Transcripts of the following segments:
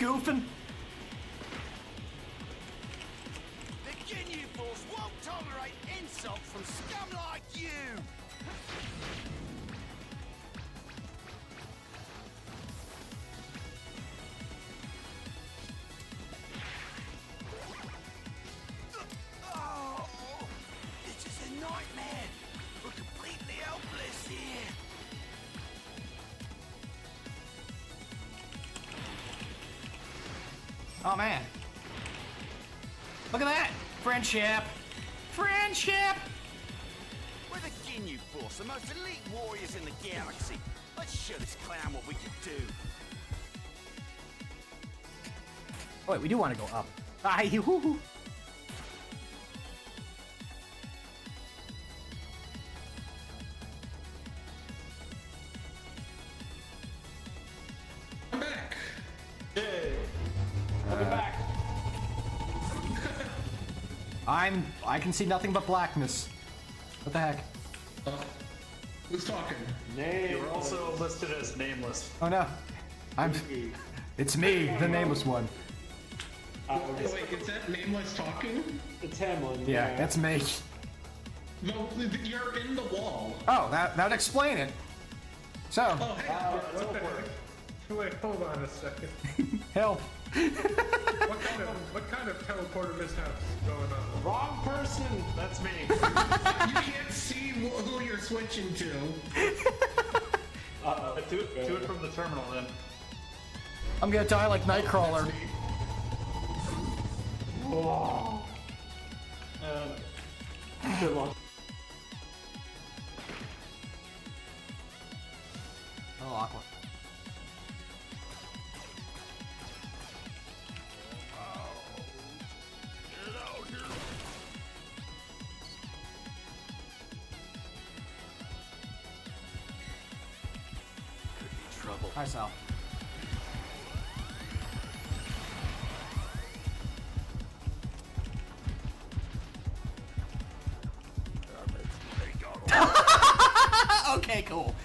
goofing. The Ginyu Force won't tolerate insults from scum like you! Oh, this is a nightmare! We're completely helpless here! Oh man. Look at that! Friendship! Friendship! We're the Ginyu Force, the most elite warriors in the galaxy. Let's show this clown what we can do. Oh wait, we do want to go up. Aye, woo-hoo. I'm back. Yay! Welcome back. I can see nothing but blackness. What the heck? Who's talking? Name. You're also listed as nameless. Oh no. It's me, the nameless one. Oh, wait, is that nameless talking? It's Hamlin. Yeah, that's me. No, you're in the wall. Oh, that'd explain it. So, Oh, hey. Wait, hold on a second. help. What kind of teleporter mishaps going on? Wrong person. That's me. You can't see who you're switching to. Do it from the terminal then. I'm gonna die like Nightcrawler. Good luck. Oh, Aqua. Trouble. Hi, Sal. Okay, cool.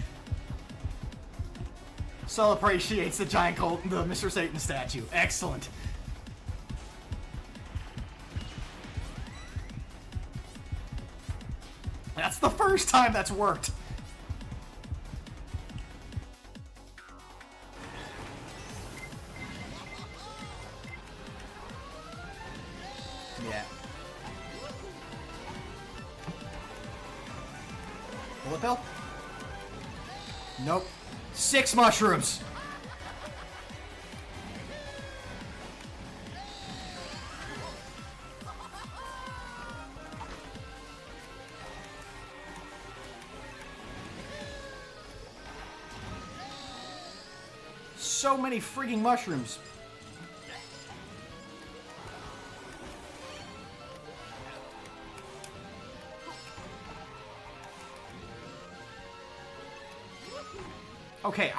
Sol appreciates the giant cult, the Mr. Satan statue. Excellent. That's the first time that's worked. Yeah. Bullet bill? Nope. 6 mushrooms! So many freaking mushrooms. Okay,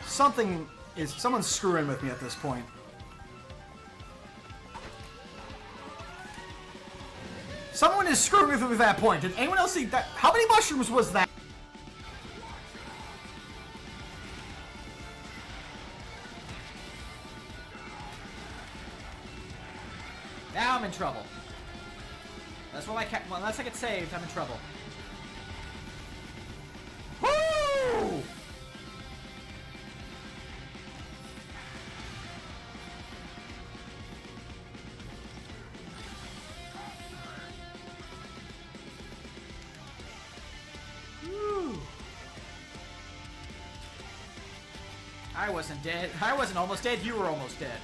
someone's screwing with me at this point. Someone is screwing with me at that point. Did anyone else see that? How many mushrooms was that? Now I'm in trouble. That's what unless I get saved, I'm in trouble. Woo! Woo! I wasn't dead. I wasn't almost dead. You were almost dead.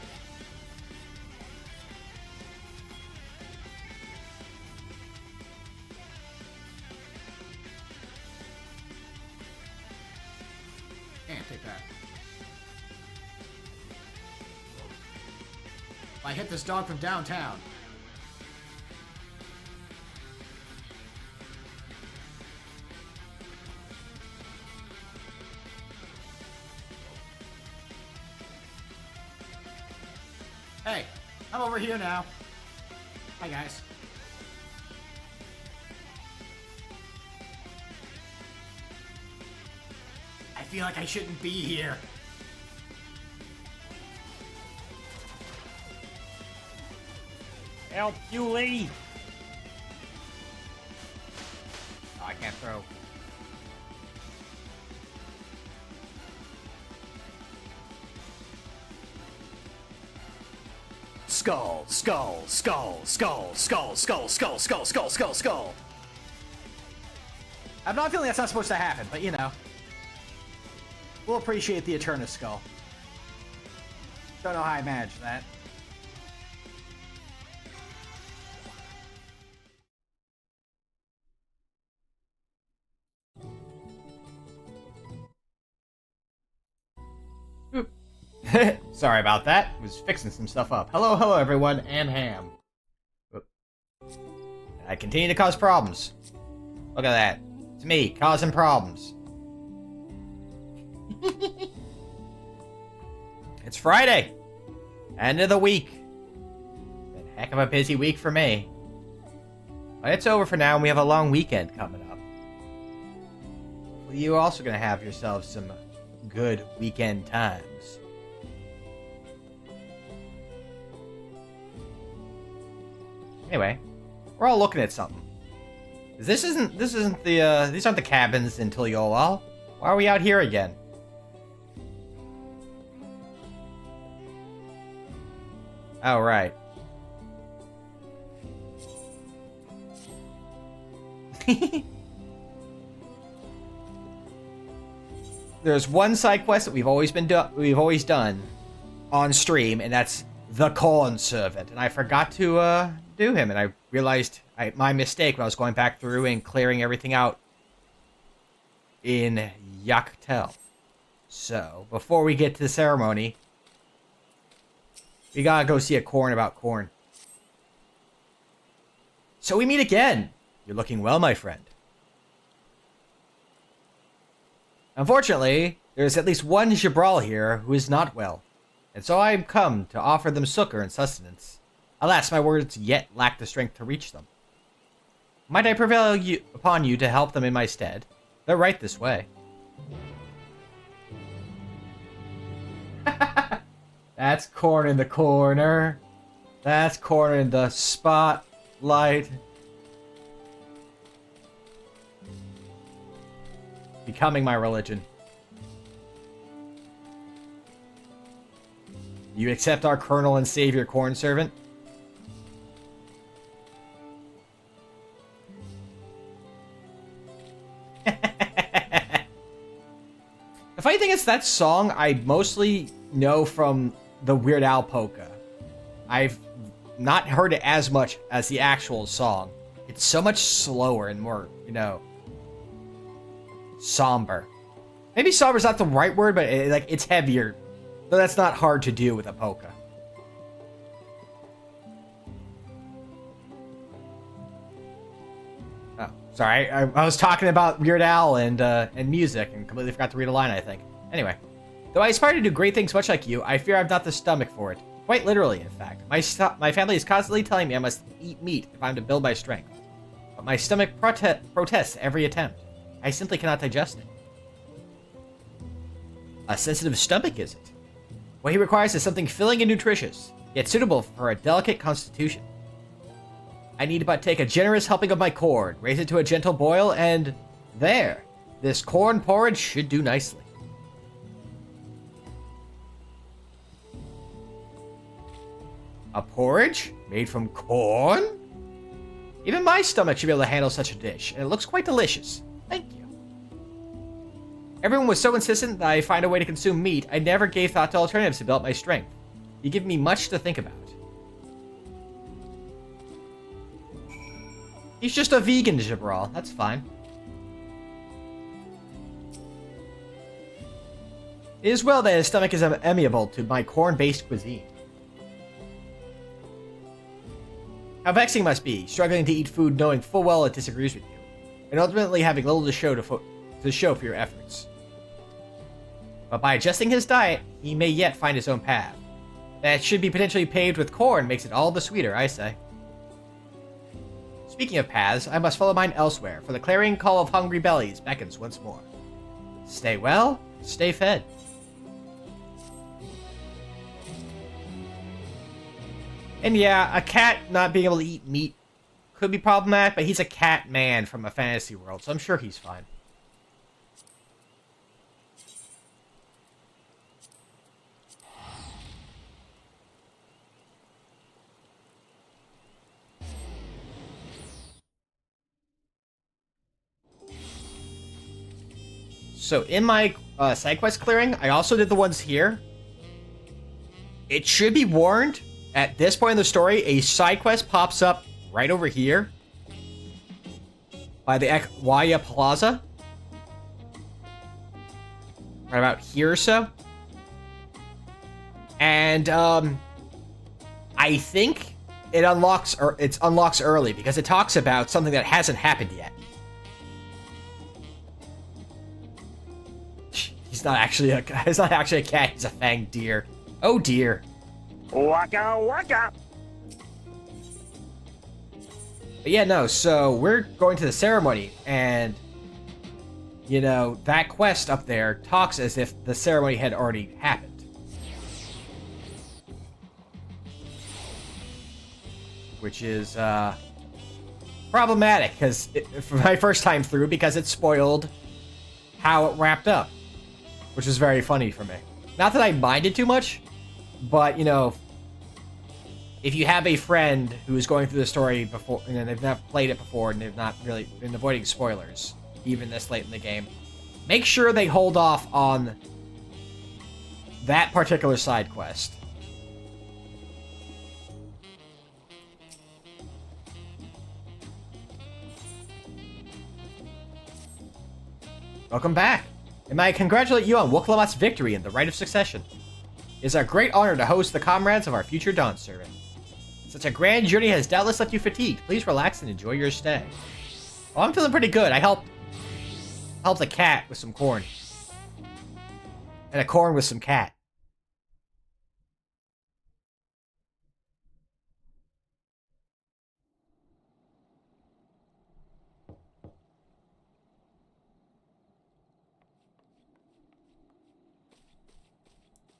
And take that. I hit this dog from downtown. Hey, I'm over here now. Hi, guys. I feel like I shouldn't be here. Help, Julie! Oh, I can't throw. Skull, skull, skull, skull, skull, skull, skull, skull, skull, skull, skull. I'm not feeling that's not supposed to happen, but you know. We'll appreciate the Eternus skull. Don't know how I managed that. Sorry about that. Was fixing some stuff up. Hello, everyone. Ham. I continue to cause problems. Look at that. It's me, causing problems. It's Friday. End of the week. Been a heck of a busy week for me. But it's over for now, and we have a long weekend coming up. You're also going to have yourselves some good weekend times. Anyway, we're all looking at something. These aren't the cabins in Tuliolal. Why are we out here again? Oh, right. There's one side quest that we've always done on stream, and that's the Doneservant. And I forgot to do him, and I realized my mistake when I was going back through and clearing everything out in Yaktel. So, before we get to the ceremony, we gotta go see a Corn about Corn. So we meet again. You're looking well, my friend. Unfortunately, there's at least one Jabral here who is not well, and so I am come to offer them succor and sustenance. Alas, my words yet lack the strength to reach them. Might I prevail upon you to help them in my stead? They're right this way. That's Corn in the corner. That's Corn in the spotlight. Becoming my religion. You accept our Colonel and Savior Doneservant? The funny thing is, that song I mostly know from the Weird Al polka. I've not heard it as much as the actual song. It's so much slower and more, you know, somber. Maybe somber's not the right word, but it's heavier. Though that's not hard to do with a polka. Oh, sorry. I was talking about Weird Al and music and completely forgot to read a line, I think. Anyway. Though I aspire to do great things much like you, I fear I've not the stomach for it. Quite literally, in fact. My family is constantly telling me I must eat meat if I'm to build my strength. But my stomach protests every attempt. I simply cannot digest it. A sensitive stomach, is it? What he requires is something filling and nutritious, yet suitable for a delicate constitution. I need but take a generous helping of my corn, raise it to a gentle boil, and there, this corn porridge should do nicely. A porridge? Made from corn? Even my stomach should be able to handle such a dish, and it looks quite delicious. Thank you. Everyone was so insistent that I find a way to consume meat, I never gave thought to alternatives to build up my strength. You give me much to think about. He's just a vegan, Jabral. That's fine. It is well that his stomach is amiable to my corn-based cuisine. How vexing it must be, struggling to eat food knowing full well it disagrees with you, and ultimately having little to show for your efforts. But by adjusting his diet, he may yet find his own path. That should be potentially paved with corn makes it all the sweeter, I say. Speaking of paths, I must follow mine elsewhere, for the clarion call of hungry bellies beckons once more. Stay well, stay fed. And yeah, a cat not being able to eat meat could be problematic, but he's a cat man from a fantasy world, so I'm sure he's fine. So in my side quest clearing, I also did the ones here. It should be warned, at this point in the story, a side quest pops up right over here by the Ekwaya Plaza. Right about here or so. And I think it unlocks early because it talks about something that hasn't happened yet. He's not actually a cat, he's a fanged deer. Oh dear. Waka waka. But yeah, no, so we're going to the ceremony, and, you know, that quest up there talks as if the ceremony had already happened. Which is, problematic, because for my first time through, because it spoiled how it wrapped up. Which was very funny for me. Not that I minded too much, but, you know, if you have a friend who is going through the story before, and they've not played it before, and they've not really been avoiding spoilers, even this late in the game, make sure they hold off on that particular side quest. Welcome back, and I congratulate you on Woklamat's victory in the Rite of Succession. It is our great honor to host the comrades of our future Dawnservant. Such a grand journey has doubtless left you fatigued. Please relax and enjoy your stay. Oh, I'm feeling pretty good. I helped a cat with some corn. And a corn with some cat.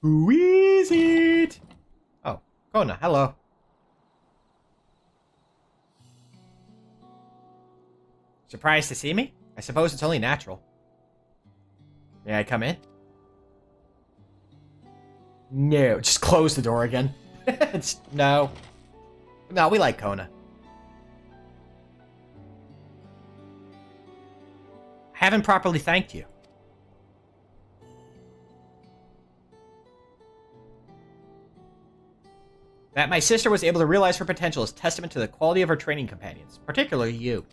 Who is it? Oh, Kona, hello. Surprised to see me? I suppose it's only natural. May I come in? No, just close the door again. No. No, we like Kona. I haven't properly thanked you. That my sister was able to realize her potential is testament to the quality of her training companions, particularly you.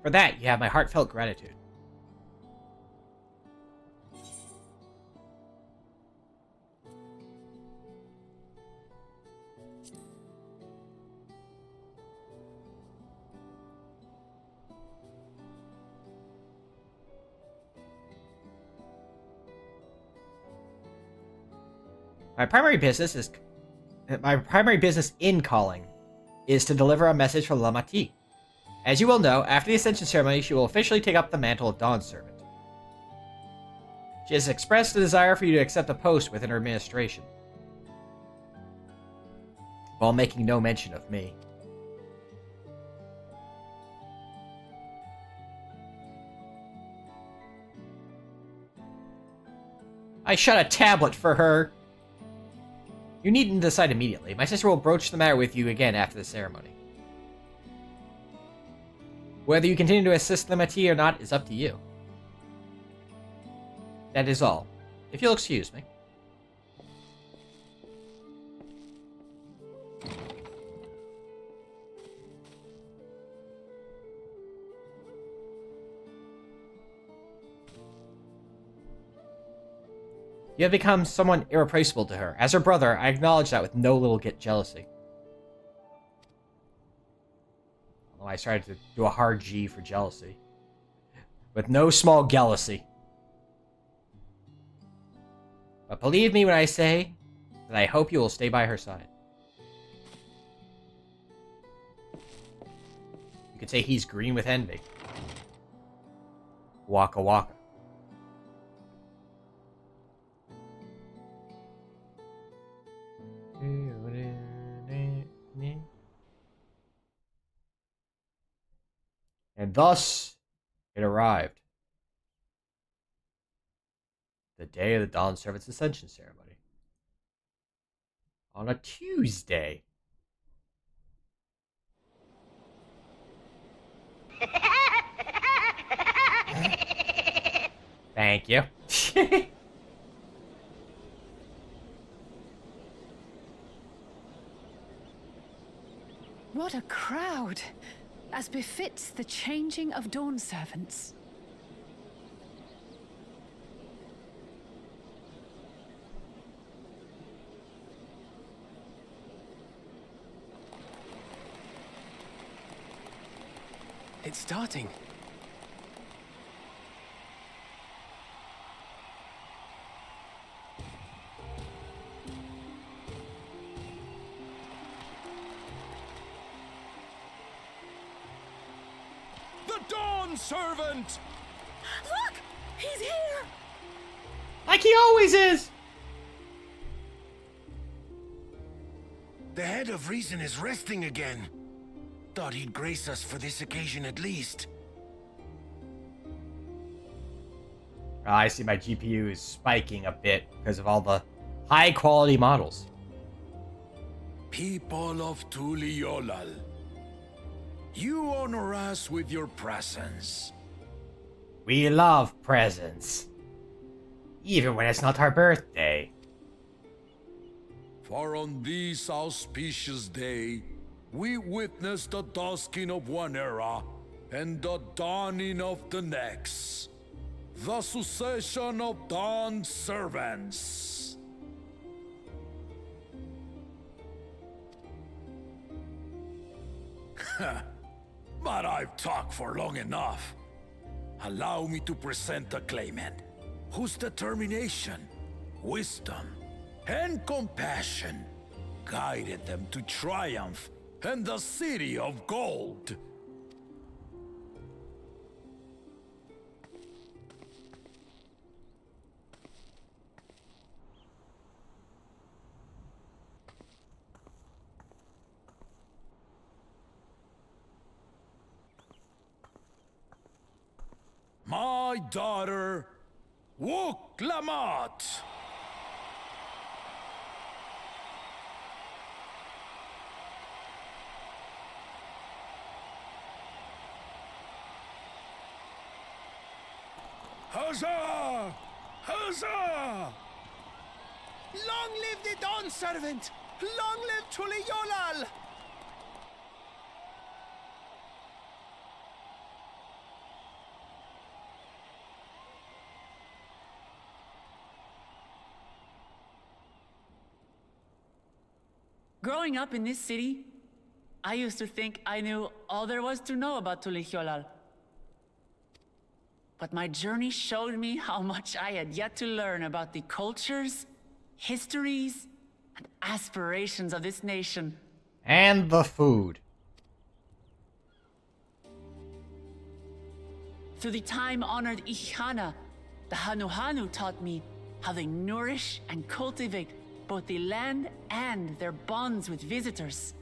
For that, you have my heartfelt gratitude. My primary business in calling is to deliver a message for Lamati. As you will know, after the Ascension ceremony, she will officially take up the mantle of Doneservant. She has expressed a desire for you to accept a post within her administration, while making no mention of me. I shot a tablet for her. You needn't decide immediately. My sister will broach the matter with you again after the ceremony. Whether you continue to assist Lamati or not is up to you. That is all. If you'll excuse me. You have become someone irreplaceable to her. As her brother, I acknowledge that with no little jealousy. Although I started to do a hard G for jealousy. With no small jealousy. But believe me when I say that I hope you will stay by her side. You could say he's green with envy. Waka waka. And thus, it arrived. The day of the Doneservant's Ascension ceremony. On a Tuesday. Thank you. What a crowd! As befits the changing of Dawnservants. It's starting. The Doneservant! Look! He's here! Like he always is! The head of reason is resting again. Thought he'd grace us for this occasion at least. I see my GPU is spiking a bit because of all the high quality models. People of Tuliolal, you honor us with your presence. We love presents. Even when it's not our birthday. For on this auspicious day, we witness the dusking of one era and the dawning of the next. The succession of Doneservants. But I've talked for long enough. Allow me to present the claimant, whose determination, wisdom, and compassion guided them to triumph and the city of gold. My daughter, Wook Lamont. Huzzah! Huzzah! Long live the Doneservant! Long live Tuliolal! Growing up in this city, I used to think I knew all there was to know about Tuliolal. But my journey showed me how much I had yet to learn about the cultures, histories, and aspirations of this nation. And the food. Through the time-honored Ihana, the Hanuhanu taught me how they nourish and cultivate both the land and their bonds with visitors.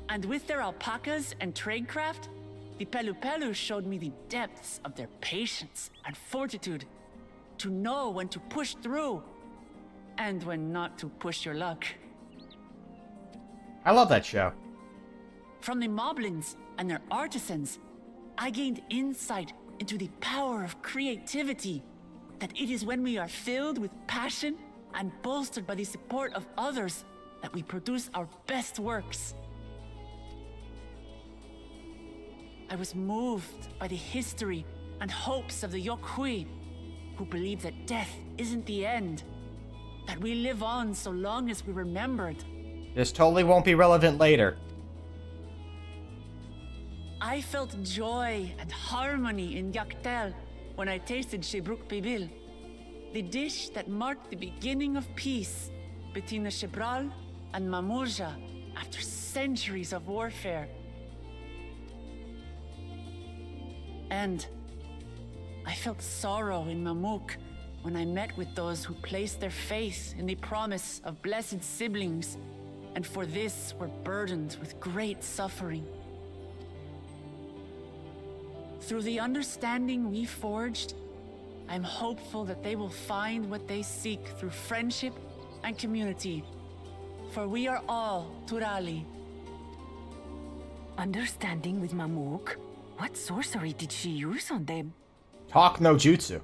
And with their alpacas and tradecraft, the Pelupelu showed me the depths of their patience and fortitude to know when to push through and when not to push your luck. I love that show. From the Moblins and their artisans, I gained insight into the power of creativity, that it is when we are filled with passion and bolstered by the support of others that we produce our best works. I was moved by the history and hopes of the Yokhui, who believe that death isn't the end, that we live on so long as we're remembered. This totally won't be relevant later. I felt joy and harmony in Yaktel when I tasted Shebruk Bibil, the dish that marked the beginning of peace between the Shebral and Mamurja after centuries of warfare. And I felt sorrow in Mamuk when I met with those who placed their faith in the promise of blessed siblings, and for this were burdened with great suffering. Through the understanding we forged, I'm hopeful that they will find what they seek through friendship and community, for we are all Turali. Understanding with Mamuk? What sorcery did she use on them? Talk no jutsu.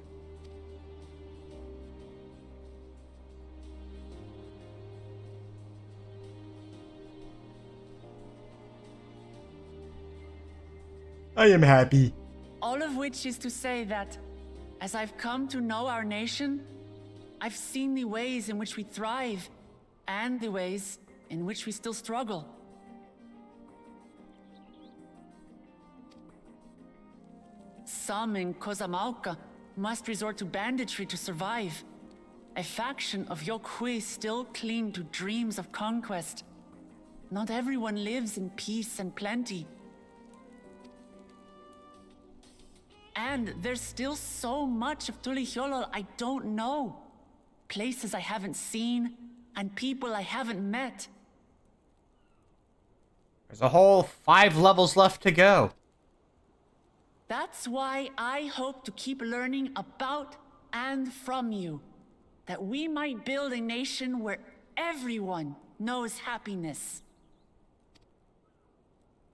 I am happy. All of which is to say that, as I've come to know our nation, I've seen the ways in which we thrive and the ways in which we still struggle. Some in Kozamauka must resort to banditry to survive. A faction of Yokhui still cling to dreams of conquest. Not everyone lives in peace and plenty. And there's still so much of Tulihyolol I don't know. Places I haven't seen, and people I haven't met. There's a whole 5 levels left to go. That's why I hope to keep learning about and from you, that we might build a nation where everyone knows happiness.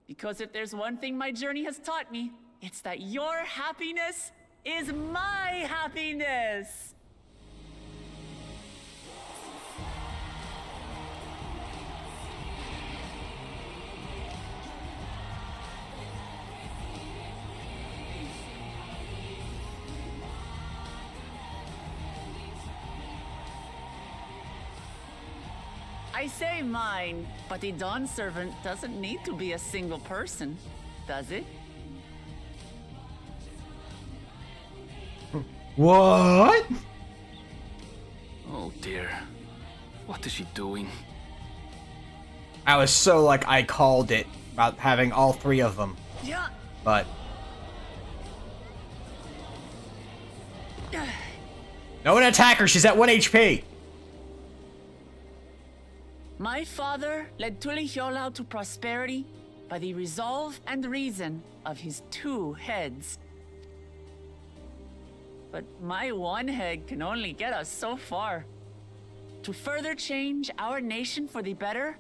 Because if there's one thing my journey has taught me, it's that your happiness is my happiness! I say mine, but the Doneservant doesn't need to be a single person, does it? What? Oh dear. What is she doing? I was so like, I called it about having all 3 of them. Yeah. But no one attack her, she's at 1 HP. My father led Tulihyolol to prosperity by the resolve and reason of his 2 heads. But my 1 head can only get us so far. To further change our nation for the better,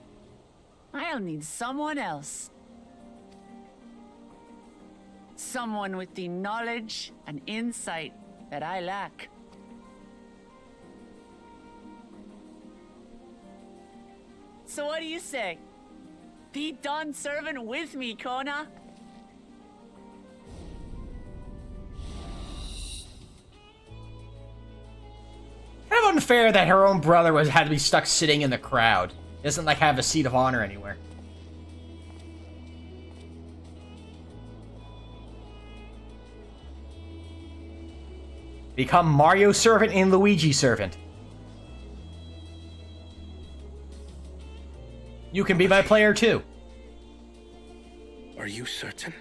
I'll need someone else. Someone with the knowledge and insight that I lack. So what do you say? Be Doneservant with me, Kona? Kind of unfair that her own brother had to be stuck sitting in the crowd. He doesn't like have a seat of honor anywhere. Become Mario Servant and Luigi Servant. You can be my player too. Are you certain?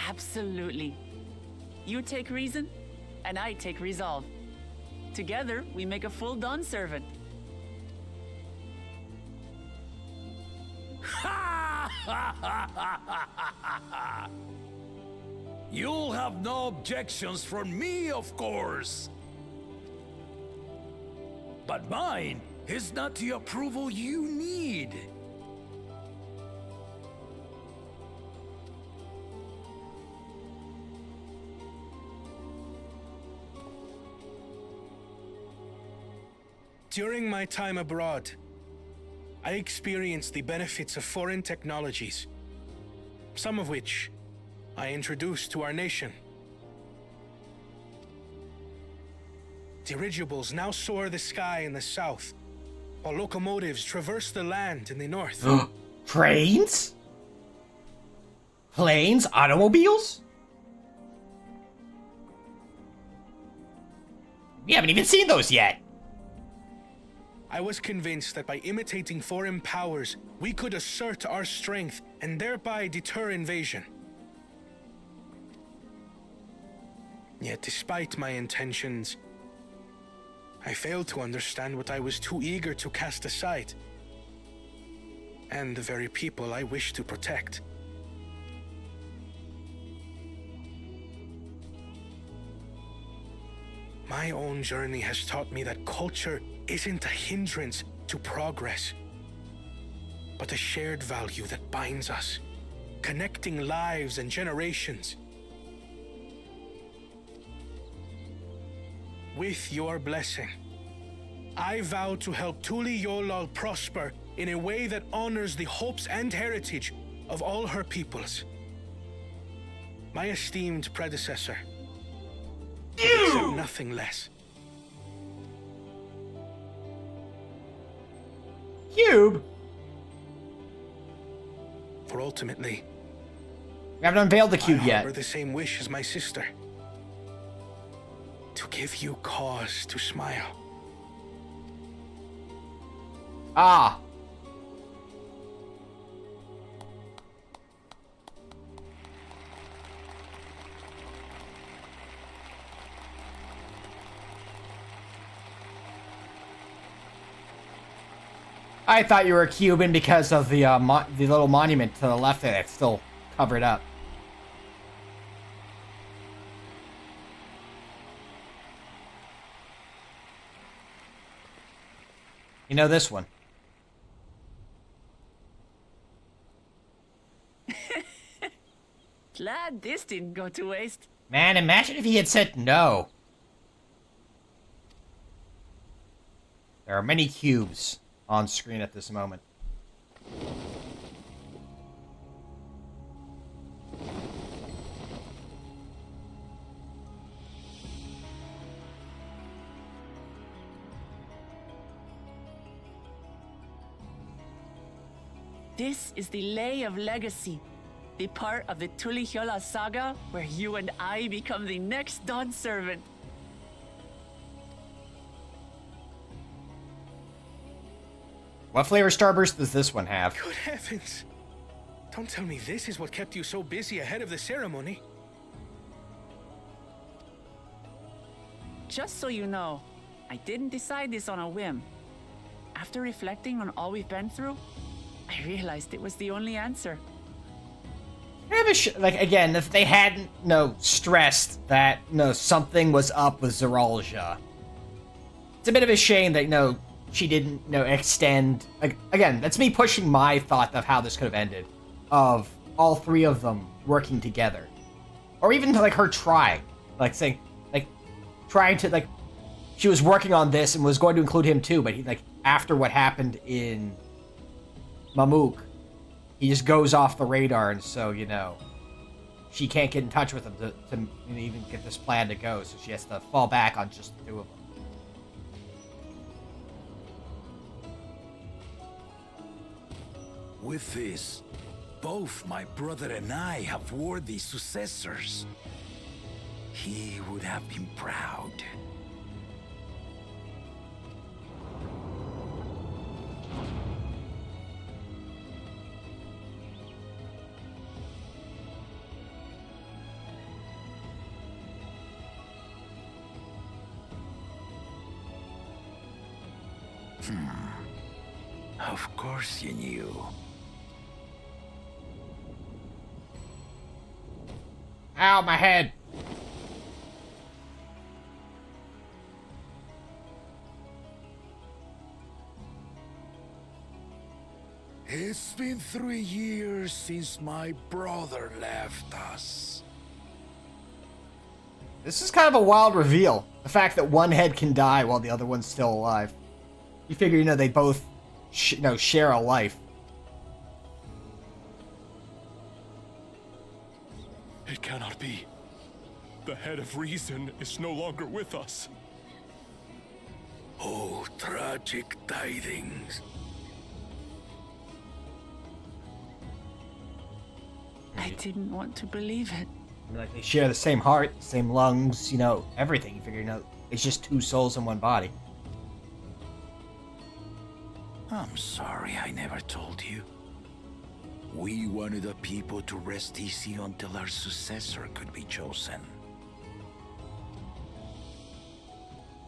Absolutely. You take reason, and I take resolve. Together, we make a full Doneservant. You'll have no objections from me, of course. But mine is not the approval you need. During my time abroad, I experienced the benefits of foreign technologies, some of which I introduced to our nation. Dirigibles now soar the sky in the south, while locomotives traverse the land in the north. Trains? Planes? Automobiles? We haven't even seen those yet. I was convinced that by imitating foreign powers, we could assert our strength and thereby deter invasion. Yet despite my intentions, I failed to understand what I was too eager to cast aside, and the very people I wish to protect. My own journey has taught me that culture isn't a hindrance to progress, but a shared value that binds us, connecting lives and generations. With your blessing, I vow to help Tuli Yolal prosper in a way that honors the hopes and heritage of all her peoples. My esteemed predecessor would accept nothing less. Cube? For ultimately, We haven't unveiled the cube I yet. harbor the same wish as my sister. To give you cause to smile. Ah. I thought you were a Cuban because of the the little monument to the left there that's still covered up. You know this one. Glad this didn't go to waste. Man, imagine if he had said no. There are many cubes on screen at this moment. This is the Lay of Legacy, the part of the Tulihyola saga where you and I become the next Doneservant. What flavor Starburst does this one have? Good heavens! Don't tell me this is what kept you so busy ahead of the ceremony. Just so you know, I didn't decide this on a whim. After reflecting on all we've been through, I realized it was the only answer. Like, again, if they hadn't, stressed that, something was up with Zeralja. It's a bit of a shame that, she didn't, extend... Like, again, that's me pushing my thought of how this could have ended. Of all three of them working together. Or even, like, her trying. Like, saying, like, trying to, like... She was working on this and was going to include him too, but he, like, after what happened in Mamuk, he just goes off the radar, and so, she can't get in touch with him to even get this plan to go, so she has to fall back on just the two of them. With this, both my brother and I have worthy successors. He would have been proud. Of course you knew. Ow, my head! It's been 3 years since my brother left us. This is kind of a wild reveal. The fact that one head can die while the other one's still alive. You figure, they both, share a life. It cannot be. The head of reason is no longer with us. Oh, tragic tidings. I didn't want to believe it. Like, they share the same heart, same lungs, everything. You figure, it's just two souls in one body. I'm sorry I never told you. We wanted the people to rest easy until our successor could be chosen.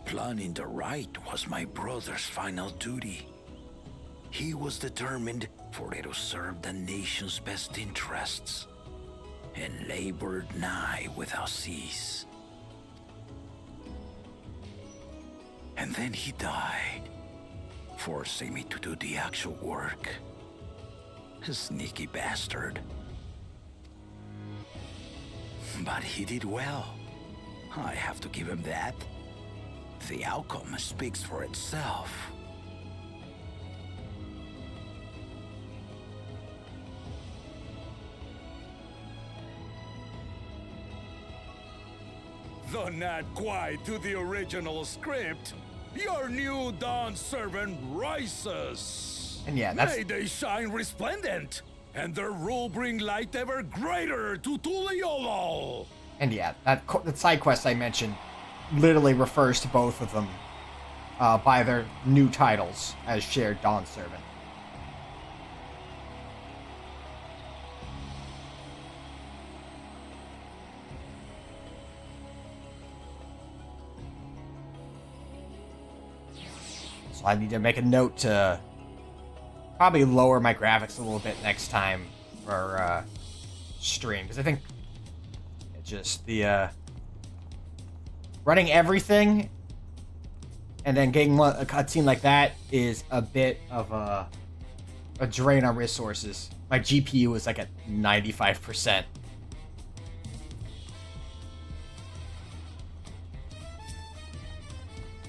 Planning the right was my brother's final duty. He was determined for it to serve the nation's best interests, and labored nigh without cease. And then he died, forcing me to do the actual work. A sneaky bastard. But he did well. I have to give him that. The outcome speaks for itself. Though not quite to the original script, your new Doneservant rises. And yeah, that's... May they shine resplendent, and their rule bring light ever greater to Tuliolol. And yeah, that side quest I mentioned literally refers to both of them by their new titles as shared Doneservant. So I need to make a note to probably lower my graphics a little bit next time for stream, because I think it's just the running everything and then getting a cutscene like that is a bit of a drain on resources. My GPU is like at 95%.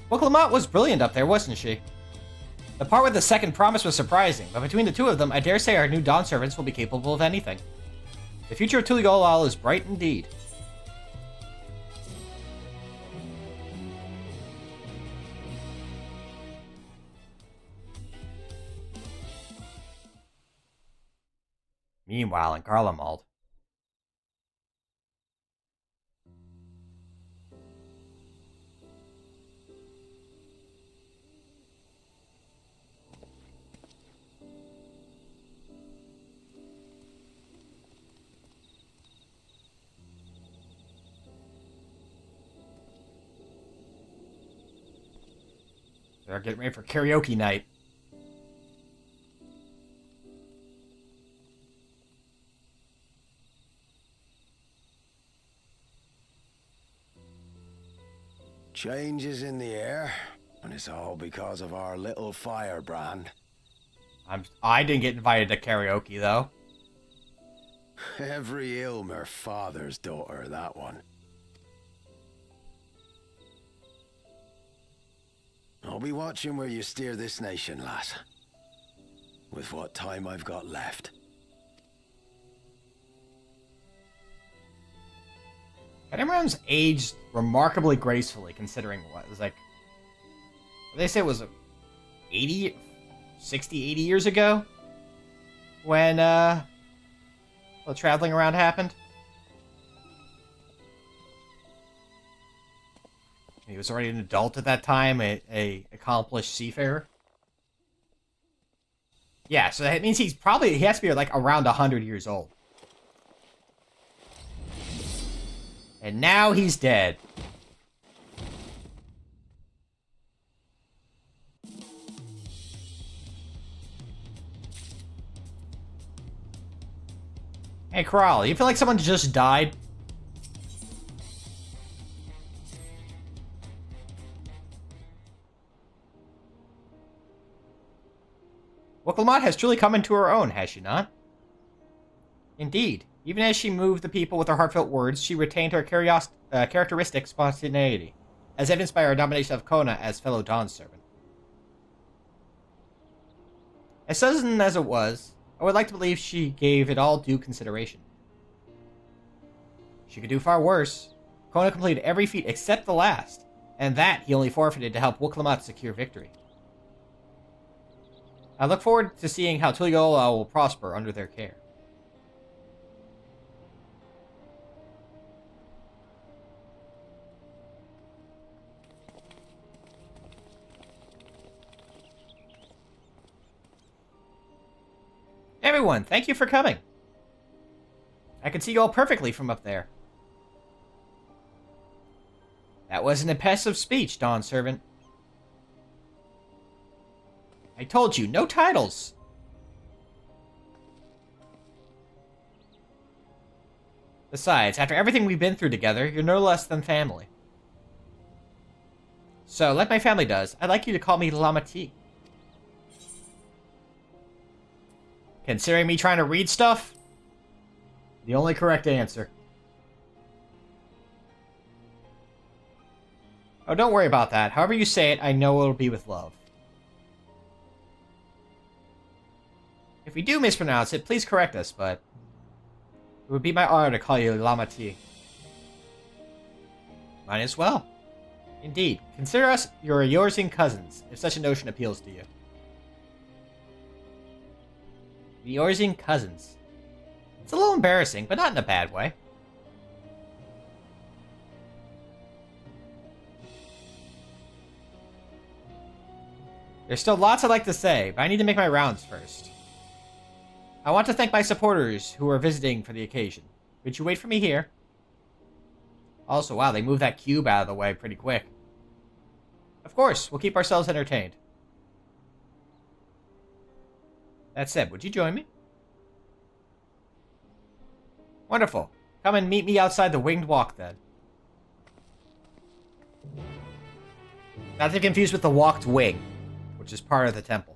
Well, Clement was brilliant up there, wasn't she? The part with the second promise was surprising, but between the two of them, I dare say our new Doneservants will be capable of anything. The future of Tuliolol is bright indeed. Meanwhile, in Garlemald. They're getting ready for karaoke night. Changes in the air, and it's all because of our little firebrand. I didn't get invited to karaoke, though. Every Ilmer father's daughter, that one. I'll be watching where you steer this nation, lass. With what time I've got left. Edamram's aged remarkably gracefully, considering what it was like. They say it was 80, 60, 80 years ago when the traveling around happened. He was already an adult at that time, a accomplished seafarer. Yeah, so that means he has to be like around 100 years old. And now he's dead. Hey, Corral, you feel like someone just died? Wilclamot has truly come into her own, has she not? Indeed. Even as she moved the people with her heartfelt words, she retained her characteristic spontaneity, as evidenced by her nomination of Kona as fellow Doneservant. As sudden as it was, I would like to believe she gave it all due consideration. She could do far worse. Kona completed every feat except the last, and that he only forfeited to help Wilclamot secure victory. I look forward to seeing how Tuliolol will prosper under their care. Everyone, thank you for coming. I can see you all perfectly from up there. That was an impressive speech, Doneservant. I told you, no titles. Besides, after everything we've been through together, you're no less than family. So, like my family does, I'd like you to call me Lamati. Considering me trying to read stuff? The only correct answer. Oh, don't worry about that. However you say it, I know it'll be with love. If we do mispronounce it, please correct us, but it would be my honor to call you Lamati. Might as well. Indeed, consider us your Yorzing cousins, if such a notion appeals to you. The Yorzing cousins. It's a little embarrassing, but not in a bad way. There's still lots I'd like to say, but I need to make my rounds first. I want to thank my supporters who are visiting for the occasion. Would you wait for me here? Also, wow, they moved that cube out of the way pretty quick. Of course, we'll keep ourselves entertained. That said, would you join me? Wonderful. Come and meet me outside the Winged Walk, then. Not to be confused with the Walked Wing, which is part of the temple.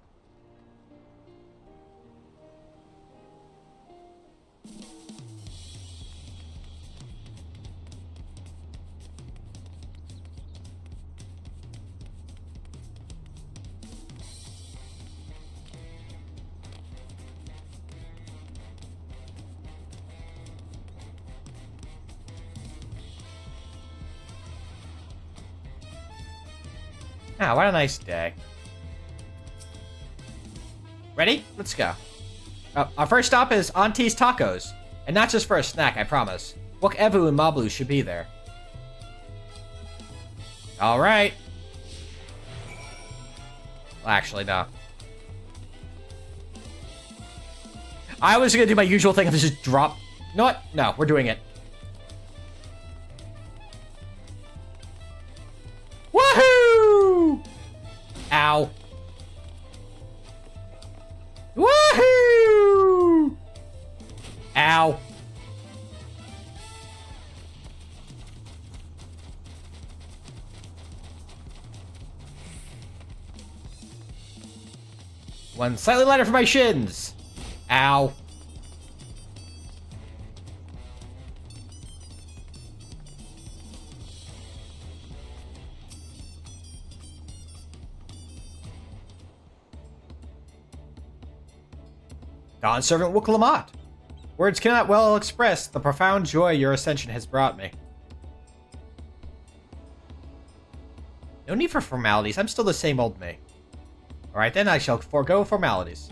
Ah, what a nice day. Ready? Let's go. Our first stop is Auntie's Tacos. And not just for a snack, I promise. Wook Evu and Mablu should be there. Alright. Well, actually, no. I was gonna do my usual thing of just drop... You know what? No, we're doing it. Woohoo! Ow. Woohoo! Ow. One slightly lighter for my shins. Ow. Doneservant Wook Lamont. Words cannot well express the profound joy your ascension has brought me. No need for formalities, I'm still the same old me. Alright then, I shall forego formalities.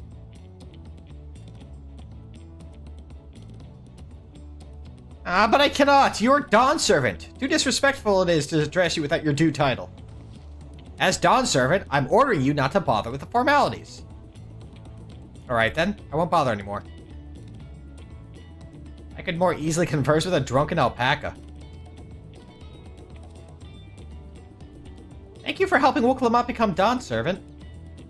Ah, but I cannot! You're Doneservant! Too disrespectful it is to address you without your due title. As Doneservant, I'm ordering you not to bother with the formalities. Alright then, I won't bother anymore. I could more easily converse with a drunken alpaca. Thank you for helping Wook Lamont become Doneservant.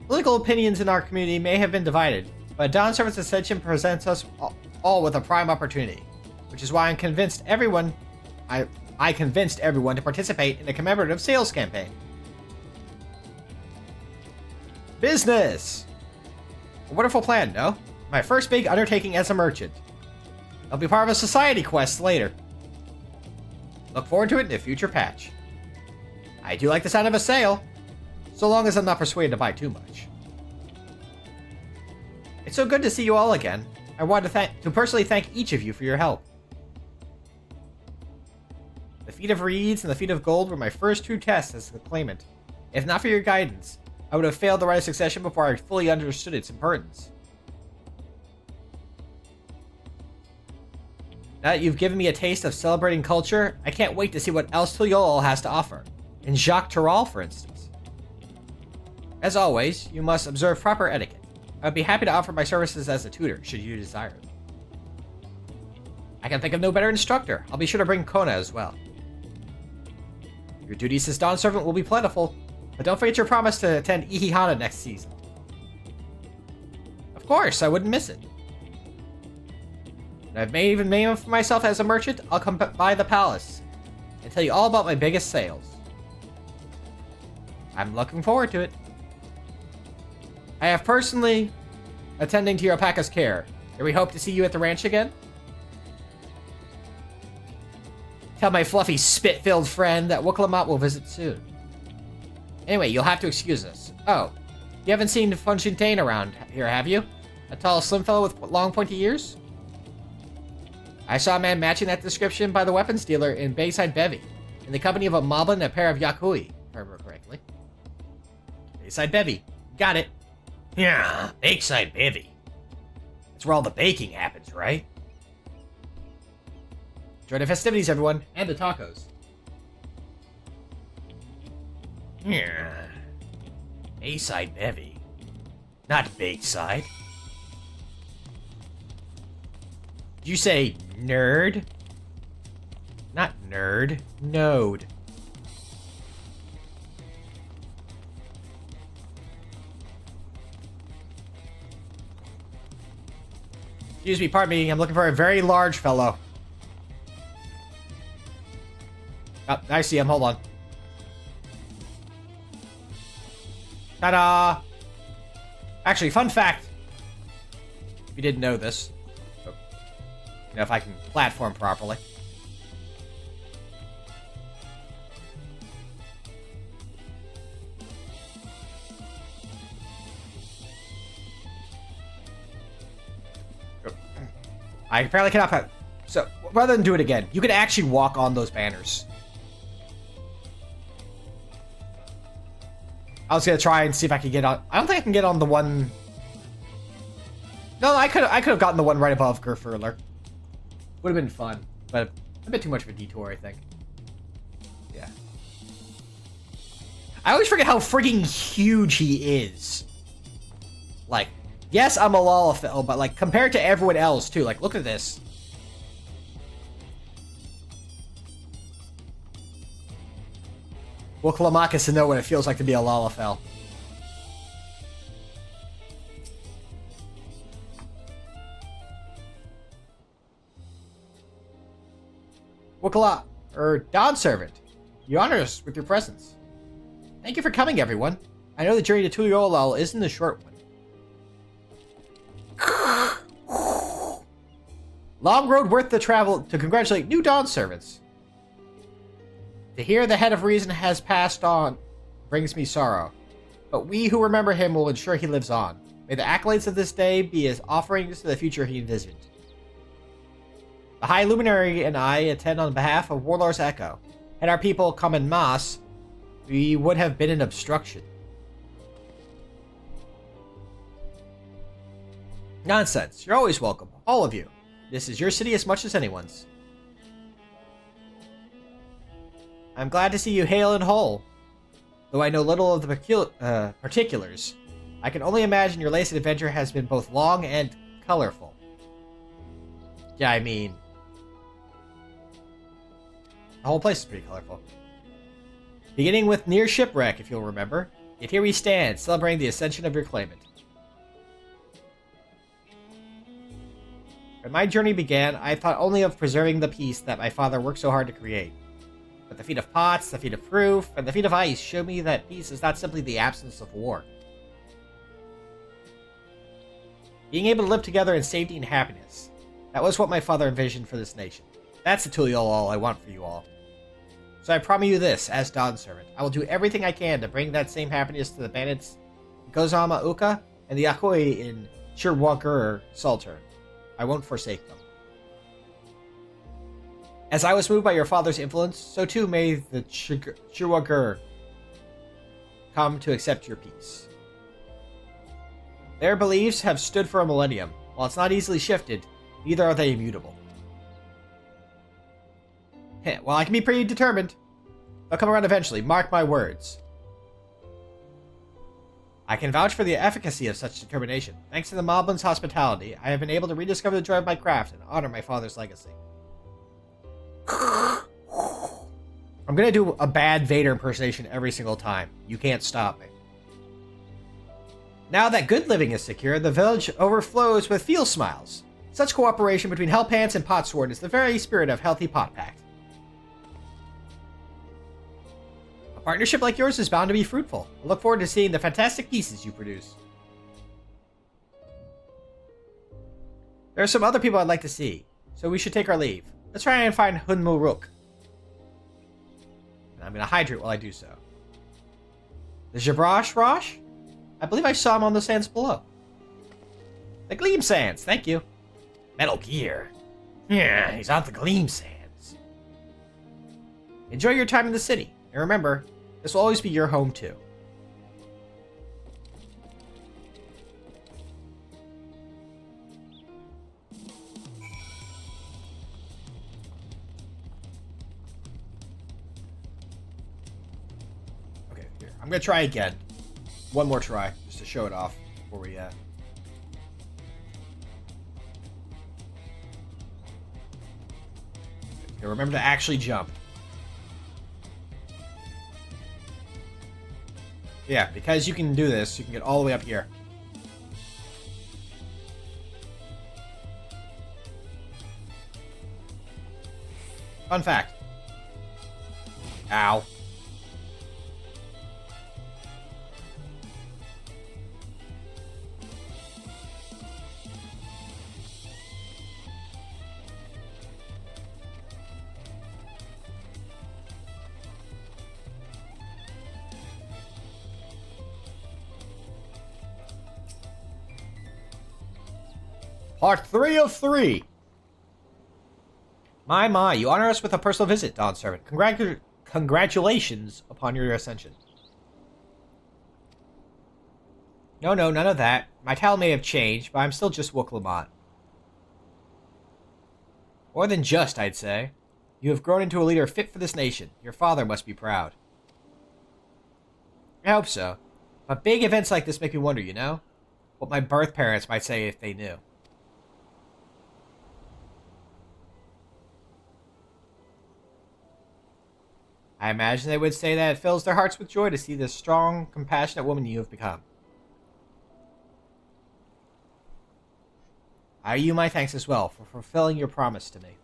Political opinions in our community may have been divided, but Doneservant's ascension presents us all with a prime opportunity, which is why I convinced everyone to participate in a commemorative sales campaign. Business! A wonderful plan, no? My first big undertaking as a merchant. I'll be part of a society quest later. Look forward to it in a future patch. I do like the sound of a sale, so long as I'm not persuaded to buy too much. It's so good to see you all again. I want to personally thank each of you for your help. The Feat of Reeds and the Feat of Gold were my first true tests as a claimant. If not for your guidance, I would have failed the Rite of Succession before I fully understood its importance. Now that you've given me a taste of celebrating culture, I can't wait to see what else Tuliyollal has to offer. In Jacques Tarral, for instance. As always, you must observe proper etiquette. I'd be happy to offer my services as a tutor, should you desire it. I can think of no better instructor. I'll be sure to bring Kona as well. Your duties as Doneservant will be plentiful, but don't forget your promise to attend Ihihana next season. Of course, I wouldn't miss it. When I've even made for myself as a merchant, I'll come by the palace and tell you all about my biggest sales. I'm looking forward to it. I have personally attending to your alpaca's care. Do we hope to see you at the ranch again? Tell my fluffy, spit-filled friend that Wooklamat will visit soon. Anyway, you'll have to excuse us. Oh, you haven't seen Funshintain around here, have you? A tall, slim fellow with long, pointy ears? I saw a man matching that description by the weapons dealer in Bayside Bevy, in the company of a moblin and a pair of Yakui, if I remember correctly. Bayside Bevy. Got it. Yeah, Bayside Bevy. That's where all the baking happens, right? Enjoy the festivities, everyone, and the tacos. Yeah. Bayside Bevy. Not Bayside. Did you say nerd? Not nerd. Node. Excuse me, pardon me. I'm looking for a very large fellow. Oh, I see him. Hold on. Ta-da! Actually, fun fact. If you didn't know this. You know, if I can platform properly. I apparently cannot. So, rather than do it again, you can actually walk on those banners. I was gonna try and see if I could get on. I don't think I can get on the one. No, I could have gotten the one right above Gerfurler. Would have been fun, but a bit too much of a detour, I think. Yeah. I always forget how freaking huge he is. Like, yes, I'm a Lalafell, but like compared to everyone else too. Like, look at this. Will Kalamakas know what it feels like to be a Lalafell. Wukala, Doneservant, you honor us with your presence. Thank you for coming, everyone. I know the journey to Tuliolal isn't a short one. Long road worth the travel to congratulate new Doneservants. To hear the head of reason has passed on brings me sorrow, but we who remember him will ensure he lives on. May the accolades of this day be his offerings to the future he envisioned. The High Luminary and I attend on behalf of Warlord's Echo. Had our people come en masse, we would have been an obstruction. Nonsense. You're always welcome. All of you. This is your city as much as anyone's. I'm glad to see you hale and whole. Though I know little of the particulars, I can only imagine your latest adventure has been both long and colorful. Yeah, I mean, the whole place is pretty colorful. Beginning with near shipwreck, if you'll remember. Yet here we stand, celebrating the ascension of your claimant. When my journey began, I thought only of preserving the peace that my father worked so hard to create. But the feat of pots, the feat of proof, and the feat of ice showed me that peace is not simply the absence of war. Being able to live together in safety and happiness. That was what my father envisioned for this nation. That's the Tuliolal I want for you all. So I promise you this, as Doneservant. I will do everything I can to bring that same happiness to the bandits in Kozama Uka and the Akoi in Chirwagur Salter. I won't forsake them. As I was moved by your father's influence, so too may the Chirwagur come to accept your peace. Their beliefs have stood for a millennium. While it's not easily shifted, neither are they immutable. Well, I can be pretty determined. They'll come around eventually, mark my words. I can vouch for the efficacy of such determination. Thanks to the Moblin's hospitality, I have been able to rediscover the joy of my craft and honor my father's legacy. I'm gonna do a bad Vader impersonation every single time. You can't stop me. Now that good living is secure, the village overflows with field smiles. Such cooperation between Hellpants and Potsword is the very spirit of healthy pot pact. A partnership like yours is bound to be fruitful. I look forward to seeing the fantastic pieces you produce. There are some other people I'd like to see, so we should take our leave. Let's try and find Hunmu Rook. And I'm going to hydrate while I do so. The Jabrash Rosh? I believe I saw him on the sands below. The Gleam Sands, thank you. Metal Gear. Yeah, he's on the Gleam Sands. Enjoy your time in the city. And remember, this will always be your home too. Okay, here. I'm gonna try again. One more try, just to show it off before we Okay, remember to actually jump. Yeah, because you can do this, you can get all the way up here. Fun fact. Ow. Part 3 of 3. My, you honor us with a personal visit, Doneservant. Congratulations upon your ascension. No, none of that. My title may have changed, but I'm still just Wook Lamont. More than just, I'd say. You have grown into a leader fit for this nation. Your father must be proud. I hope so. But big events like this make me wonder, you know? What my birth parents might say if they knew. I imagine they would say that it fills their hearts with joy to see the strong, compassionate woman you have become. I owe you my thanks as well for fulfilling your promise to me.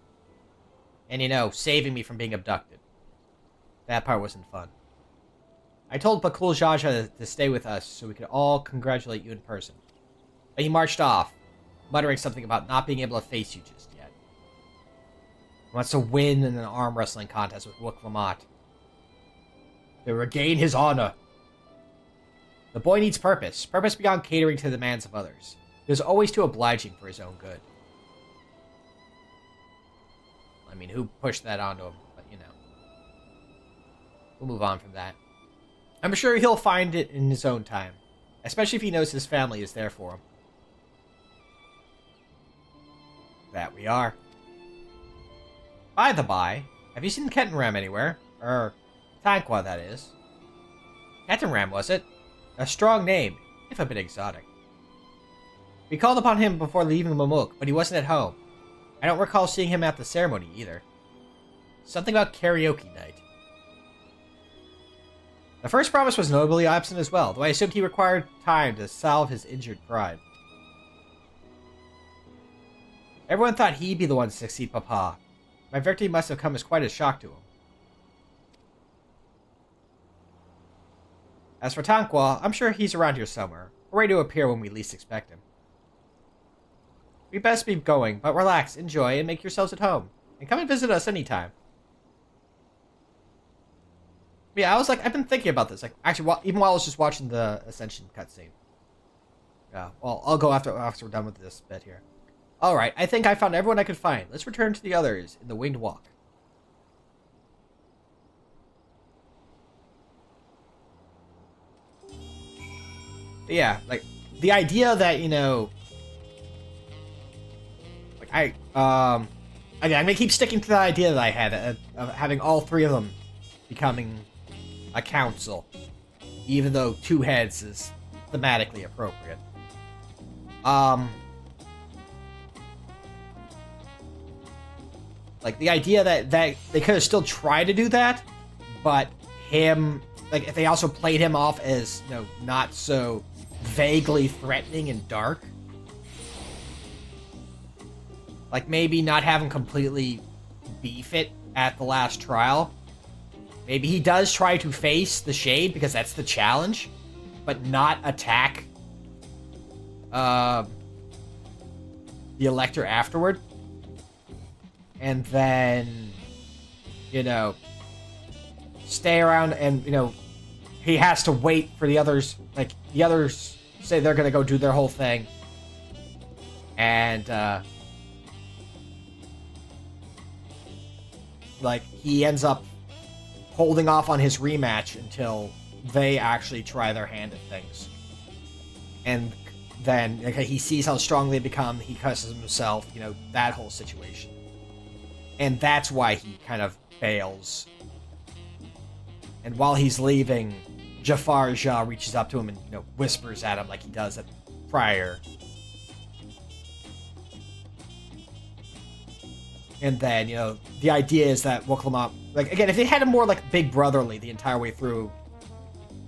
And you know, saving me from being abducted. That part wasn't fun. I told Bakul Jaja to stay with us so we could all congratulate you in person. But he marched off, muttering something about not being able to face you just yet. He wants to win in an arm wrestling contest with Wook Lamont. To regain his honor. The boy needs purpose. Purpose beyond catering to the demands of others. He was always too obliging for his own good. I mean, who pushed that onto him? But, you know. We'll move on from that. I'm sure he'll find it in his own time. Especially if he knows his family is there for him. That we are. By the by, have you seen Kettenram anywhere? Tanqua, that is. Kettenram, was it? A strong name, if a bit exotic. We called upon him before leaving Mamuk, but he wasn't at home. I don't recall seeing him at the ceremony either. Something about karaoke night. The first promise was notably absent as well, though I assumed he required time to salve his injured pride. Everyone thought he'd be the one to succeed Papa. My victory must have come as quite a shock to him. As for Tanqua, I'm sure he's around here somewhere, ready to appear when we least expect him. We best be going, but relax, enjoy, and make yourselves at home. And come and visit us anytime. Yeah, I've been thinking about this. Like, actually, even while I was just watching the Ascension cutscene. Yeah, well, I'll go after we're done with this bit here. Alright, I think I found everyone I could find. Let's return to the others in the Winged Walk. But yeah, like, the idea that, you know... Like, again, I'm gonna keep sticking to the idea that I had of having all three of them becoming a council. Even though two heads is thematically appropriate. Like, the idea that they could have still tried to do that, but him, like, if they also played him off as, you know, not so vaguely threatening and dark. Like, maybe not have him completely beef it at the last trial. Maybe he does try to face the Shade, because that's the challenge, but not attack the Elector afterward. And then, you know, stay around and, you know, he has to wait for the others. Like, the others say they're going to go do their whole thing. And, like, he ends up holding off on his rematch until they actually try their hand at things. And then, like, he sees how strong they become, he cusses himself, you know, that whole situation. And that's why he kind of bails. And while he's leaving, Jafar Jah reaches up to him and, you know, whispers at him like he does at prior. And then, you know, the idea is that Wuklamop, like, again, if they had him more, like, big brotherly the entire way through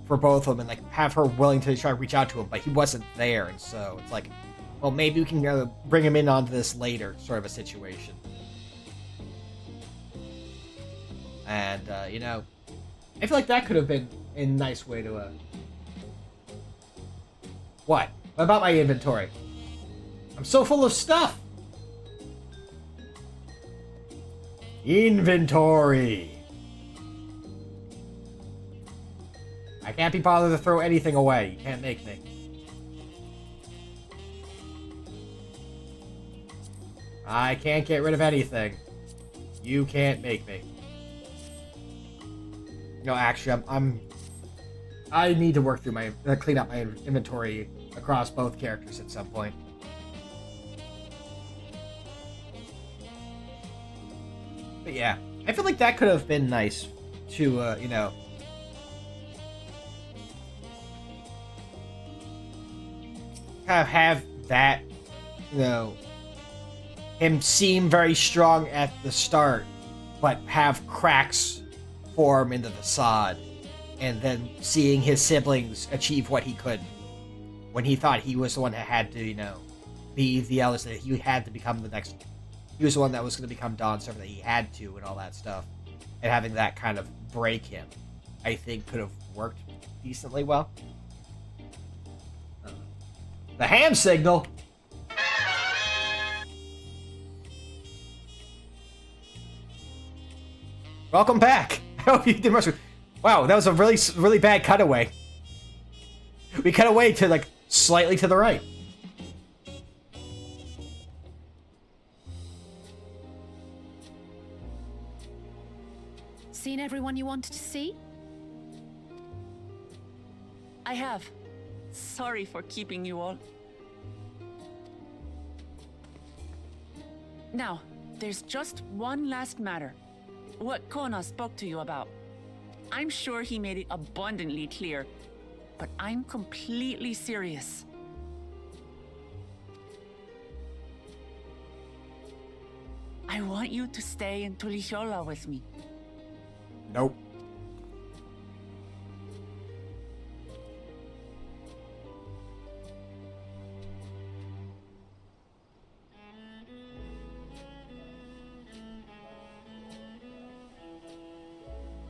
for both of them, and, like, have her willing to try to reach out to him, but he wasn't there, and so it's like, well, maybe we can bring him in onto this later sort of a situation. And, you know, I feel like that could have been a nice way to, What? What about my inventory? I'm so full of stuff! Inventory! I can't be bothered to throw anything away. You can't make me. I can't get rid of anything. You can't make me. No, actually, I need to work through my clean up my inventory across both characters at some point. But yeah, I feel like that could have been nice to, you know, kind of have that, you know, him seem very strong at the start, but have cracks form into the sod, and then seeing his siblings achieve what he couldn't, when he thought he was the one that had to, you know, be the eldest, that he had to become the next, he was the one that was going to become Doneservant, that he had to, and all that stuff, and having that kind of break him, I think could have worked decently well. The ham signal! Welcome back! I hope you did much. Wow, that was a really bad cutaway. We cut away to, like, slightly to the right. Seen everyone you wanted to see? I have. Sorry for keeping you all. Now, there's just one last matter. What Kona spoke to you about. I'm sure he made it abundantly clear, but I'm completely serious. I want you to stay in Tulishola with me. Nope.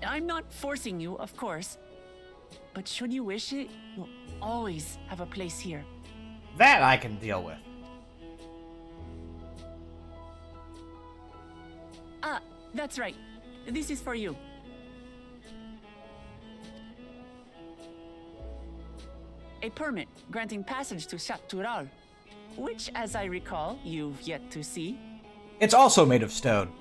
I'm not forcing you, of course. But should you wish it, you'll always have a place here. That I can deal with. Ah, that's right. This is for you. A permit granting passage to Shatural, which, as I recall, you've yet to see. It's also made of stone.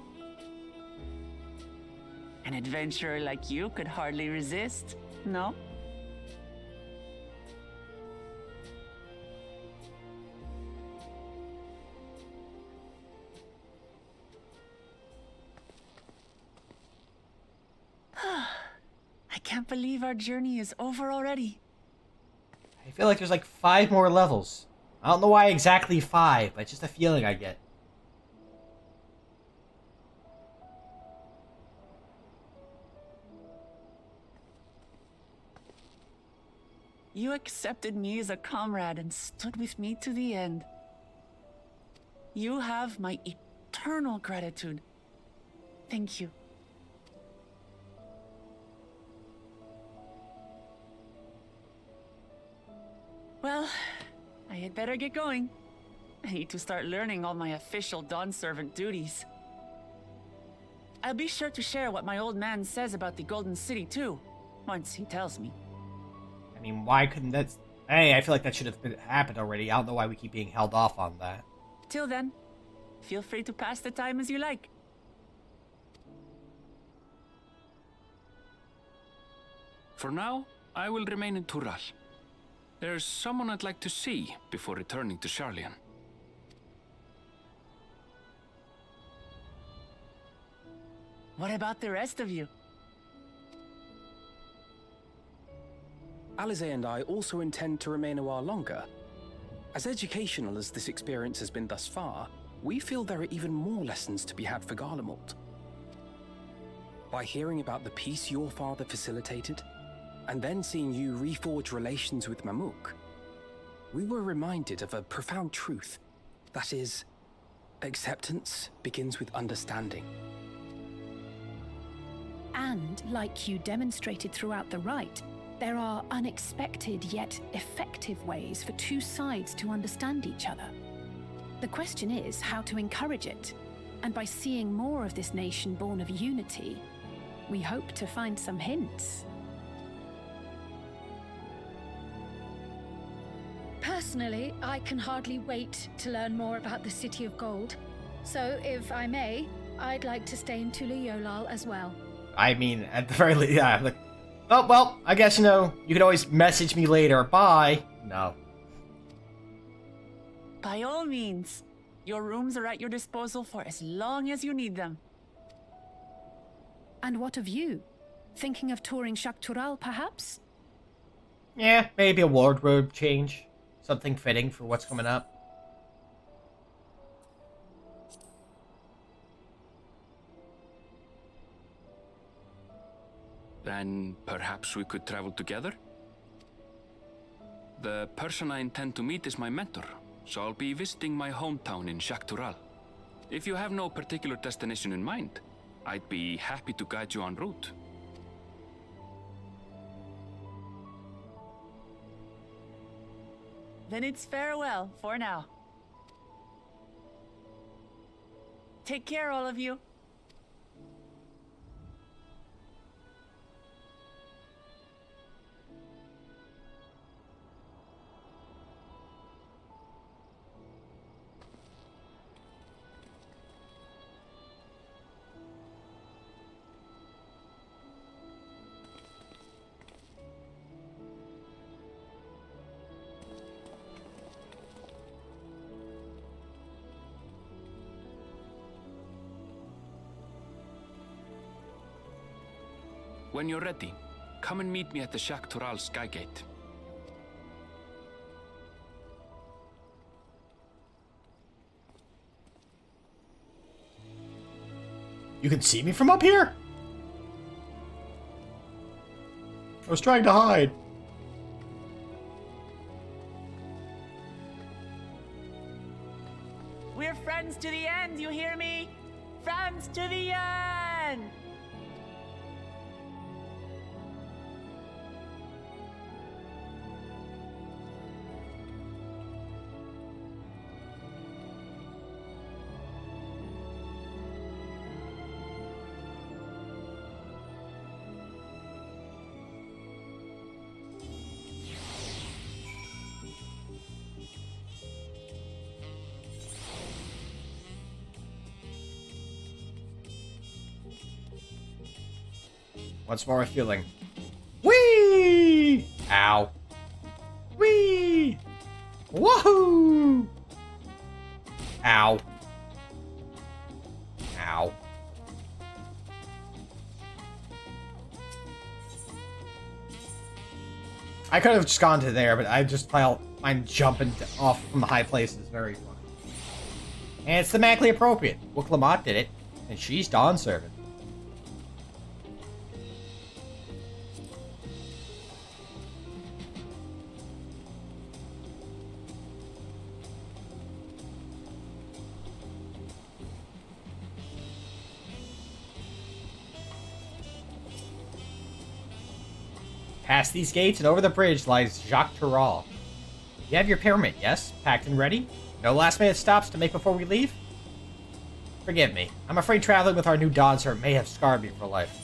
An adventurer like you could hardly resist, no? I can't believe our journey is over already. I feel like there's like 5 more levels. I don't know why exactly 5, but it's just a feeling I get. You accepted me as a comrade and stood with me to the end. You have my eternal gratitude. Thank you. Well, I had better get going. I need to start learning all my official Doneservant duties. I'll be sure to share what my old man says about the Golden City too, once he tells me. I mean, why couldn't that... Hey, I feel like that should have happened already. I don't know why we keep being held off on that. Till then, feel free to pass the time as you like. For now, I will remain in Tural. There's someone I'd like to see before returning to Sharlayan. What about the rest of you? Alize and I also intend to remain a while longer. As educational as this experience has been thus far, we feel there are even more lessons to be had for Garlemald. By hearing about the peace your father facilitated, and then seeing you reforge relations with Mamook, we were reminded of a profound truth. That is, acceptance begins with understanding. And, like you demonstrated throughout the rite, there are unexpected yet effective ways for two sides to understand each other. The question is how to encourage it, and by seeing more of this nation born of unity, we hope to find some hints. Personally, I can hardly wait to learn more about the City of Gold. So, if I may, I'd like to stay in Tula Yolal as well. I mean, at the very least, yeah, like... Oh, well, I guess, you know, you can always message me later. Bye. No. By all means. Your rooms are at your disposal for as long as you need them. And what of you? Thinking of touring Shaktural, perhaps? Yeah, maybe a wardrobe change. Something fitting for what's coming up. Then perhaps we could travel together? The person I intend to meet is my mentor, so I'll be visiting my hometown in Shaktural. If you have no particular destination in mind, I'd be happy to guide you en route. Then it's farewell for now. Take care, all of you. When you're ready, come and meet me at the Shaktural Skygate. You can see me from up here? I was trying to hide. We're friends to the end, you hear me? Friends to the end! What's more feeling? Whee! Ow. Whee! Woohoo! Ow. Ow. I could have just gone to there, but I just find jumping off from the high places very fun. And it's thematically appropriate. Well, Clamont did it, and she's Doneservant. Past these gates and over the bridge lies Jacques Terral. You have your permit, yes? Packed and ready? No last-minute stops to make before we leave? Forgive me. I'm afraid traveling with our new Doneservant may have scarred me for life.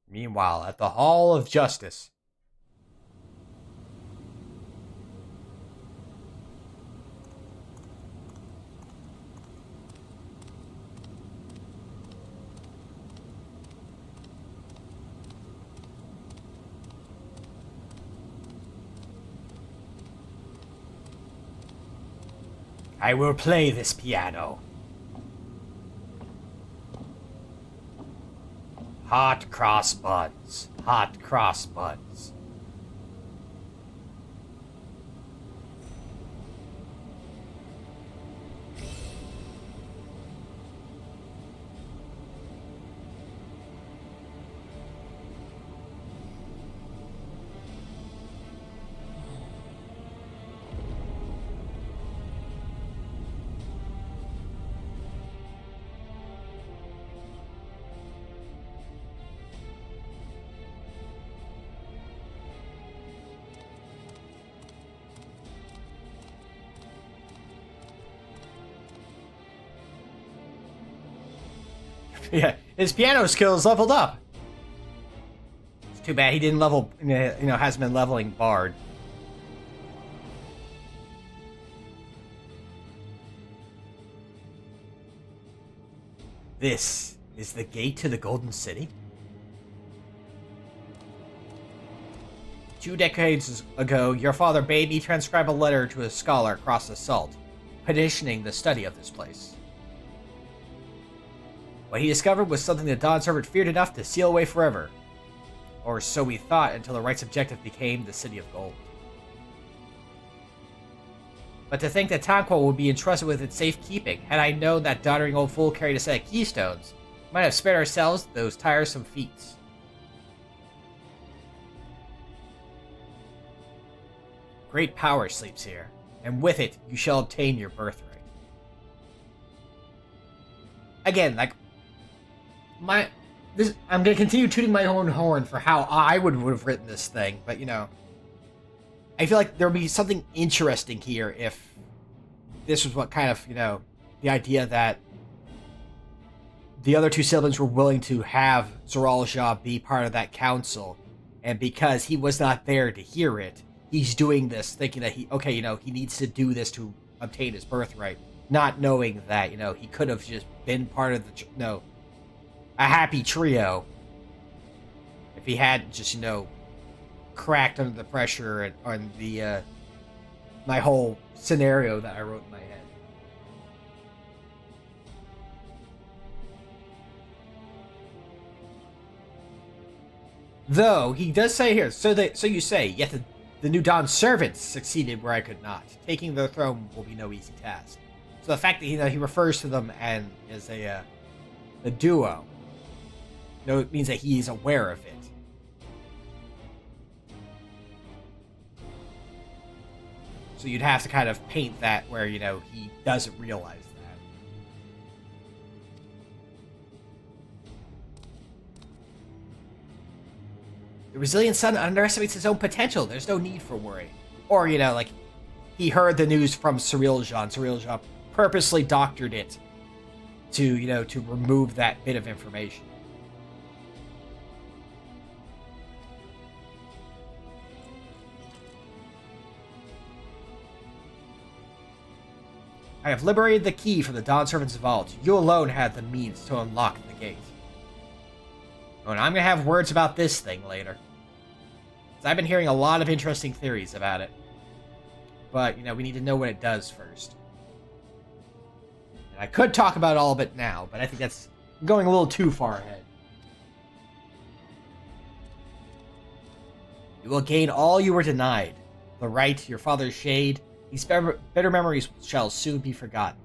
Meanwhile, at the Hall of Justice. I will play this piano. Hot cross buns. Hot cross buns. Yeah, his piano skills leveled up. It's too bad he didn't level, hasn't been leveling Bard. This is the gate to the Golden City? 2 decades ago, your father bade me transcribe a letter to a scholar across the Salt, petitioning the study of this place. What he discovered was something the Doneservant feared enough to seal away forever. Or so we thought until the right's objective became the City of Gold. But to think that Tonquo would be entrusted with its safekeeping, had I known that doddering old fool carried a set of keystones, we might have spared ourselves those tiresome feats. Great power sleeps here, and with it you shall obtain your birthright. Again, I'm gonna continue tooting my own horn for how I would have written this thing, but I feel like there would be something interesting here if this was what kind of, the idea that the other 2 siblings were willing to have Zoralja be part of that council, and because he was not there to hear it, he's doing this thinking that he needs to do this to obtain his birthright, not knowing that, he could have just been part of a happy trio if he had just, cracked under the pressure and on the my whole scenario that I wrote in my head. Though he does say here, so you say, yet the new Doneservants succeeded where I could not. Taking their throne will be no easy task. So the fact that he refers to them and as a duo, it means that he's aware of it. So you'd have to kind of paint that where, he doesn't realize that. The resilient son underestimates his own potential. There's no need for worry. Or, he heard the news from Cyrilja, and Cyrilja purposely doctored it to remove that bit of information. I have liberated the key from the Doneservant's vault. You alone had the means to unlock the gate. Oh, and I'm going to have words about this thing later. I've been hearing a lot of interesting theories about it. but, you know, we need to know what it does first. And I could talk about all of it now, but I think that's going a little too far ahead. You will gain all you were denied. The right to your father's shade. These bitter memories shall soon be forgotten.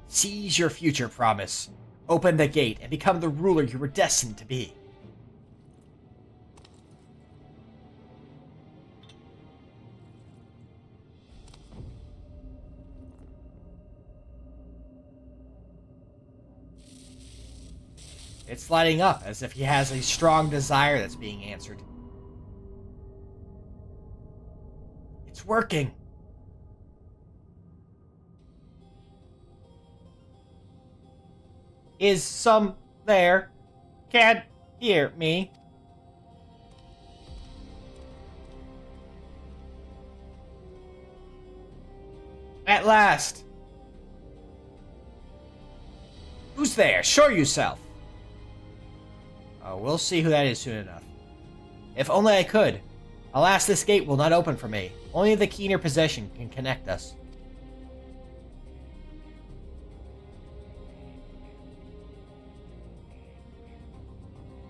Seize your future promise. Open the gate and become the ruler you were destined to be. It's lighting up as if he has a strong desire that's being answered. It's working. Is some there? Can't hear me. At last. Who's there? Show yourself. Oh, we'll see who that is soon enough. If only I could. Alas, this gate will not open for me. Only the keener possession can connect us.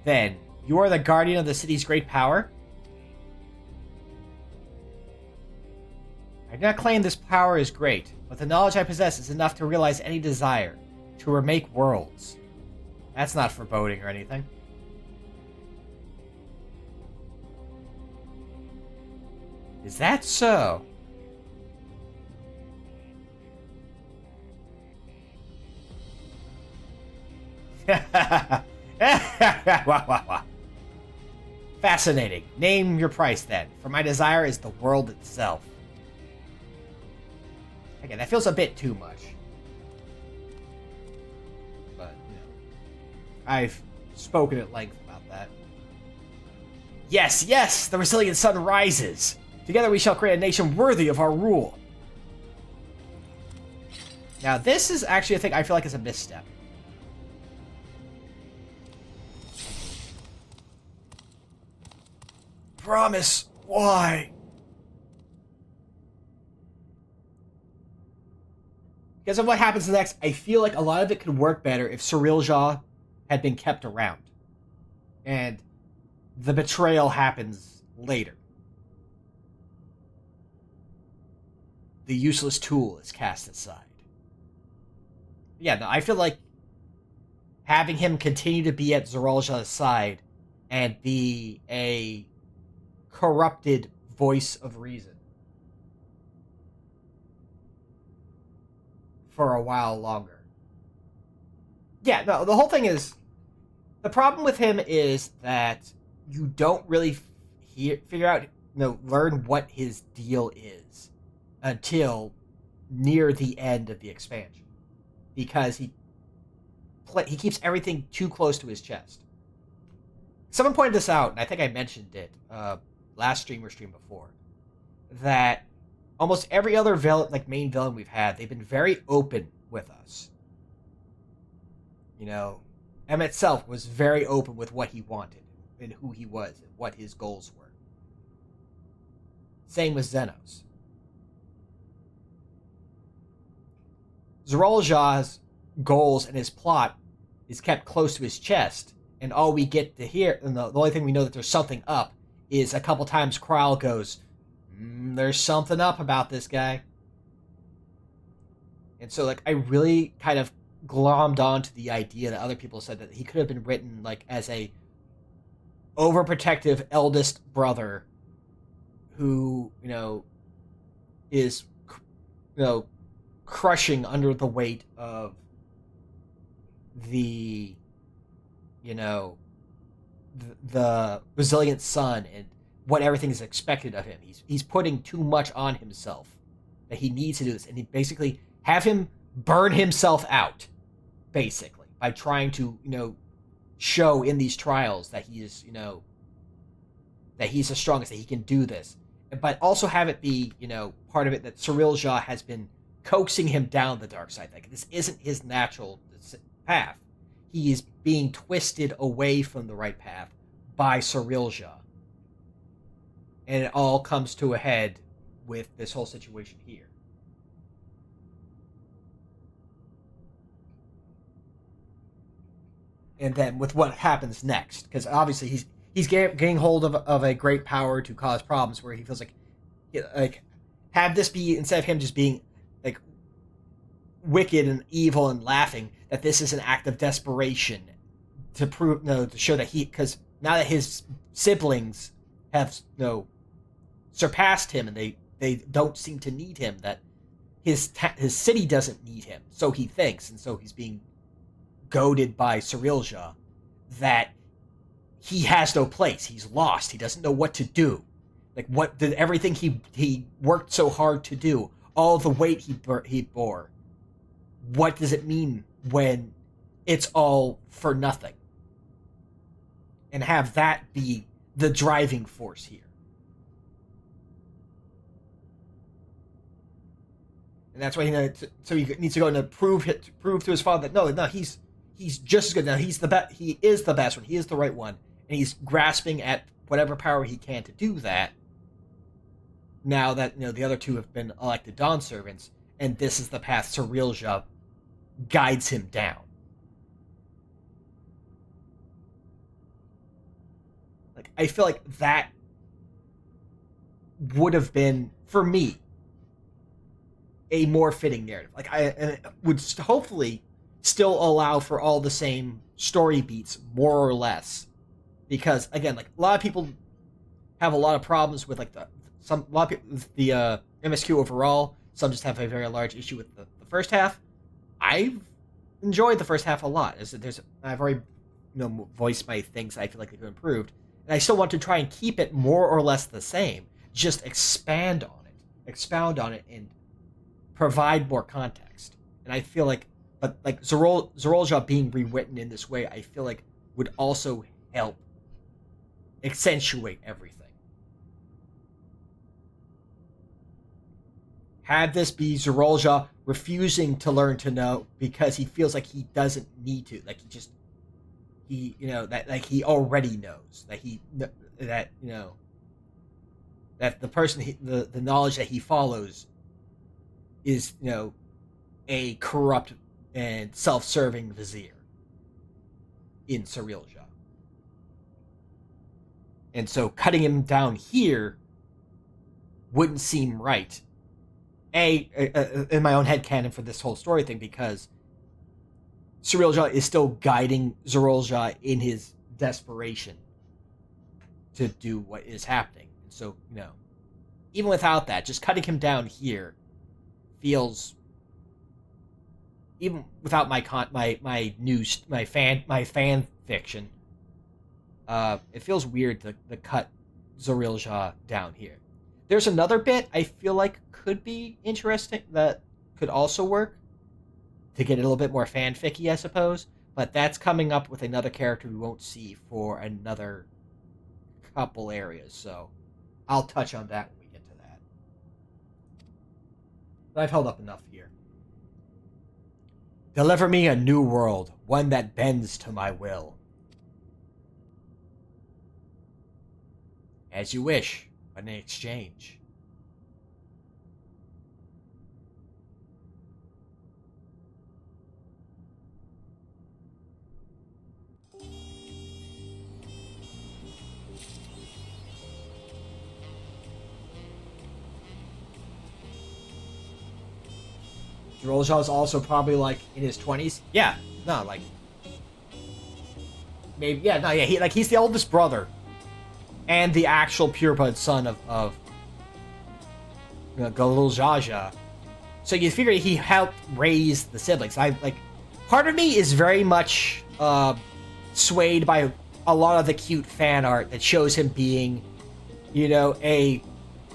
Then, you are the guardian of the city's great power? I do not claim this power is great, but the knowledge I possess is enough to realize any desire, to remake worlds. That's not foreboding or anything. Is that so? Fascinating. Name your price then, for my desire is the world itself. Again, that feels a bit too much. But, you know, I've spoken at length about that. Yes, yes, the resilient sun rises. Together we shall create a nation worthy of our rule. Now, this is actually a thing I feel like is a misstep. Promise. Why? Because of what happens next, I feel like a lot of it could work better if Cyrilja had been kept around. And the betrayal happens later. The useless tool is cast aside. Yeah, no, I feel like having him continue to be at Cyrilja's side and be a corrupted voice of reason for a while longer. Yeah, no, the whole thing is, the problem with him is that you don't really figure out, learn what his deal is until near the end of the expansion, because he keeps everything too close to his chest. Someone pointed this out, and I think I mentioned it last stream or stream before, that almost every other villain, main villain we've had, they've been very open with us. You know, M itself was very open with what he wanted and who he was and what his goals were. Same with Xenos. Cyrilja's goals and his plot is kept close to his chest, and all we get to hear, and the only thing we know that there's something up, is a couple times Krile goes, there's something up about this guy. And so, I really kind of glommed onto the idea that other people said that he could have been written, as a overprotective eldest brother who, is, crushing under the weight of the, the resilient son and what everything is expected of him. He's putting too much on himself, that he needs to do this, and he basically have him burn himself out, basically, by trying to, show in these trials that he is, that he's the strongest, that he can do this, but also have it be, part of it that Cyrilja has been coaxing him down the dark side. This isn't his natural path. He is being twisted away from the right path by Cyrilja. And it all comes to a head with this whole situation here. And then with what happens next, because obviously he's getting hold of a great power to cause problems, where he feels like have this be, instead of him just being like wicked and evil and laughing, that this is an act of desperation to prove, to show that because now that his siblings have surpassed him and they don't seem to need him, that his city doesn't need him, so he thinks, and so he's being goaded by Cyrilja that he has no place. He's lost. He doesn't know what to do. Like, what did everything he worked so hard to do, all the weight he bore, what does it mean when it's all for nothing? And have that be the driving force here. And that's why he needs to go and prove to his father that no, he's just as good. Now he's the best. He is the best one. He is the right one, and he's grasping at whatever power he can to do that. Now that the other two have been elected Dawnservants, and this is the path Cyrilja guides him down. Like, I feel like that would have been, for me, a more fitting narrative. And it would hopefully still allow for all the same story beats, more or less, because again, like, a lot of people have a lot of problems with the MSQ overall. Some just have a very large issue with the first half. I've enjoyed the first half a lot. I've already voiced my things I feel like they could have improved, and I still want to try and keep it more or less the same. Just expound on it, and provide more context. And I feel like, but like Cyrilja being rewritten in this way, I feel like would also help accentuate everything. Had this be Cyrilja refusing to learn to know because he feels like he doesn't need to, like that he already knows that the person the knowledge that he follows is a corrupt and self-serving vizier in Cyrilja. And so cutting him down here wouldn't seem right. In my own headcanon for this whole story thing, because Cyrilja is still guiding Cyrilja in his desperation to do what is happening. And so, even without that, just cutting him down here feels, even without my fan fiction, it feels weird to cut Cyrilja down here. There's another bit I feel like could be interesting that could also work to get it a little bit more fanficky, I suppose, but that's coming up with another character we won't see for another couple areas, so I'll touch on that when we get to that. But I've held up enough here. Deliver me a new world, one that bends to my will. As you wish, but in exchange. Cyrilja is also probably like in his 20s. Yeah, no, like maybe, yeah, no, yeah, he's the oldest brother and the actual pureblood son of Galuljaja. So you figure he helped raise the siblings. Part of me is very much swayed by a lot of the cute fan art that shows him being, a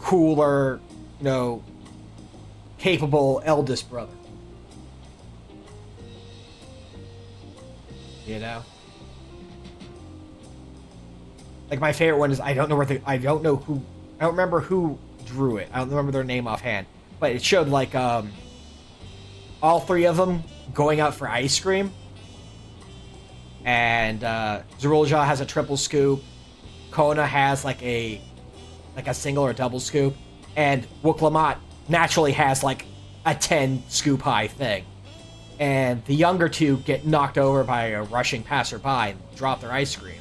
cooler, capable eldest brother. Like, my favorite one is, I don't remember who drew it. I don't remember their name offhand, but it showed like all three of them going out for ice cream, and Cyrilja has a triple scoop. Kona has like like a single or double scoop, and Wook naturally has like a 10 scoop high thing. And the younger two get knocked over by a rushing passerby and drop their ice cream.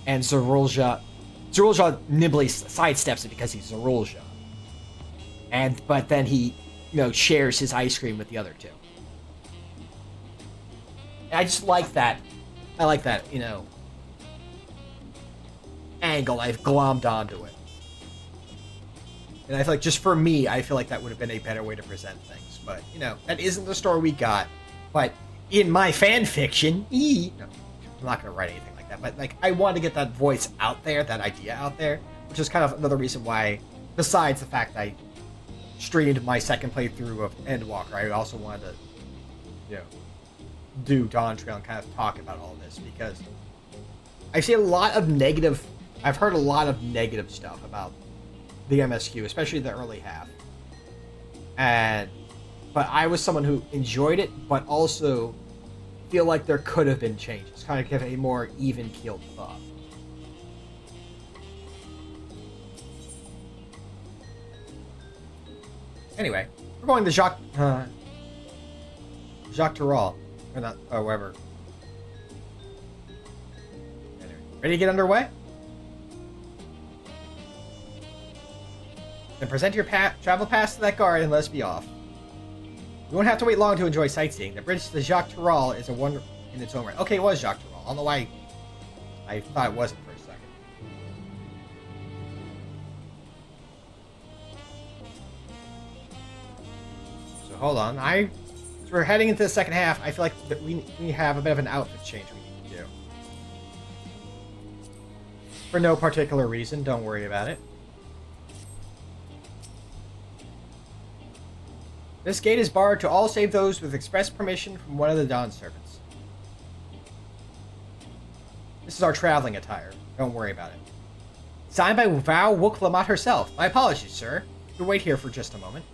And Zorulja nimbly sidesteps it because he's Zorulja. But then he, shares his ice cream with the other two. And I just like that. I like that, angle. I've glommed onto it. And I feel like, just for me, I feel like that would have been a better way to present things. But, that isn't the story we got. But in my fan fiction, I'm not going to write anything like that. But, like, I want to get that voice out there, that idea out there. Which is kind of another reason why, besides the fact that I streamed my second playthrough of Endwalker, I also wanted to, do Dawntrail and kind of talk about all this. Because I've heard a lot of negative stuff about the MSQ, especially the early half. But I was someone who enjoyed it, but also feel like there could have been changes. Kind of give a more even-keeled thought. Anyway, we're going to Jacques Terral. Or not, or whatever. Anyway, ready to get underway? Then present your travel pass to that guard and let's be off. You won't have to wait long to enjoy sightseeing. The bridge to Jacques Terral is a wonder in its own right. Okay, it was Jacques Terral. I don't know why I thought it wasn't for a second. So hold on. As we're heading into the second half, I feel like that we have a bit of an outfit change we need to do. For no particular reason, don't worry about it. This gate is barred to all save those with express permission from one of the Doneservants. This is our traveling attire. Don't worry about it. Signed by Val Wook herself. My apologies, sir. You'll wait here for just a moment.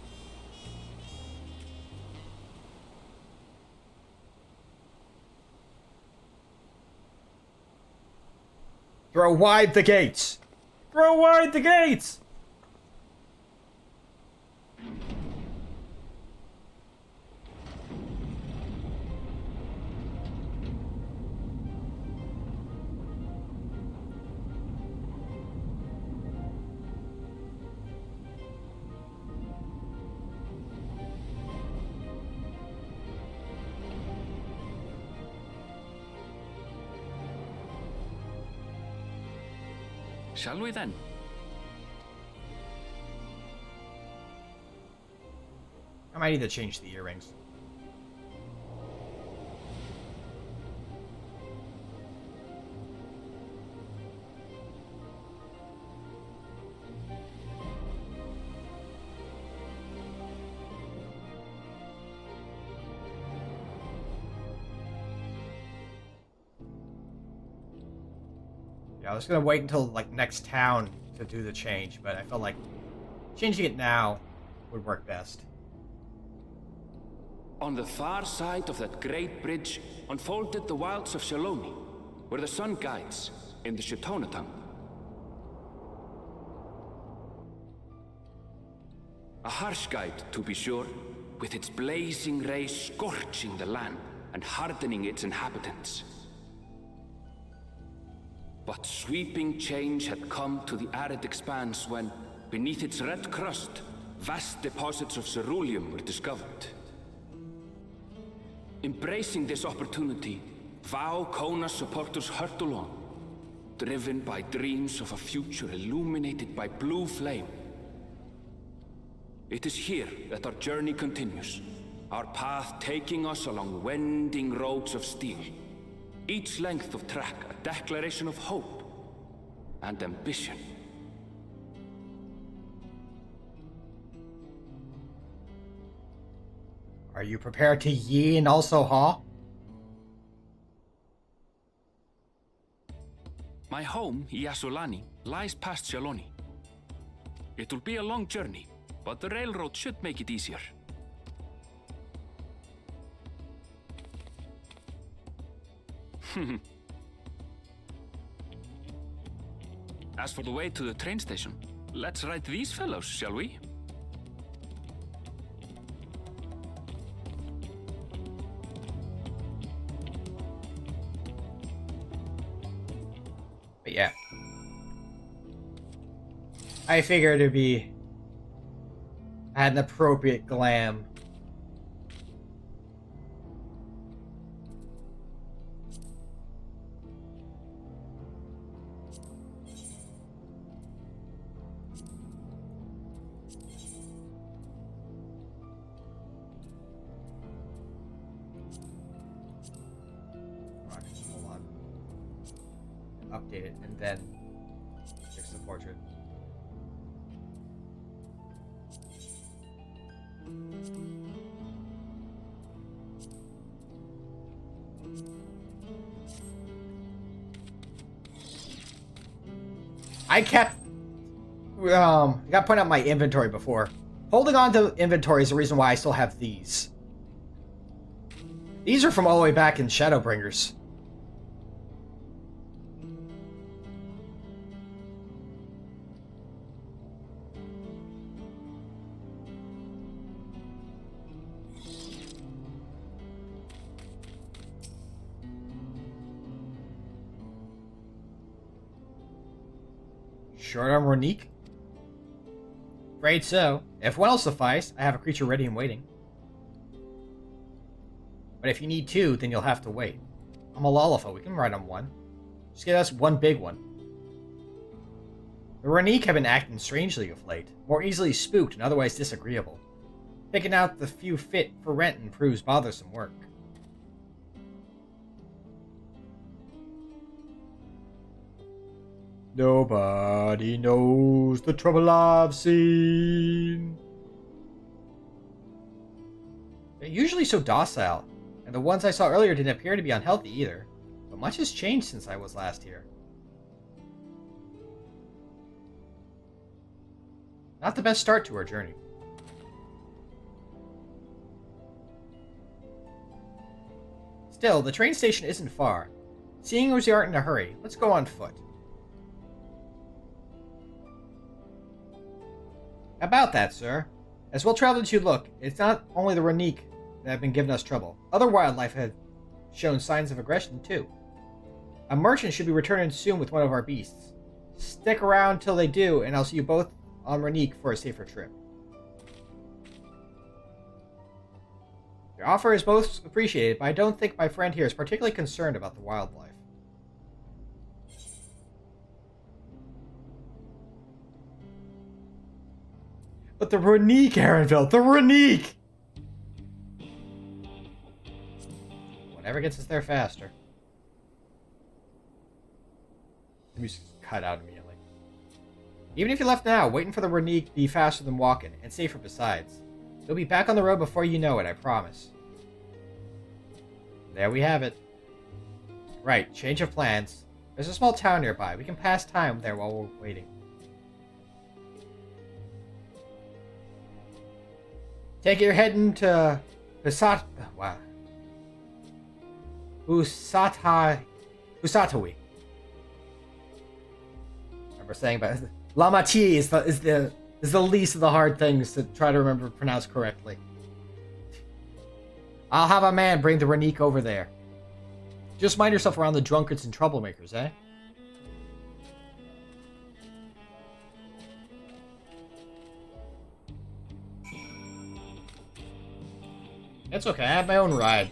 Throw wide the gates! Throw wide the gates! Shall we then? I might need to change the earrings. I was gonna wait until like next town to do the change, but I felt like changing it now would work best. On the far side of that great bridge unfolded the wilds of Shaloni, where the sun guides in the Shitonatung. A harsh guide, to be sure, with its blazing rays scorching the land and hardening its inhabitants. But sweeping change had come to the arid expanse when, beneath its red crust, vast deposits of ceruleum were discovered. Embracing this opportunity, Vau Kona's supporters hurtled on, driven by dreams of a future illuminated by blue flame. It is here that our journey continues, our path taking us along winding roads of steel. Each length of track a declaration of hope and ambition. Are you prepared to yee and also haw? My home, Yasulani, lies past Shaloni. It will be a long journey, but the railroad should make it easier. As for the way to the train station, let's right these fellows, shall we? But yeah. I figured it'd be... I had an appropriate glam. Hold on. Update it and then fix the portrait. I kept I got pointed out my inventory before. Holding on to inventory is the reason why I still have these. These are from all the way back in Shadowbringers. Short arm Ronique? Afraid so. If one will suffice, I have a creature ready and waiting. But if you need two, then you'll have to wait. I'm a Lalafa, we can ride on one. Just get us one big one. The Ronique have been acting strangely of late, more easily spooked and otherwise disagreeable. Picking out the few fit for renting proves bothersome work. Nobody knows the trouble I've seen. They're usually so docile, and the ones I saw earlier didn't appear to be unhealthy either. But much has changed since I was last here. Not the best start to our journey. Still, the train station isn't far. Seeing as we aren't in a hurry, let's go on foot. About that, sir. As well traveled as you look, it's not only the Ronique that have been giving us trouble. Other wildlife have shown signs of aggression, too. A merchant should be returning soon with one of our beasts. Stick around till they do, and I'll see you both on Ronique for a safer trip. Your offer is most appreciated, but I don't think my friend here is particularly concerned about the wildlife. But the Ronique, Aaronville! The Ronique! Whatever gets us there faster. The music cut out immediately. Even if you left now, waiting for the Ronique be faster than walking, and safer besides. You'll be back on the road before you know it, I promise. There we have it. Right, change of plans. There's a small town nearby. We can pass time there while we're waiting. Take it, you're heading to Usatawi. Remember saying about Lamati is the least of the hard things to try to remember to pronounce correctly. I'll have a man bring the Ronique over there. Just mind yourself around the drunkards and troublemakers, eh? It's okay, I have my own ride.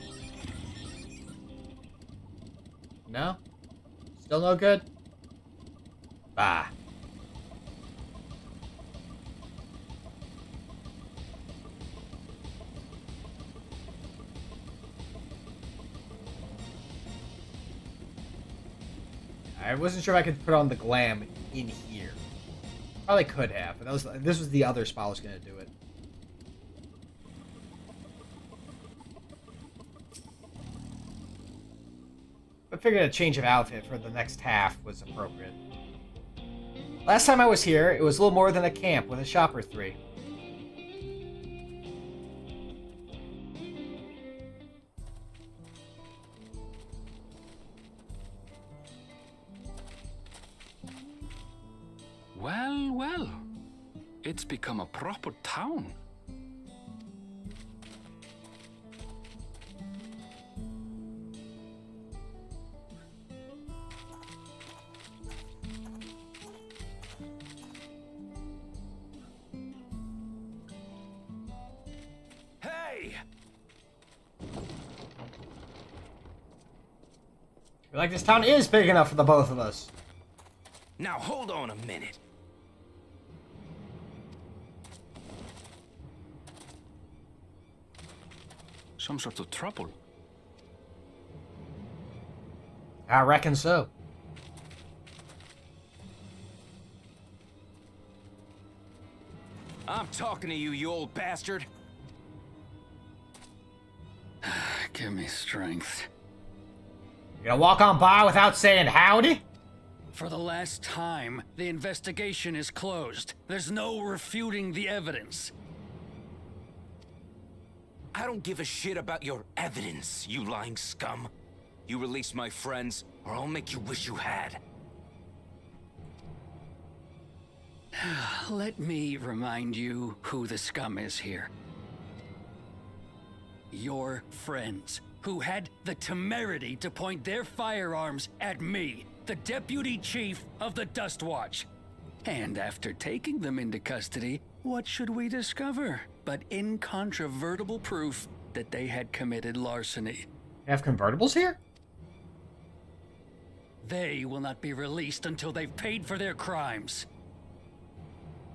No? Still no good? Bah. I wasn't sure if I could put on the glam in here. Probably could have, but this was the other spot I was going to do it. I figured a change of outfit for the next half was appropriate. Last time I was here, it was a little more than a camp with a shop or three. Well, well. It's become a proper town. Hey! Like this town is big enough for the both of us. Now hold on a minute. Some sort of trouble. I reckon so. I'm talking to you, you old bastard. Give me strength. You gonna walk on by without saying howdy? For the last time, the investigation is closed. There's no refuting the evidence. I don't give a shit about your evidence, you lying scum. You release my friends, or I'll make you wish you had. Let me remind you who the scum is here. Your friends, who had the temerity to point their firearms at me, the deputy chief of the Dust Watch. And after taking them into custody, what should we discover but incontrovertible proof that they had committed larceny? You have convertibles here? They will not be released until they've paid for their crimes.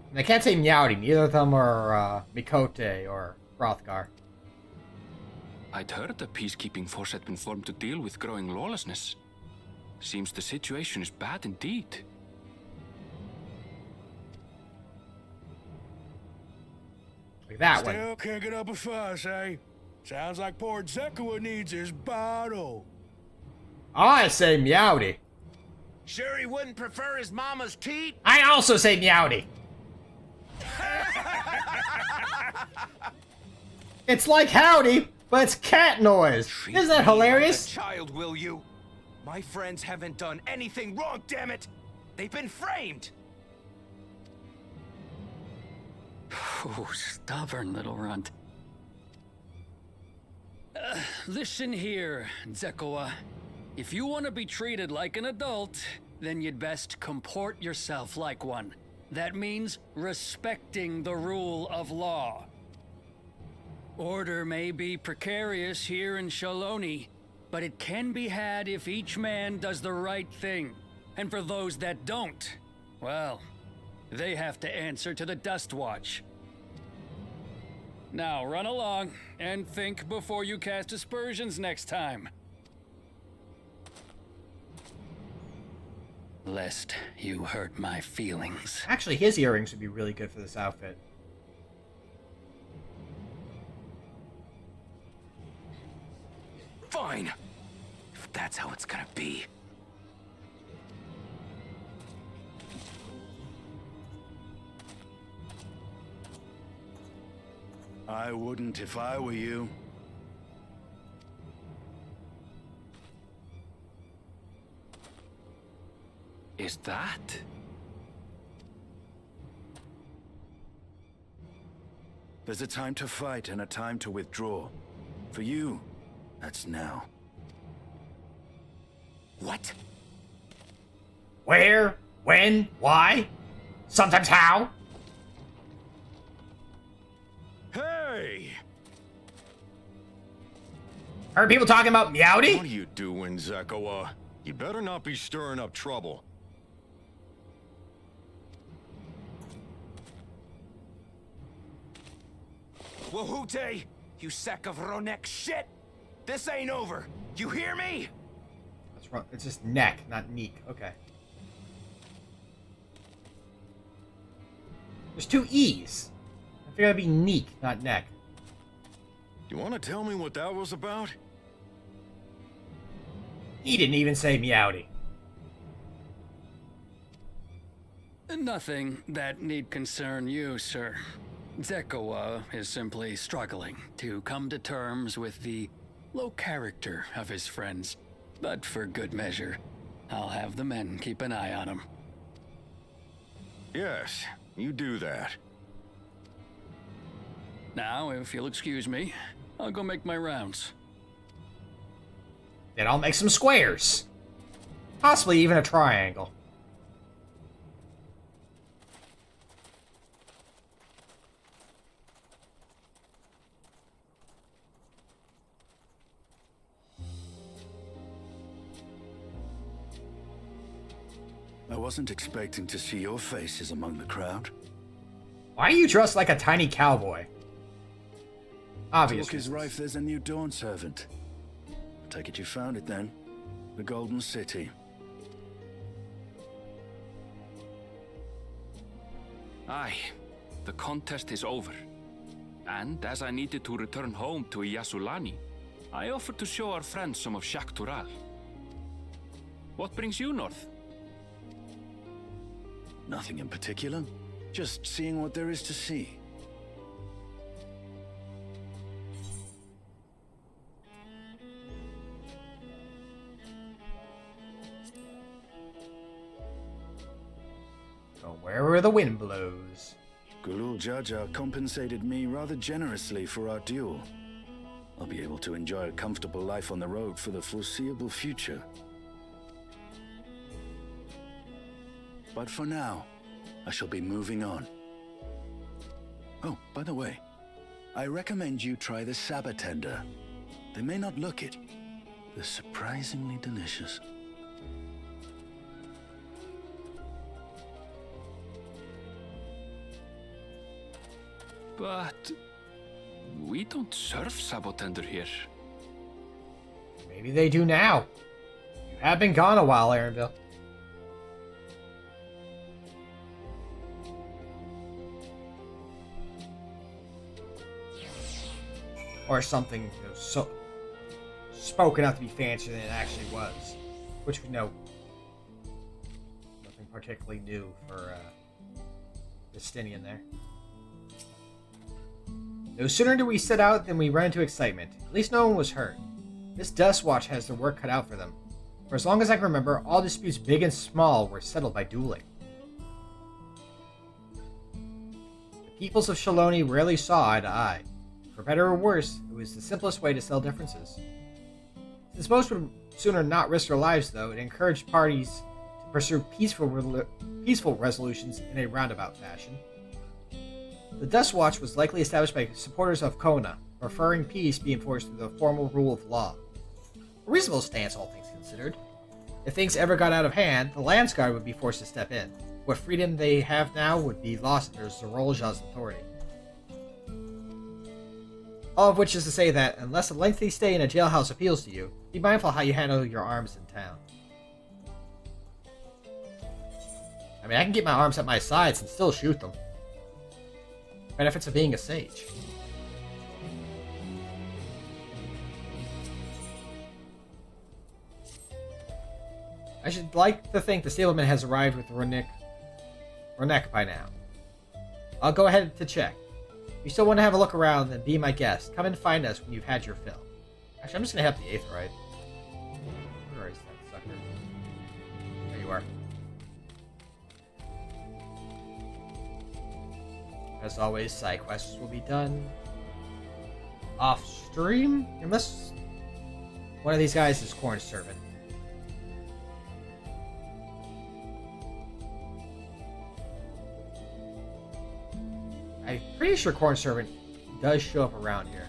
And I can't say Meowdy. Neither of them are Mikote or Hrothgar. I'd heard the peacekeeping force had been formed to deal with growing lawlessness. Seems the situation is bad indeed. Like that one. Still kicking up a fuss, eh? Sounds like poor Zekua needs his bottle. I say Meowdy. Sure he wouldn't prefer his mama's teat? I also say Meowdy. It's like howdy, but it's cat noise. Isn't that hilarious? Like a child, will you? My friends haven't done anything wrong, damn it! They've been framed! Oh, stubborn little runt. Listen here, Zekua. If you want to be treated like an adult, then you'd best comport yourself like one. That means respecting the rule of law. Order may be precarious here in Shaloni, but it can be had if each man does the right thing. And for those that don't, well, they have to answer to the Dust Watch. Now run along and think before you cast aspersions next time. Lest you hurt my feelings. Actually, his earrings would be really good for this outfit. Fine! If that's how it's gonna be. I wouldn't if I were you. Is that? There's a time to fight and a time to withdraw. For you, that's now. What? Where? When? Why? Sometimes how? Hey! Heard people talking about Meowdy? What are you doing, Zekua? You better not be stirring up trouble. Wahute, you sack of Ronek shit! This ain't over! You hear me? That's wrong. It's just neck, not neek. Okay. There's two E's. I figured it'd be neek, not neck. You want to tell me what that was about? He didn't even say Meowdy. Nothing that need concern you, sir. Zekua is simply struggling to come to terms with the low character of his friends. But for good measure, I'll have the men keep an eye on him. Yes, you do that. Now, if you'll excuse me, I'll go make my rounds. Then I'll make some squares. Possibly even a triangle. I wasn't expecting to see your faces among the crowd. Why are you dressed like a tiny cowboy? Obvious. Talk is rife, there's a new Dawnservant. Take it you found it then. The Golden City. Aye, the contest is over. And as I needed to return home to Yasulani, I offered to show our friends some of Shak Tural. What brings you north? Nothing in particular. Just seeing what there is to see. Go wherever the wind blows. Gulul Jaja compensated me rather generously for our duel. I'll be able to enjoy a comfortable life on the road for the foreseeable future. But for now, I shall be moving on. Oh, by the way, I recommend you try the Sabatender. They may not look it. They're surprisingly delicious. But we don't serve Sabotender here. Maybe they do now. You have been gone a while, Aaronville. Or something, you know, so spoken out to be fancier than it actually was, which we know nothing particularly new for Justinian there. No sooner did we set out than we ran into excitement. At least no one was hurt. This Dust Watch has their work cut out for them. For as long as I can remember, all disputes big and small were settled by dueling. The peoples of Shaloni rarely saw eye to eye. For better or worse, it was the simplest way to settle differences. Since most would sooner not risk their lives, though, it encouraged parties to pursue peaceful resolutions in a roundabout fashion. The Dust Watch was likely established by supporters of Kona, preferring peace be enforced through the formal rule of law. A reasonable stance, all things considered. If things ever got out of hand, the Landsguard would be forced to step in. What freedom they have now would be lost under Zorolja's authority. All of which is to say that, unless a lengthy stay in a jailhouse appeals to you, be mindful how you handle your arms in town. I mean, I can keep my arms at my sides and still shoot them. Benefits of being a sage. I should like to think the stableman has arrived with Ronek by now. I'll go ahead to check. If you still want to have a look around, then be my guest. Come and find us when you've had your fill. Actually, I'm just going to have the Aetheryte. Where is that sucker? There you are. As always, side quests will be done off stream, unless one of these guys is Doneservant. I'm pretty sure Doneservant does show up around here.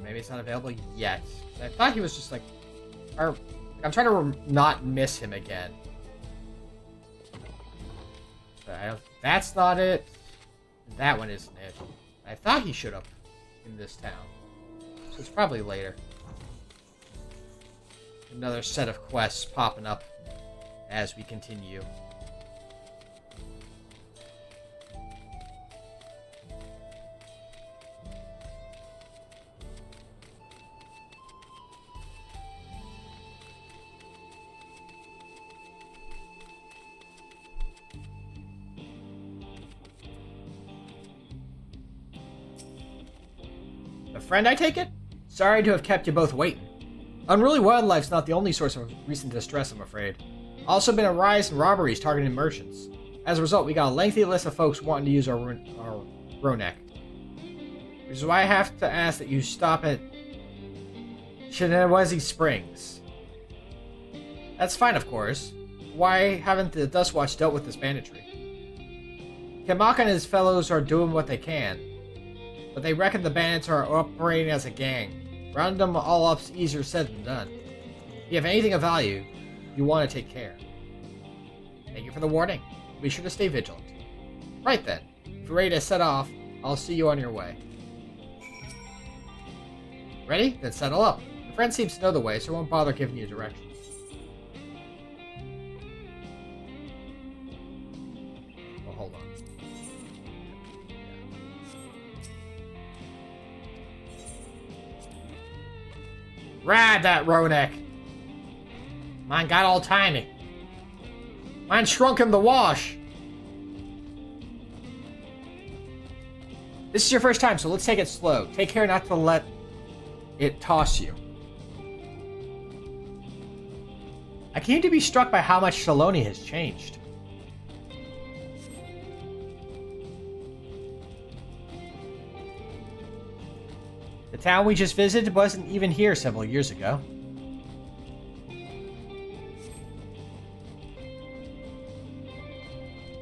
Maybe it's not available yet. I thought he was just like... Or, I'm trying to not miss him again. But that's not it. That one isn't it. I thought he showed up in this town. So it's probably later. Another set of quests popping up as we continue. friend, I take it? Sorry to have kept you both waiting. Unruly wildlife's not the only source of recent distress, I'm afraid. Also been a rise in robberies targeting merchants. As a result, we got a lengthy list of folks wanting to use our Ronek. Which is why I have to ask that you stop at Shinawezi Springs. That's fine, of course. Why haven't the Dust Watch dealt with this banditry? Kamaka and his fellows are doing what they can, but they reckon the bandits are operating as a gang. Rounding them all up's easier said than done. If you have anything of value, you want to take care. Thank you for the warning. Be sure to stay vigilant. Right then. If you're ready to set off, I'll see you on your way. Ready? Then settle up. Your friend seems to know the way, so I won't bother giving you directions. Well, hold on. Ride that Ronek! Mine got all tiny. Mine shrunk in the wash. This is your first time, so let's take it slow. Take care not to let it toss you. I continue to be struck by how much Shaloni has changed. The town we just visited wasn't even here several years ago.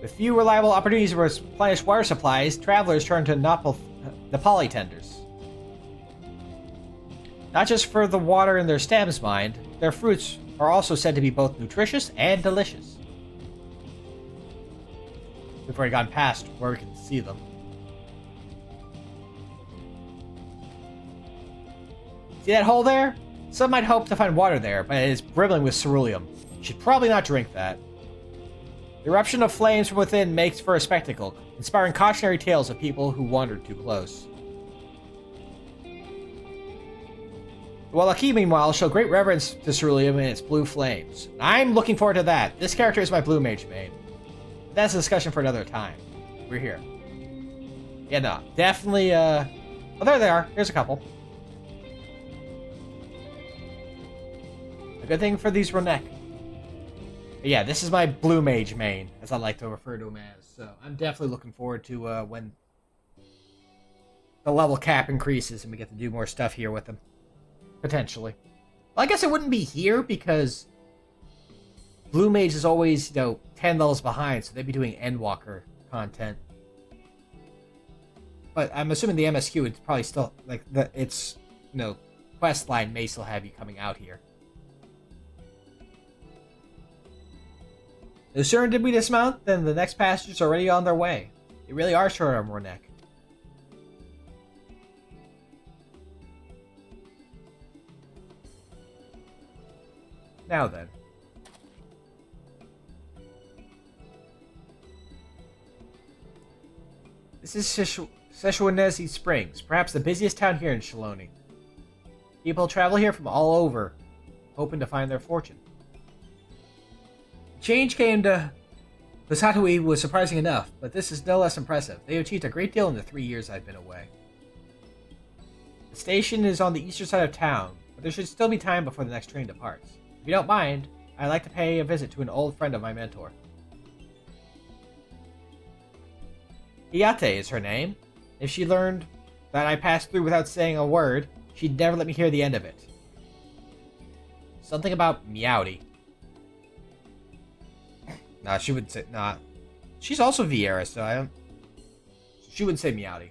With few reliable opportunities to replenish water supplies, travelers turn to Nepali tenders. Not just for the water in their stems, mind, their fruits are also said to be both nutritious and delicious. We've already gone past where we can see them. See that hole there? Some might hope to find water there, but it is brimming with ceruleum. You should probably not drink that. The eruption of flames from within makes for a spectacle, inspiring cautionary tales of people who wandered too close. The Wallaki, meanwhile, show great reverence to ceruleum and its blue flames. I'm looking forward to that. This character is my blue mage main. That's a discussion for another time. We're here. Yeah, no, definitely, oh, there they are. Here's a couple. A good thing for these Ronek. But yeah, this is my blue mage main, as I like to refer to him as. So I'm definitely looking forward to when the level cap increases and we get to do more stuff here with him. Potentially. Well, I guess it wouldn't be here because blue mage is always, 10 levels behind, so they'd be doing Endwalker content. But I'm assuming the MSQ would probably still, its, quest line may still have you coming out here. No sooner did we dismount than the next passengers are already on their way. They really are short on Ronek. Now then. This is Seshwanezi Springs, perhaps the busiest town here in Shaloni. People travel here from all over, hoping to find their fortune. Change came to Basatui was surprising enough, but this is no less impressive. They achieved a great deal in the 3 years I've been away. The station is on the eastern side of town, but there should still be time before the next train departs. If you don't mind, I'd like to pay a visit to an old friend of my mentor. Iyate is her name. If she learned that I passed through without saying a word, she'd never let me hear the end of it. Something about Meowdy. Nah, she wouldn't say... Nah. She's also Vieira, so I don't... She wouldn't say Meowdy.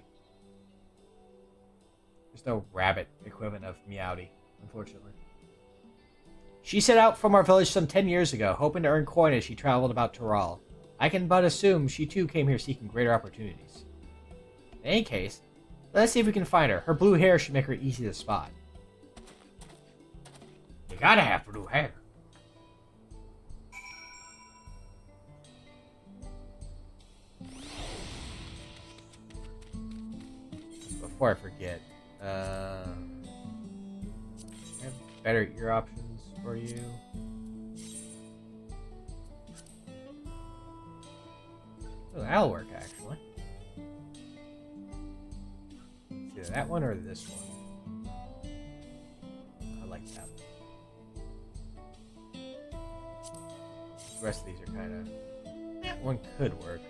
There's no rabbit equivalent of Meowdy, unfortunately. She set out from our village some 10 years ago, hoping to earn coin as she traveled about Tural. I can but assume she too came here seeking greater opportunities. In any case, let's see if we can find her. Her blue hair should make her easy to spot. You gotta have blue hair. Before I forget, I have better ear options for you. Oh, that'll work, actually. Either that one or this one. like them. The rest of these are kind of... one could work.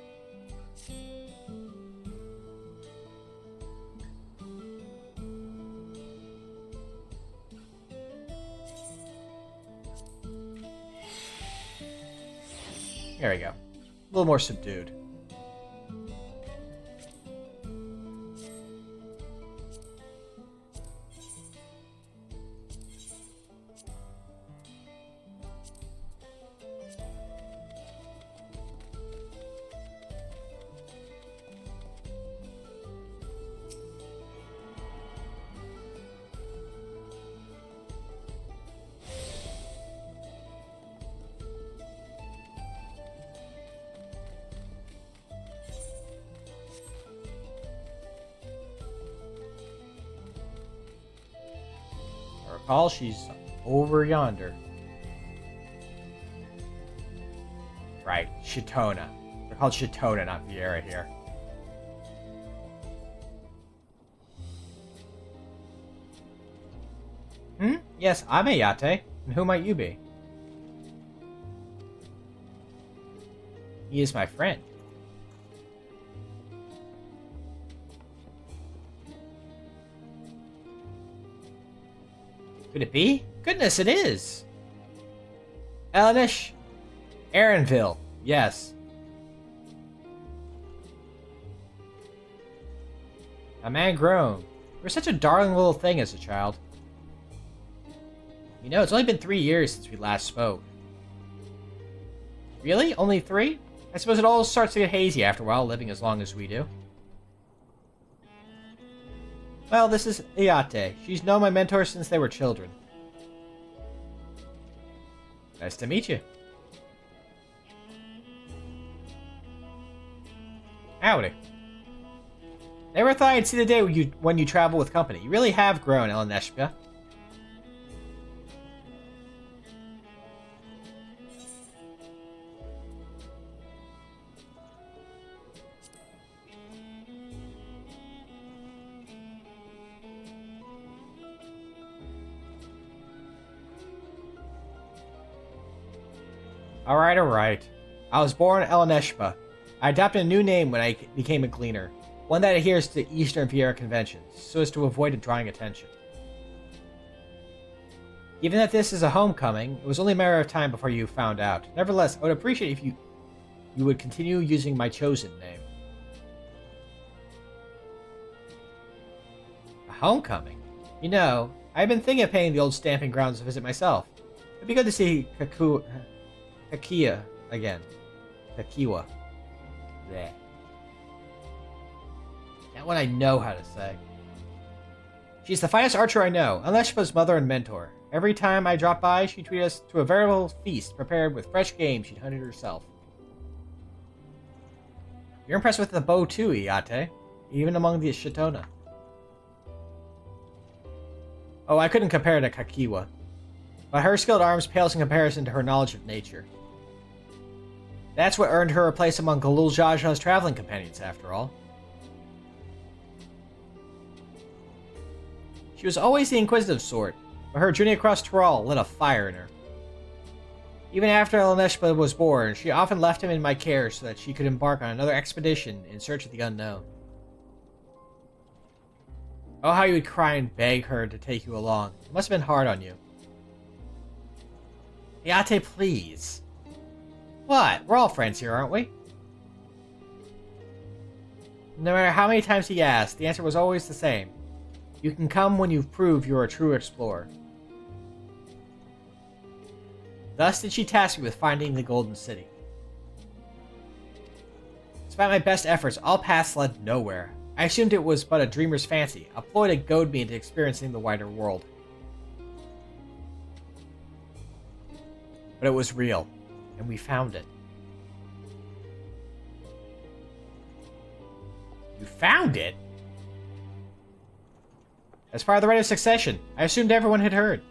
There we go. A little more subdued. Recall, she's over yonder. Right, Shitona. They're called Shitona, not Viera here. Yes, I'm Ayate. And who might you be? He is my friend. Could it be? Goodness, it is! Elenish? Aaronville, yes. A man grown. You were such a darling little thing as a child. You know, it's only been 3 years since we last spoke. Really? Only 3? I suppose it all starts to get hazy after a while, living as long as we do. Well, this is Ayate. She's known my mentor since they were children. Nice to meet you. Howdy. Never thought I'd see the day when you travel with company. You really have grown, Eleneshka. Alright. I was born Eleneshpa. I adopted a new name when I became a gleaner, one that adheres to Eastern Viera conventions, so as to avoid drawing attention. Given that this is a homecoming, it was only a matter of time before you found out. Nevertheless, I would appreciate if you would continue using my chosen name. A homecoming? You know, I've been thinking of paying the old stamping grounds a visit myself. It'd be good to see Kakia again. Kakiwa. Bleh. That one I know how to say. She's the finest archer I know, Eleshpa's mother and mentor. Every time I drop by, she treats us to a veritable feast prepared with fresh game she'd hunted herself. You're impressed with the bow too, Ayate, even among the Shitona. Oh, I couldn't compare to Kakiwa, but her skilled arms pales in comparison to her knowledge of nature. That's what earned her a place among Galul Jaja's traveling companions, after all. She was always the inquisitive sort, but her journey across Tural lit a fire in her. Even after Eleneshpa was born, she often left him in my care so that she could embark on another expedition in search of the unknown. Oh, how you would cry and beg her to take you along. It must have been hard on you. Ayate, please. What? We're all friends here, aren't we? No matter how many times he asked, the answer was always the same. You can come when you've proved you're a true explorer. Thus did she task me with finding the Golden City. Despite my best efforts, all paths led nowhere. I assumed it was but a dreamer's fancy, a ploy to goad me into experiencing the wider world. But it was real, and we found it. You found it? As part of the rite of succession, I assumed everyone had heard.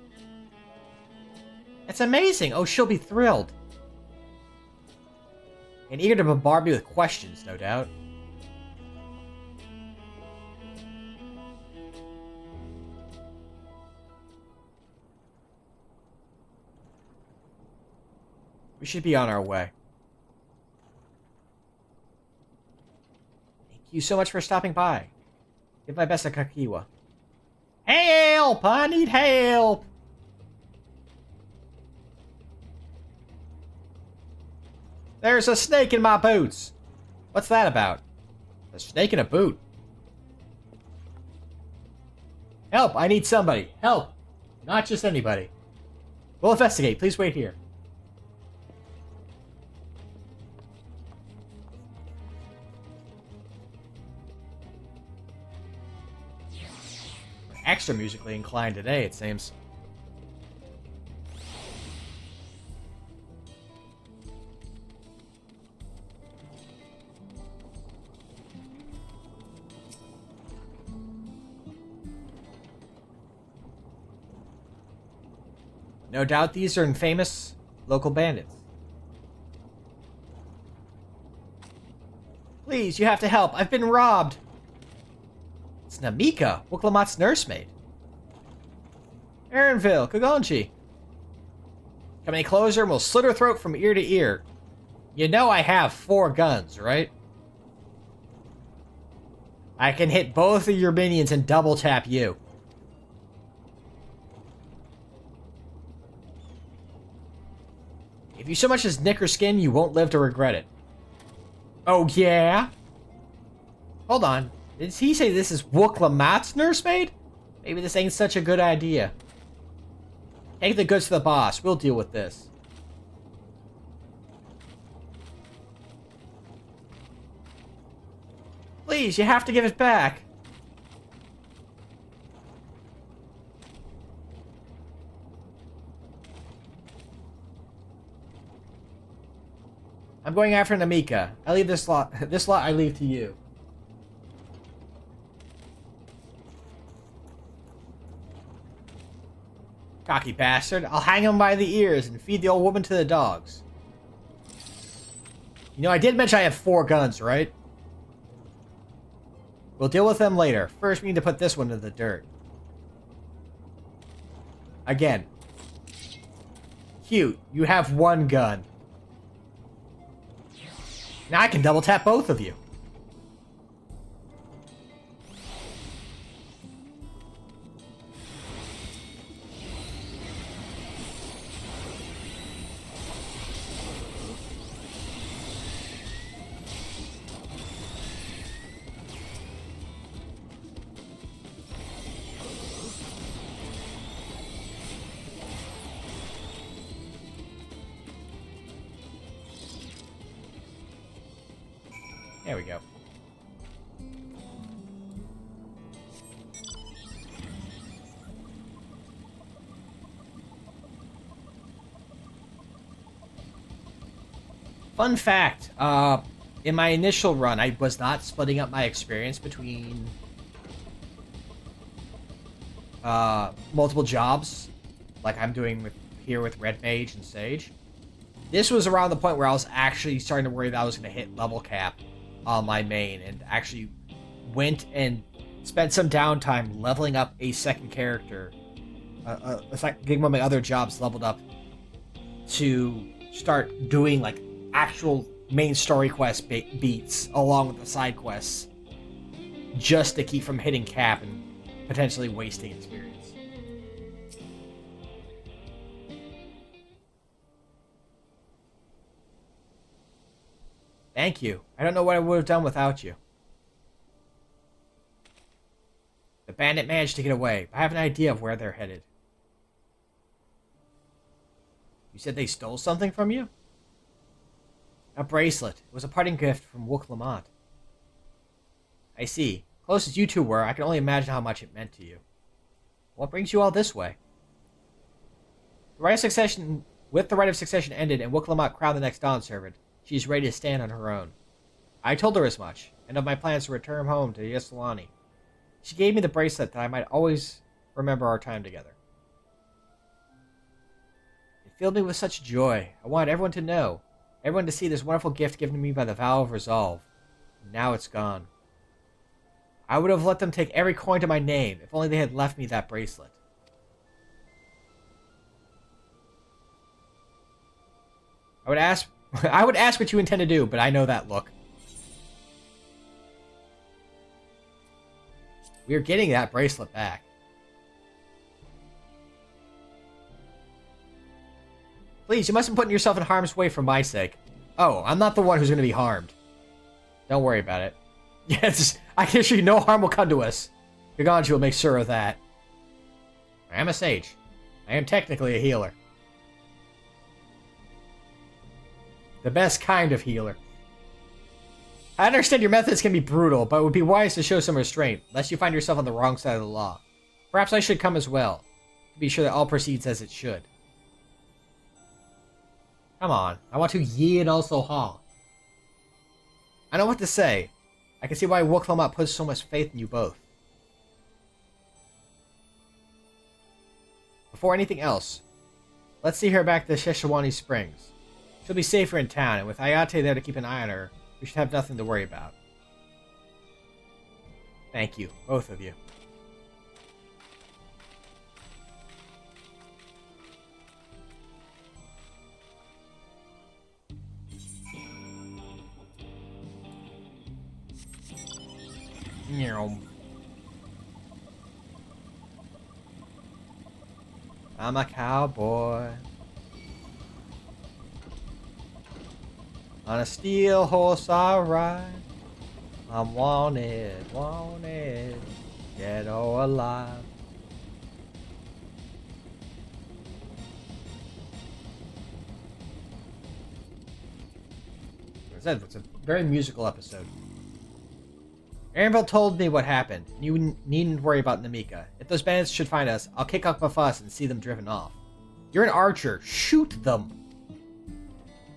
That's amazing! Oh, she'll be thrilled. And eager to bombard me with questions, no doubt. We should be on our way. Thank you so much for stopping by. Give my best to Kakiwa. Help! I need help! There's a snake in my boots! What's that about? A snake in a boot? Help! I need somebody. Help! Not just anybody. We'll investigate. Please wait here. Extra musically inclined today, it seems. No doubt these are infamous local bandits. Please, you have to help. I've been robbed. It's Namika, Wooklamat's nursemaid. Erinville, Kogonji. Come any closer and we'll slit her throat from ear to ear. You know I have 4 guns, right? I can hit both of your minions and double tap you. If you so much as nick her skin, you won't live to regret it. Oh yeah? Hold on. Did he say this is Wooklamat's nursemaid? Maybe this ain't such a good idea. Take the goods to the boss. We'll deal with this. Please, you have to give it back. I'm going after Namika. I leave this lot. This lot I leave to you. Cocky bastard. I'll hang him by the ears and feed the old woman to the dogs. You know, I did mention I have 4 guns, right? We'll deal with them later. First, we need to put this one in the dirt. Again. Cute. You have 1 gun. Now I can double tap both of you. There we go. Fun fact, in my initial run, I was not splitting up my experience between multiple jobs, like I'm doing here with Red Mage and Sage. This was around the point where I was actually starting to worry that I was going to hit level cap on my main, and actually went and spent some downtime leveling up a second character, getting one of my other jobs leveled up to start doing like actual main story quest beats along with the side quests, just to keep from hitting cap and potentially wasting experience. Thank you. I don't know what I would have done without you. The bandit managed to get away, but I have an idea of where they're headed. You said they stole something from you? A bracelet. It was a parting gift from Wooklamat. I see. Close as you two were, I can only imagine how much it meant to you. What brings you all this way? The right of succession, with the right of succession ended and Wooklamat crowned the next Doneservant, she is ready to stand on her own. I told her as much, and of my plans to return home to Ysolani. She gave me the bracelet that I might always remember our time together. It filled me with such joy. I wanted everyone to know, everyone to see this wonderful gift given to me by the vow of resolve. And now it's gone. I would have let them take every coin to my name, if only they had left me that bracelet. I would ask I would ask what you intend to do, but I know that look. We're getting that bracelet back. Please, you mustn't put yourself in harm's way for my sake. Oh, I'm not the one who's going to be harmed. Don't worry about it. Yes, I can assure you no harm will come to us. Giganchi will make sure of that. I am a sage. I am technically a healer. The best kind of healer. I understand your methods can be brutal, but it would be wise to show some restraint, lest you find yourself on the wrong side of the law. Perhaps I should come as well, to be sure that all proceeds as it should. Come on, I want to ye and also ha. I know what to say. I can see why Woklamat puts so much faith in you both. Before anything else, let's see her back to Sheshawani Springs. She'll be safer in town, and with Ayate there to keep an eye on her, we should have nothing to worry about. Thank you, both of you. I'm a cowboy on a steel horse I ride. I'm wanted, wanted, dead or alive. As I said, it's a very musical episode. Arenville told me what happened. You needn't worry about Namika. If those bandits should find us, I'll kick up a fuss and see them driven off. You're an archer. Shoot them!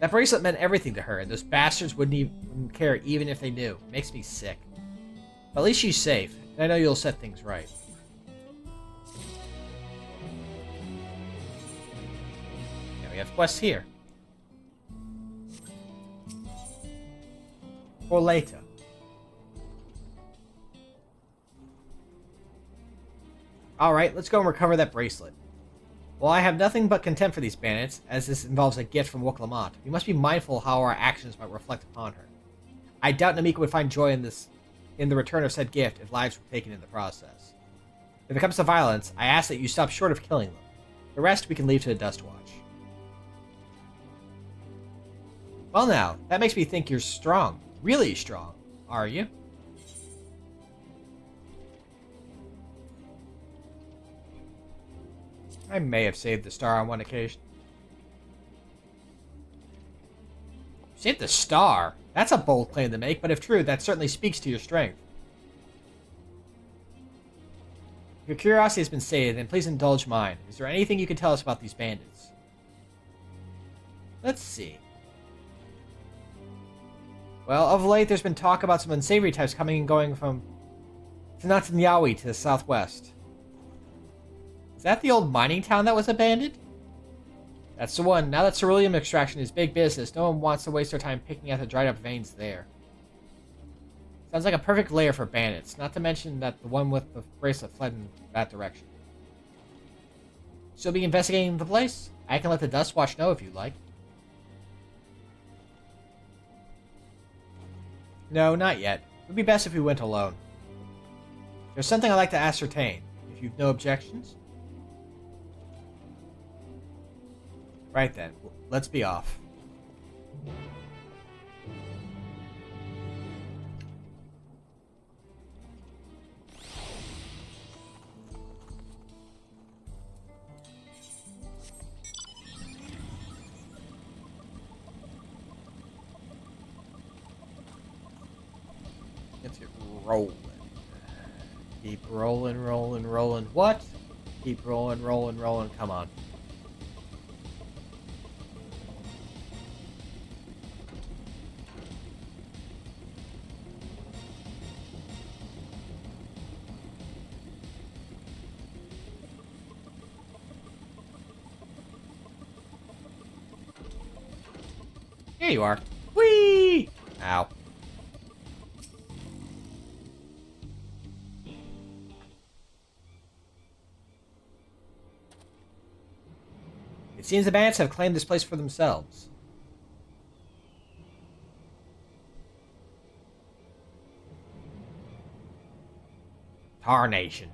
That bracelet meant everything to her, and those bastards wouldn't care even if they knew. It makes me sick. But at least she's safe, and I know you'll set things right. Now we have quests here. For later. Alright, let's go and recover that bracelet. While I have nothing but contempt for these bandits, as this involves a gift from Woklamat, we must be mindful how our actions might reflect upon her. I doubt Namika would find joy in the return of said gift if lives were taken in the process. If it comes to violence, I ask that you stop short of killing them. The rest we can leave to the Dust Watch. Well now, that makes me think you're strong. Really strong, are you? I may have saved the star on one occasion. Saved the star? That's a bold claim to make, but if true, that certainly speaks to your strength. If your curiosity has been sated, then please indulge mine. Is there anything you can tell us about these bandits? Let's see. Well, of late there's been talk about some unsavory types coming and going from Tanatanyawi to the southwest. Is that the old mining town that was abandoned? That's the one. Now that ceruleum extraction is big business, no one wants to waste their time picking at the dried up veins there. Sounds like a perfect lair for bandits, not to mention that the one with the bracelet fled in that direction. Still be investigating the place? I can let the Dust Watch know if you'd like. No, not yet. It would be best if we went alone. There's something I'd like to ascertain, if you've no objections. Right then, let's be off. Let's get rolling. Keep rolling, rolling, rolling. What? Keep rolling, rolling, rolling. Come on. Here you are. Whee! Ow. It seems the bandits have claimed this place for themselves. Tarnation.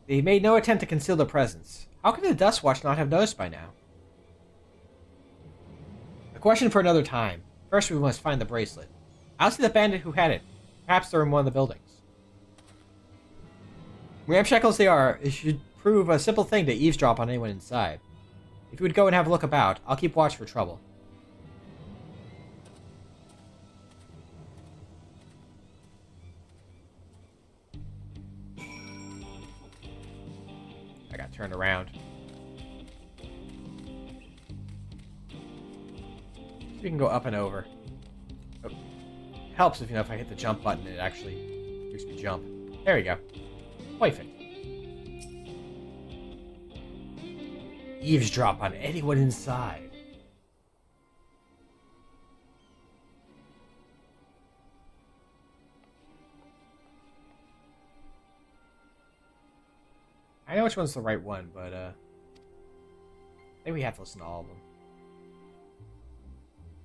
They made no attempt to conceal their presence. How could the Dust Watch not have noticed by now? A question for another time. First, we must find the bracelet. I'll see the bandit who had it. Perhaps they're in one of the buildings. Ramshackle as they are, it should prove a simple thing to eavesdrop on anyone inside. If you would go and have a look about, I'll keep watch for trouble. I got turned around. So we can go up and over. Oh. Helps if, you know, if I hit the jump button, it actually makes me jump. There we go. Perfect. Eavesdrop on anyone inside. I know which one's the right one, but I think we have to listen to all of them.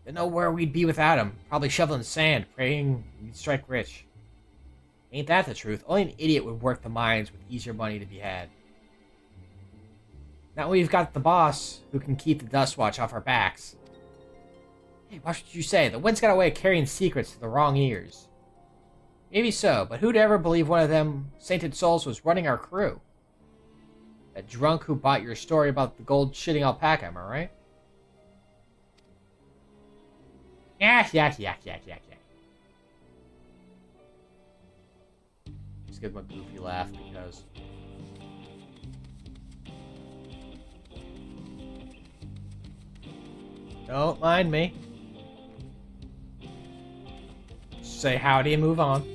Didn't know where we'd be without him. Probably shoveling sand, praying we'd strike rich. Ain't that the truth? Only an idiot would work the mines with easier money to be had. Now we've got the boss who can keep the Dust Watch off our backs. Hey, watch what you say. The wind's got a way of carrying secrets to the wrong ears. Maybe so, but who'd ever believe one of them sainted souls was running our crew? That drunk who bought your story about the gold shitting alpaca, am I right? Yeah. Just give him a goofy laugh because... Don't mind me. Say howdy and move on.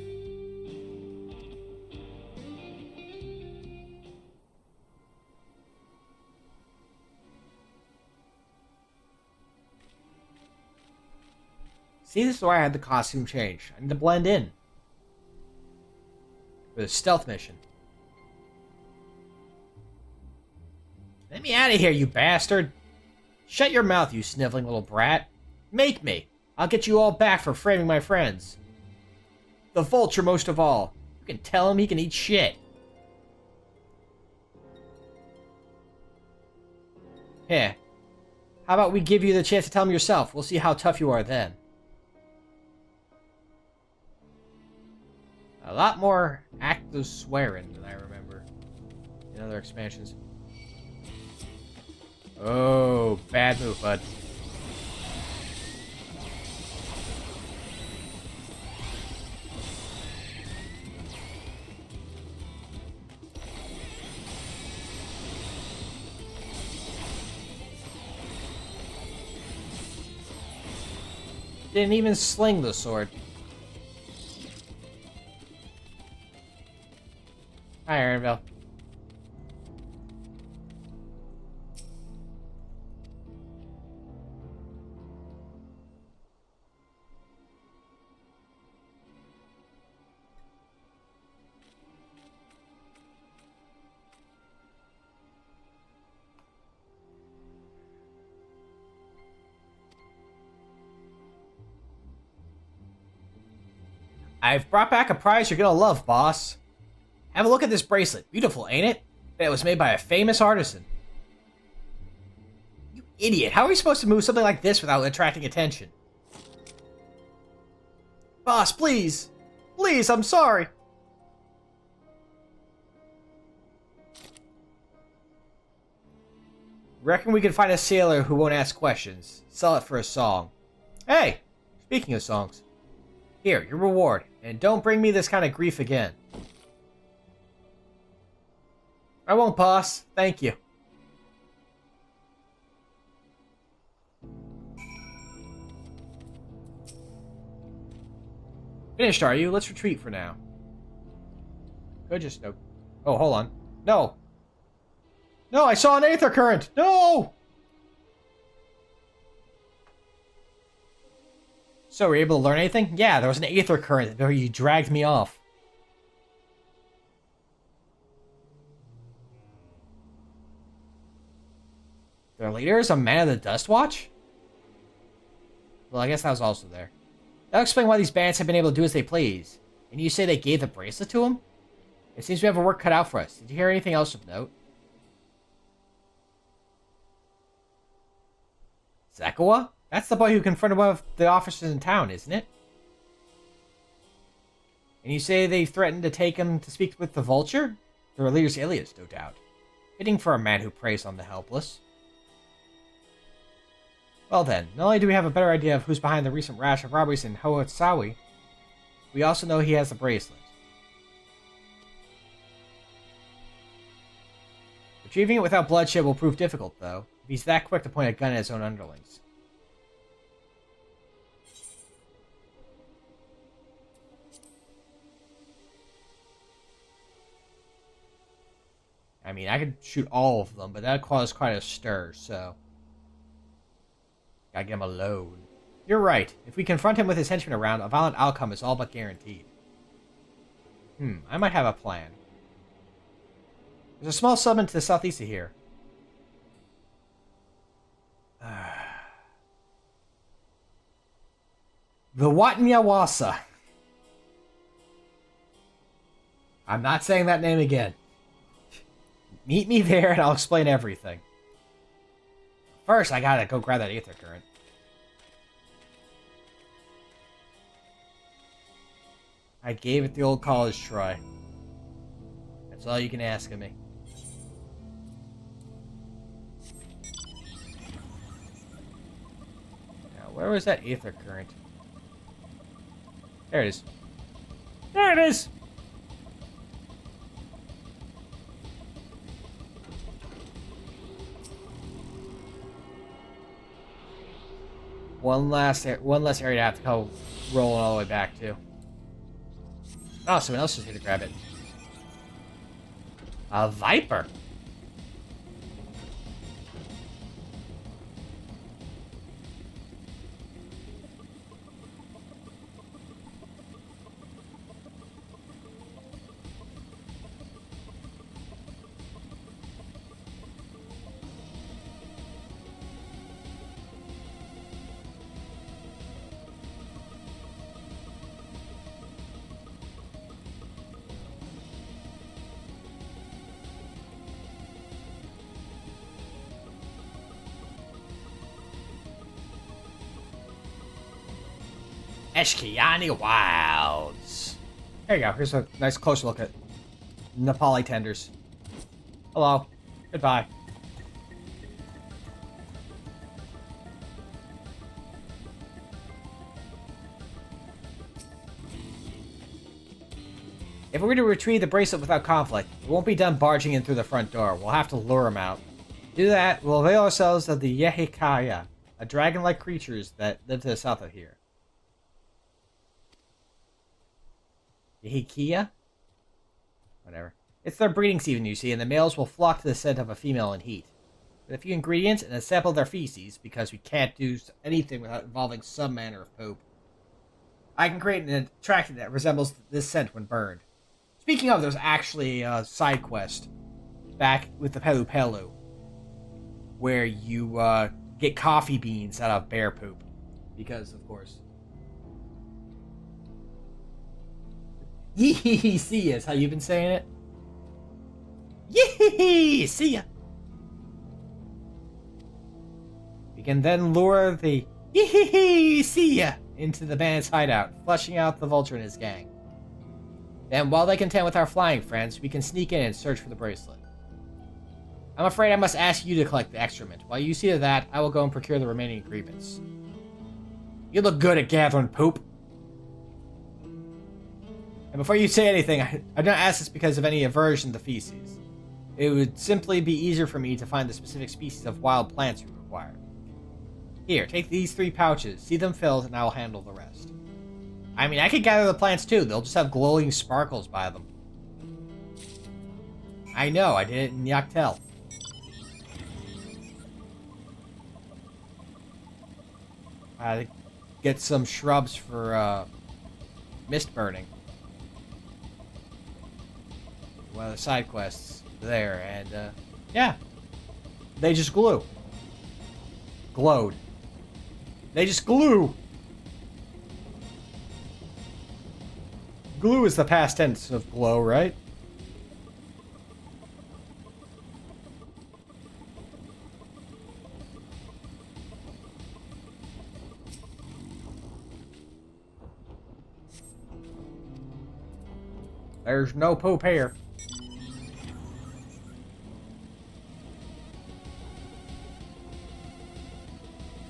See, this is why I had the costume change. I need to blend in. For the stealth mission. Let me out of here, you bastard! Shut your mouth, you sniveling little brat. Make me. I'll get you all back for framing my friends. The vulture most of all. You can tell him he can eat shit. Here. How about we give you the chance to tell him yourself? We'll see how tough you are then. A lot more active swearing than I remember in other expansions. Oh, bad move, bud. Didn't even sling the sword. Hi, Ironville. I've brought back a prize you're gonna love, boss. Have a look at this bracelet. Beautiful, ain't it? Bet it was made by a famous artisan. You idiot. How are we supposed to move something like this without attracting attention? Boss, please. Please, I'm sorry. Reckon we can find a sailor who won't ask questions. Sell it for a song. Hey, speaking of songs. Here, your reward. And don't bring me this kind of grief again. I won't, boss. Thank you. Finished, are you? Let's retreat for now. Could just... Oh, hold on. No! No, I saw an aether current! No! So, were you able to learn anything? Yeah, there was an aether current where you dragged me off. Their leader is a man of the Dust Watch? Well, I guess that was also there. That'll explain why these bandits have been able to do as they please. And you say they gave the bracelet to him? It seems we have our work cut out for us. Did you hear anything else of note? Zekawa? That's the boy who confronted one of the officers in town, isn't it? And you say they threatened to take him to speak with the Vulture? Their leader's alias, no doubt. Fitting for a man who preys on the helpless. Well then, not only do we have a better idea of who's behind the recent rash of robberies in Hootsawi, we also know he has the bracelet. Retrieving it without bloodshed will prove difficult, though, if he's that quick to point a gun at his own underlings. I mean, I could shoot all of them, but that'd cause quite a stir, so... Gotta get him alone. You're right. If we confront him with his henchmen around, a violent outcome is all but guaranteed. I might have a plan. There's a small settlement to the southeast of here. The Watnyawasa. I'm not saying that name again. Meet me there and I'll explain everything. First, I gotta go grab that aether current. I gave it the old college try. That's all you can ask of me. Now, where was that aether current? There it is. There it is! One less area to have to go rolling all the way back to. Oh, someone else is here to grab it. A viper. Eshkiani Wilds. There you go. Here's a nice close look at Nepali tenders. Hello. Goodbye. If we were to retrieve the bracelet without conflict, it won't be done barging in through the front door. We'll have to lure him out. To do that, we'll avail ourselves of the Yehikaya, a dragon-like creatures that live to the south of here. Yehikia? Whatever. It's their breeding season, you see, and the males will flock to the scent of a female in heat. With a few ingredients and a sample of their feces, because we can't do anything without involving some manner of poop, I can create an attractant that resembles this scent when burned. Speaking of, there's actually a side quest back with the Pelu Pelu, where you get coffee beans out of bear poop. Because, of course. Yee see ya is how you've been saying it. Yee see ya. We can then lure the yee see ya into the bandit's hideout, flushing out the Vulture and his gang. Then, while they contend with our flying friends, we can sneak in and search for the bracelet. I'm afraid I must ask you to collect the excrement. While you see to that, I will go and procure the remaining ingredients. You look good at gathering poop. And before you say anything, I don't ask this because of any aversion to feces. It would simply be easier for me to find the specific species of wild plants you require. Here, take these 3 pouches, see them filled, and I will handle the rest. I mean, I could gather the plants too, they'll just have glowing sparkles by them. I know, I did it in Yaktel. get some shrubs for mist burning. One of the side quests there, and yeah, they just glowed. They just glue. Glue is the past tense of glow, right? There's no poop here.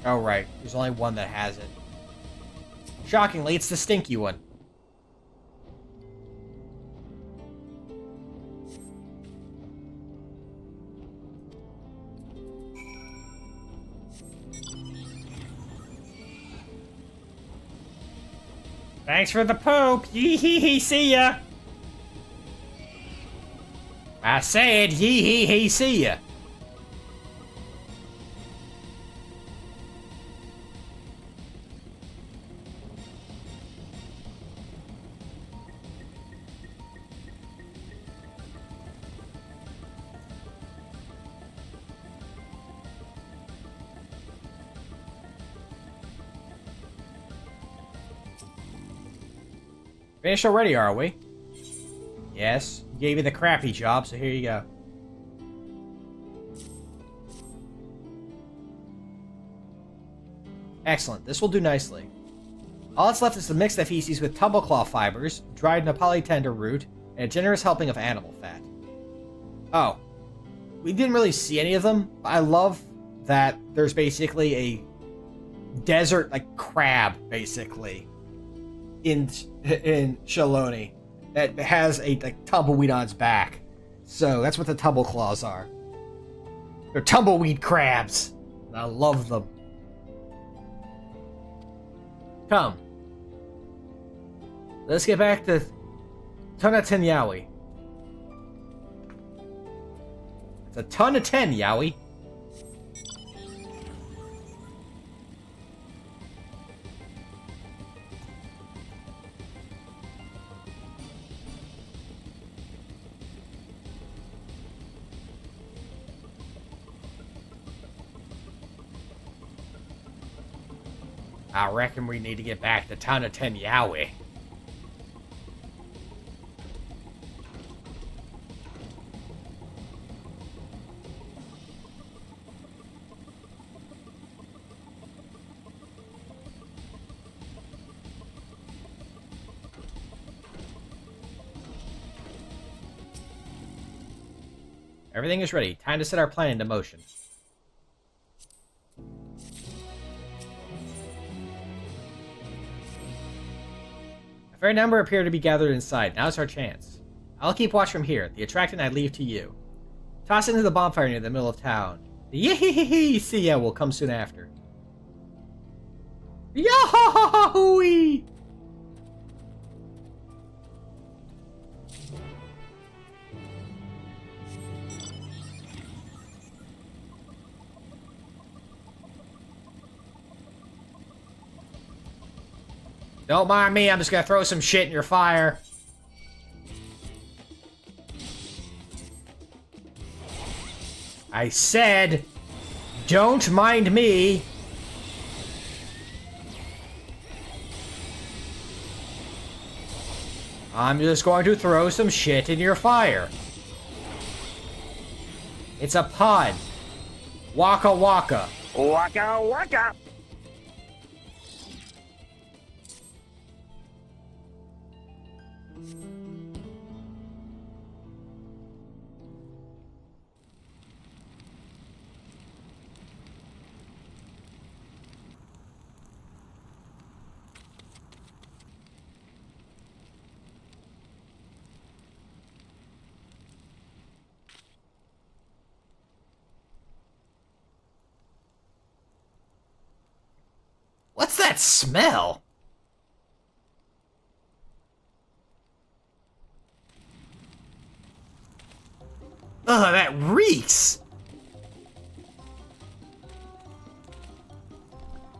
Oh, right. There's only one that has it. Shockingly, it's the stinky one. Thanks for the poop. Yee hee hee, see ya. I said yee hee hee, see ya. Finished already, are we? Yes. Gave you the crappy job, so here you go. Excellent. This will do nicely. All that's left is to mix the feces with tumbleclaw fibers, dried Nepali tender root, and a generous helping of animal fat. Oh. We didn't really see any of them, but I love that there's basically a desert, like, crab, basically, in Shaloni that has a like tumbleweed on its back. So that's what the tumbleclaws are. They're tumbleweed crabs. I love them. Come. Let's get back to Tonaten Yaoi. It's a ton of 10, Yaoi. I reckon we need to get back to Tonaten Yaoi. Everything is ready. Time to set our plan into motion. A fair number appear to be gathered inside. Now's our chance. I'll keep watch from here. The attractant I leave to you. Toss it into the bonfire near the middle of town. The yee see ya will come soon after. Yahoo! Don't mind me, I'm just gonna throw some shit in your fire. I said, don't mind me. I'm just going to throw some shit in your fire. It's a pun. Waka waka. Waka waka. What's that smell? Ugh, that reeks!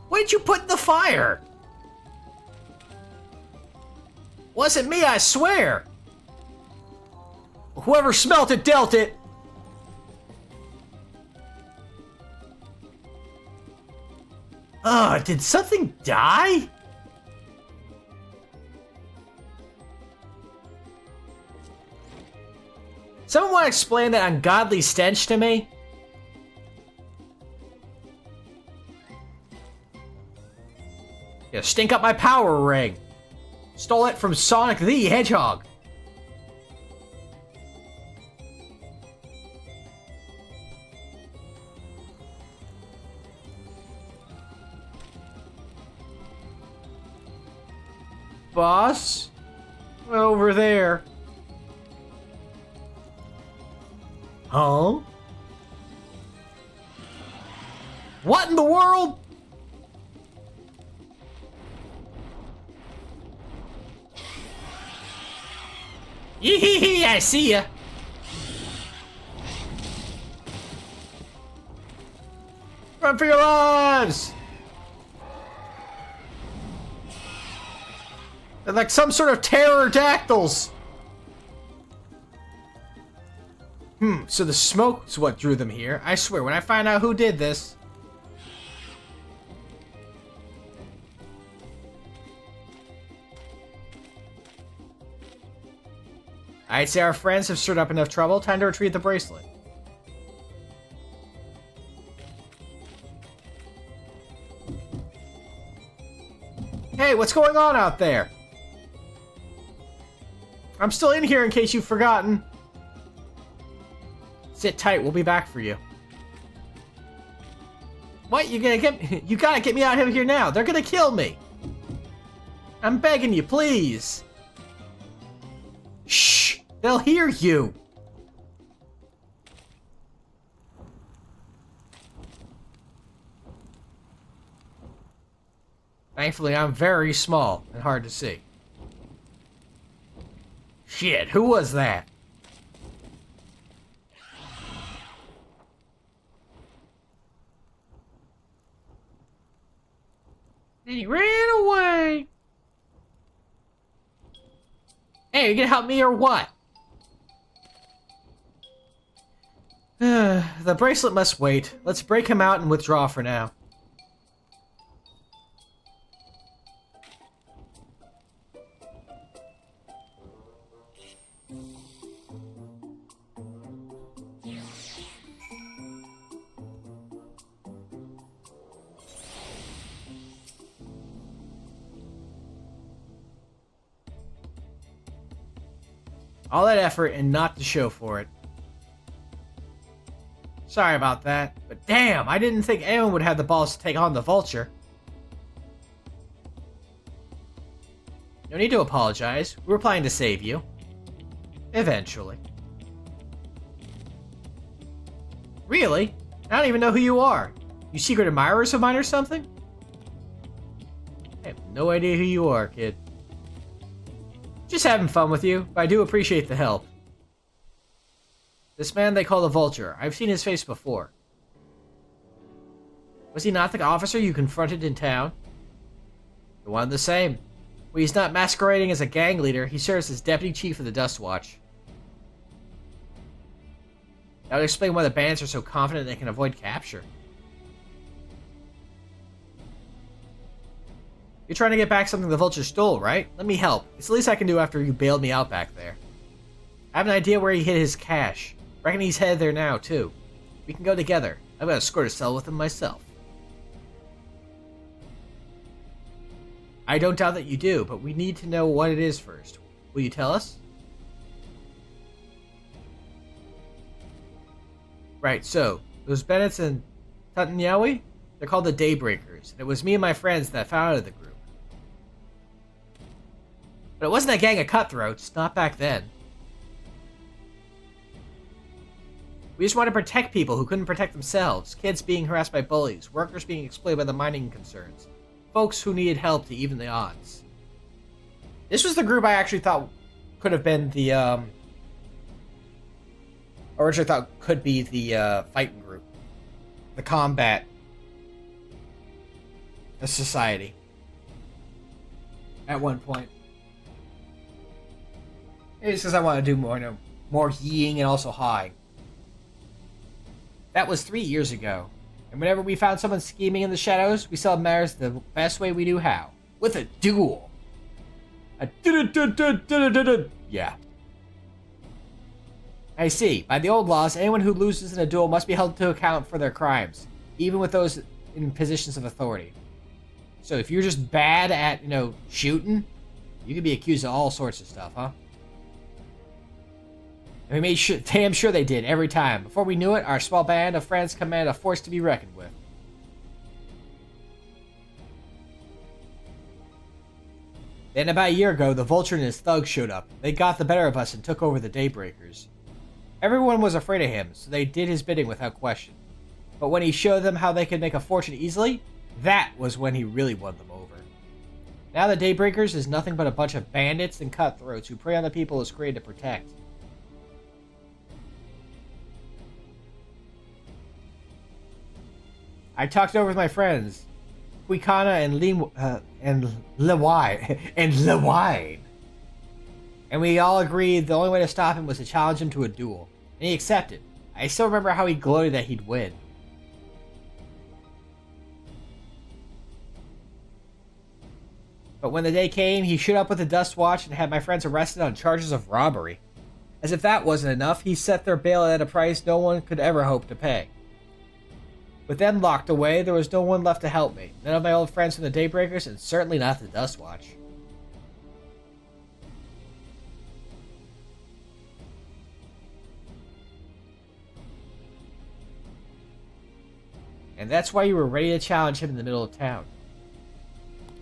What did you put in the fire? Wasn't me, I swear! Whoever smelt it dealt it! Did something die? Someone want to explain that ungodly stench to me? Yeah, stink up my power ring. Stole it from Sonic the Hedgehog. Boss? Over there. Huh? What in the world? Yee, I see ya. Run for your lives! They're like some sort of pterodactyls. So the smoke's what drew them here. I swear, when I find out who did this... I'd say our friends have stirred up enough trouble. Time to retrieve the bracelet. Hey, what's going on out there? I'm still in here in case you've forgotten. Sit tight, we'll be back for you. What? You gotta get me out of here now. They're gonna kill me. I'm begging you, please. Shh! They'll hear you! Thankfully, I'm very small and hard to see. Shit, who was that? And he ran away! Hey, you gonna help me or what? The bracelet must wait. Let's break him out and withdraw for now. All that effort and not the show for it. Sorry about that, but damn, I didn't think anyone would have the balls to take on the Vulture. No need to apologize. We were planning to save you. Eventually. Really? I don't even know who you are. You secret admirers of mine or something? I have no idea who you are, kid. Just having fun with you, but I do appreciate the help. This man they call the Vulture. I've seen his face before. Was he not the officer you confronted in town? The one the same. When he's not masquerading as a gang leader, he serves as deputy chief of the Dust Watch. That would explain why the bandits are so confident they can avoid capture. You're trying to get back something the Vulture stole, right? Let me help. It's the least I can do after you bailed me out back there. I have an idea where he hid his cash. Reckon he's headed there now, too. We can go together. I've got a score to settle with him myself. I don't doubt that you do, but we need to know what it is first. Will you tell us? Right, so, those Bennetts and Tutanyawi? They're called the Daybreakers, and it was me and my friends that founded the group. But it wasn't a gang of cutthroats, not back then. We just want to protect people who couldn't protect themselves, kids being harassed by bullies, workers being exploited by the mining concerns, folks who needed help to even the odds. This was the group I actually thought could have been the, originally thought could be the, fighting group. The combat. The society. At one point. Maybe it's because I want to do more, more yeeing and also hawing. That was 3 years ago. And whenever we found someone scheming in the shadows, we solved matters the best way we knew how. With a duel. Yeah. I see. By the old laws, anyone who loses in a duel must be held to account for their crimes, even with those in positions of authority. So if you're just bad at, shooting, you can be accused of all sorts of stuff, huh? And we made damn sure they did every time. Before we knew it, our small band of friends commanded a force to be reckoned with. Then about a year ago, the Vulture and his thugs showed up. They got the better of us and took over the Daybreakers. Everyone was afraid of him, so they did his bidding without question. But when he showed them how they could make a fortune easily, that was when he really won them over. Now the Daybreakers is nothing but a bunch of bandits and cutthroats who prey on the people it's created to protect. I talked over with my friends, Quikana and Lewine. And we all agreed the only way to stop him was to challenge him to a duel. And he accepted. I still remember how he gloated that he'd win. But when the day came, he showed up with a dust watch and had my friends arrested on charges of robbery. As if that wasn't enough, he set their bail at a price no one could ever hope to pay. With them locked away, there was no one left to help me. None of my old friends from the Daybreakers, and certainly not the Dust Watch. And that's why you were ready to challenge him in the middle of town.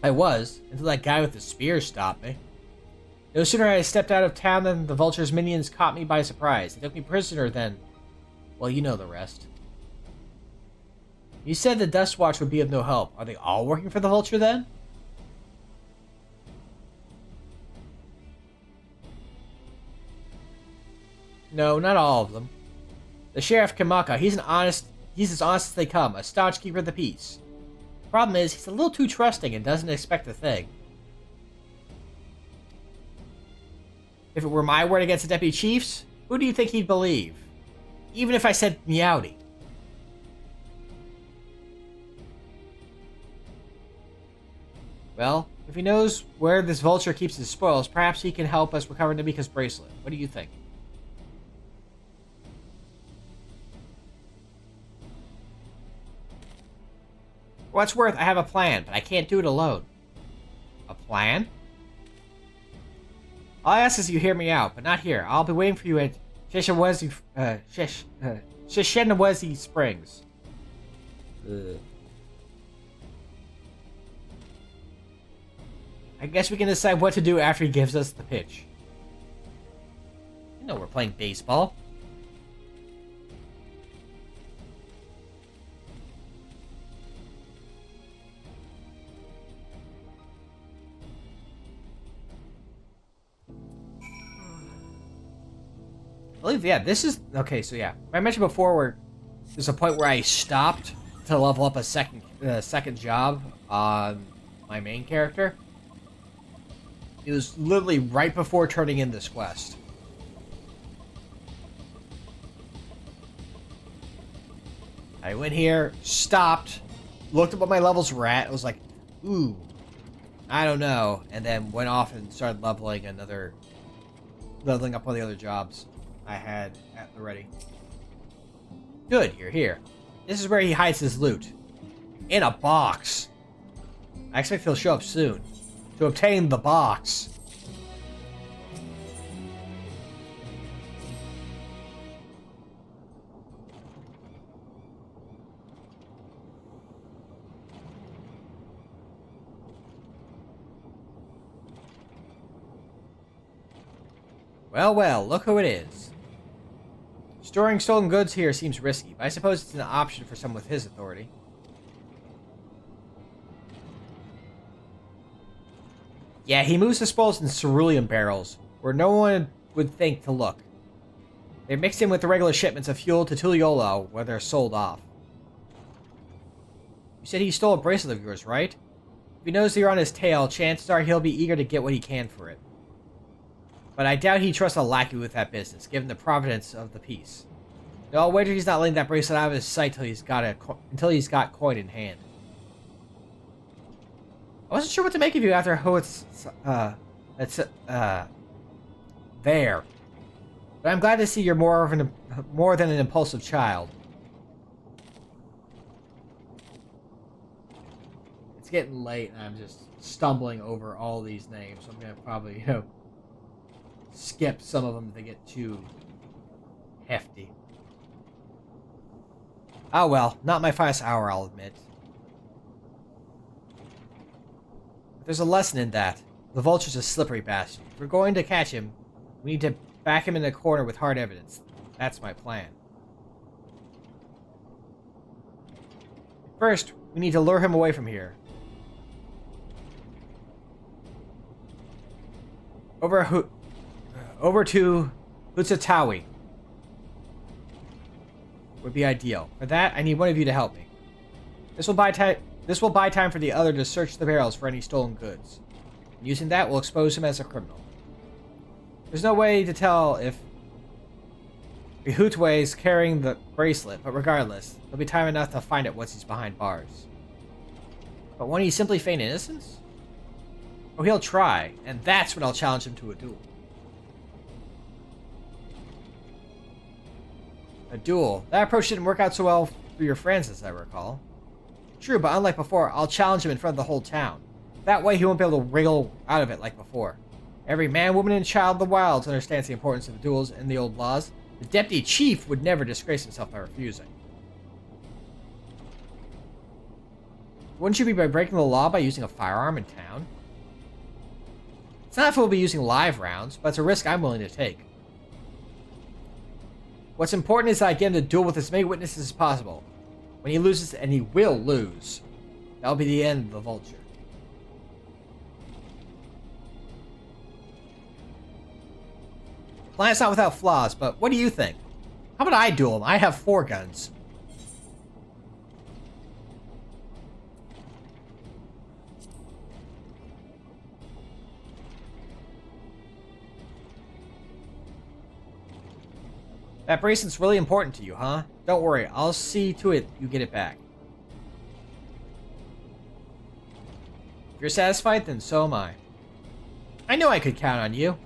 I was, until that guy with the spear stopped me. No sooner had I stepped out of town than the Vulture's minions caught me by surprise. They took me prisoner then. Well, you know the rest. You said the Dust Watch would be of no help. Are they all working for the Vulture then? No, not all of them. The Sheriff Kamaka, he's as honest as they come, a staunch keeper of the peace. Problem is, he's a little too trusting and doesn't expect a thing. If it were my word against the deputy chiefs, who do you think he'd believe? Even if I said Meowdy. Well, if he knows where this Vulture keeps his spoils, perhaps he can help us recover Namika's bracelet. What do you think? For what's worth, I have a plan, but I can't do it alone. A plan? All I ask is you hear me out, but not here. I'll be waiting for you at Shishanawezi Springs. I guess we can decide what to do after he gives us the pitch. You know we're playing baseball. I believe, yeah, this is... Okay, so yeah. I mentioned before where there's a point where I stopped to level up a second job on my main character. It was literally right before turning in this quest. I went here, stopped, looked at what my levels were at. I was like, ooh, I don't know. And then went off and started leveling up one of the other jobs I had at the ready. Good, you're here. This is where he hides his loot. In a box. I expect he'll show up soon. To obtain the box. Well, look who it is. Storing stolen goods here seems risky, but I suppose it's an option for someone with his authority. Yeah, he moves the spoils in cerulean barrels, where no one would think to look. They're mixed in with the regular shipments of fuel to Tuliyola, where they're sold off. You said he stole a bracelet of yours, right? If he knows that you're on his tail, chances are he'll be eager to get what he can for it. but I doubt he trusts a lackey with that business, given the providence of the piece. No, I'll wager he's not letting that bracelet out of his sight until he's got coin in hand. I wasn't sure what to make of you after there. But I'm glad to see you're more than an impulsive child. It's getting late and I'm just stumbling over all these names. So I'm gonna probably, skip some of them if they get too hefty. Oh well, not my finest hour, I'll admit. But there's a lesson in that. The vulture's a slippery bastard. If we're going to catch him, we need to back him in a corner with hard evidence. That's my plan. First, we need to lure him away from here. Over to Hutsatawi would be ideal. For that, I need one of you to help me. This will buy time for the other to search the barrels for any stolen goods. And using that, we'll expose him as a criminal. There's no way to tell if Ihutwe is carrying the bracelet, but regardless, there'll be time enough to find it once he's behind bars. But won't he simply feign innocence? Oh, he'll try, and that's when I'll challenge him to a duel. A duel? That approach didn't work out so well for your friends, as I recall. True, but unlike before, I'll challenge him in front of the whole town. That way he won't be able to wriggle out of it like before. Every man, woman, and child of the wilds understands the importance of duels and the old laws. The deputy chief would never disgrace himself by refusing. Wouldn't you be breaking the law by using a firearm in town? It's not if we'll be using live rounds, but it's a risk I'm willing to take. What's important is that I get him to duel with as many witnesses as possible. When he loses, and he will lose, that'll be the end of the vulture. Plan's not without flaws, but what do you think? How about I duel him? I have 4 guns. That bracelet's really important to you, huh? Don't worry, I'll see to it you get it back. If you're satisfied, then so am I. I knew I could count on you.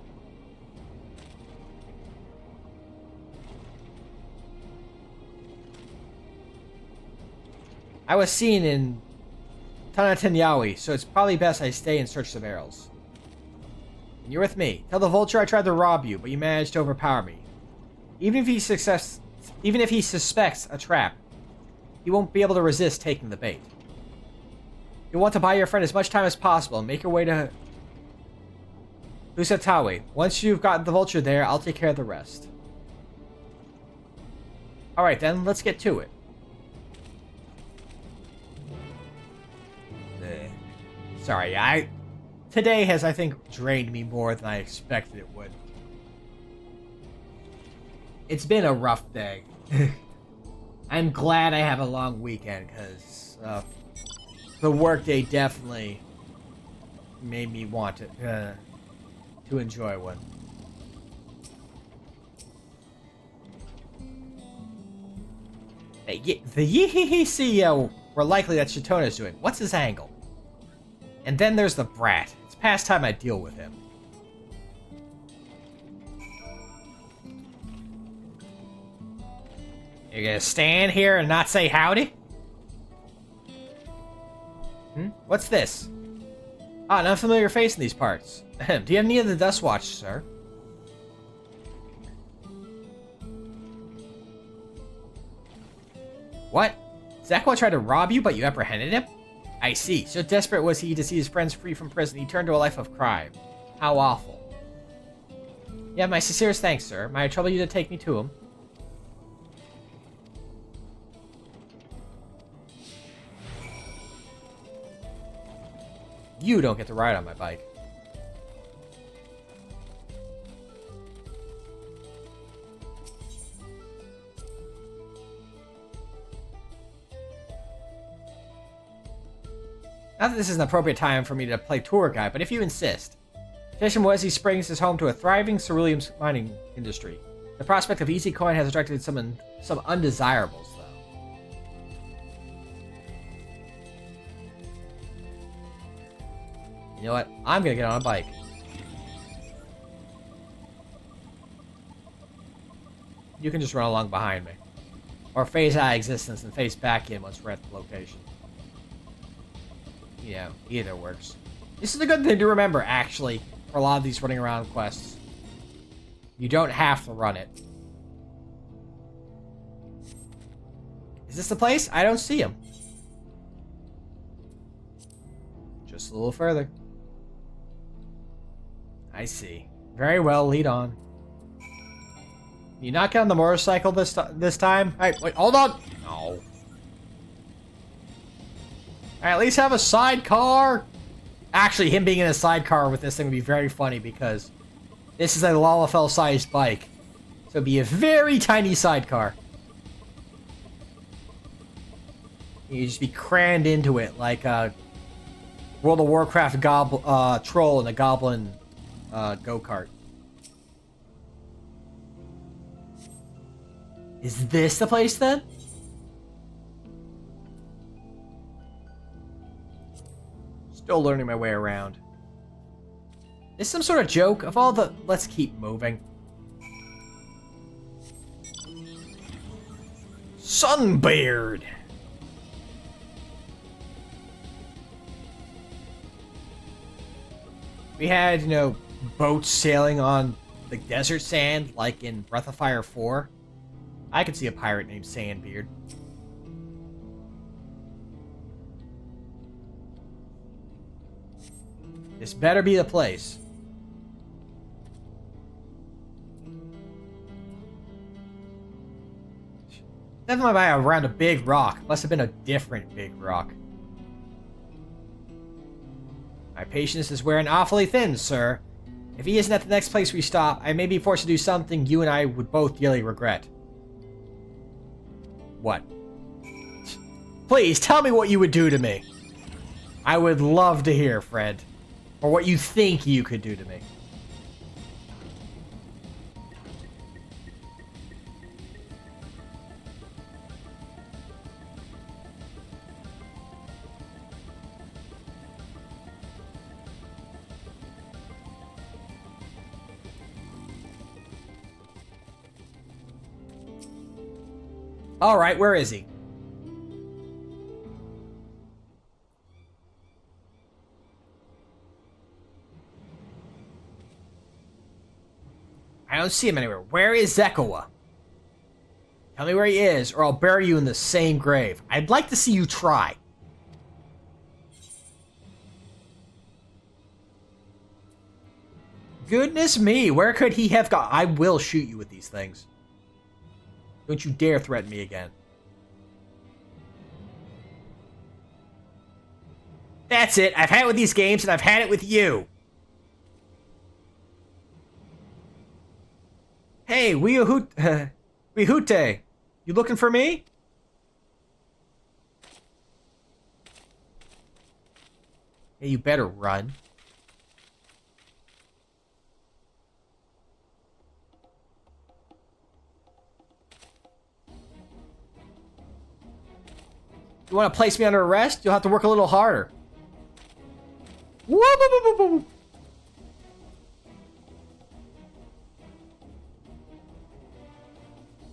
I was seen in Tanatanyawi, so it's probably best I stay and search the barrels. And you're with me. Tell the vulture I tried to rob you, but you managed to overpower me. Even if he suspects a trap, he won't be able to resist taking the bait. You'll want to buy your friend as much time as possible and make your way to Usatawi. Once you've got the vulture there, I'll take care of the rest. Alright then, let's get to it. Sorry, today has, I think, drained me more than I expected it would. It's been a rough day. I'm glad I have a long weekend, because the workday definitely made me want to enjoy one. Hey, the Yee-hee-hee CEO were likely that Shitona's doing. What's his angle? And then there's the brat. It's past time I deal with him. You're gonna stand here and not say howdy? What's this? Ah, an unfamiliar face in these parts. Do you have any of the Dust Watch, sir? What? Zekwa tried to rob you, but you apprehended him? I see. So desperate was he to see his friends free from prison, he turned to a life of crime. How awful. Yeah, my sincerest thanks, sir. Might I trouble you to take me to him? You don't get to ride on my bike. Not that this is an appropriate time for me to play tour guide, but if you insist. Kishimwezi Springs is home to a thriving cerulean mining industry. The prospect of easy coin has attracted some undesirables, though. You know what? I'm gonna get on a bike. You can just run along behind me. Or phase out of existence and phase back in once we're at the location. Yeah, either works. This is a good thing to remember, actually, for a lot of these running around quests. You don't have to run it. Is this the place? I don't see him. Just a little further. I see. Very well, lead on. You not get on the motorcycle this time? Alright, wait, hold on! No. Alright, at least have a sidecar! Actually, him being in a sidecar with this thing would be very funny because this is a Lalafell-sized bike. So it'd be a very tiny sidecar. You'd just be crammed into it like a World of Warcraft troll in a goblin go-kart. Is this the place then? Still learning my way around. Is some sort of joke of all the... Let's keep moving. Sunbeard! We had, you know, boats sailing on the desert sand like in Breath of Fire 4. I could see a pirate named Sandbeard. This better be the place. Definitely by around a big rock. Must have been a different big rock. My patience is wearing awfully thin, sir. If he isn't at the next place we stop, I may be forced to do something you and I would both dearly regret. What? Please, tell me what you would do to me. I would love to hear, Fred. Or what you think you could do to me. Alright, where is he? I don't see him anywhere. Where is Zekowa? Tell me where he is, or I'll bury you in the same grave. I'd like to see you try. Goodness me, where could he have gone? I will shoot you with these things. Don't you dare threaten me again. That's it. I've had it with these games, and I've had it with you. Hey, Wihute. You looking for me? Hey, you better run. You want to place me under arrest? You'll have to work a little harder. Woo-boo-boo-boo-boo.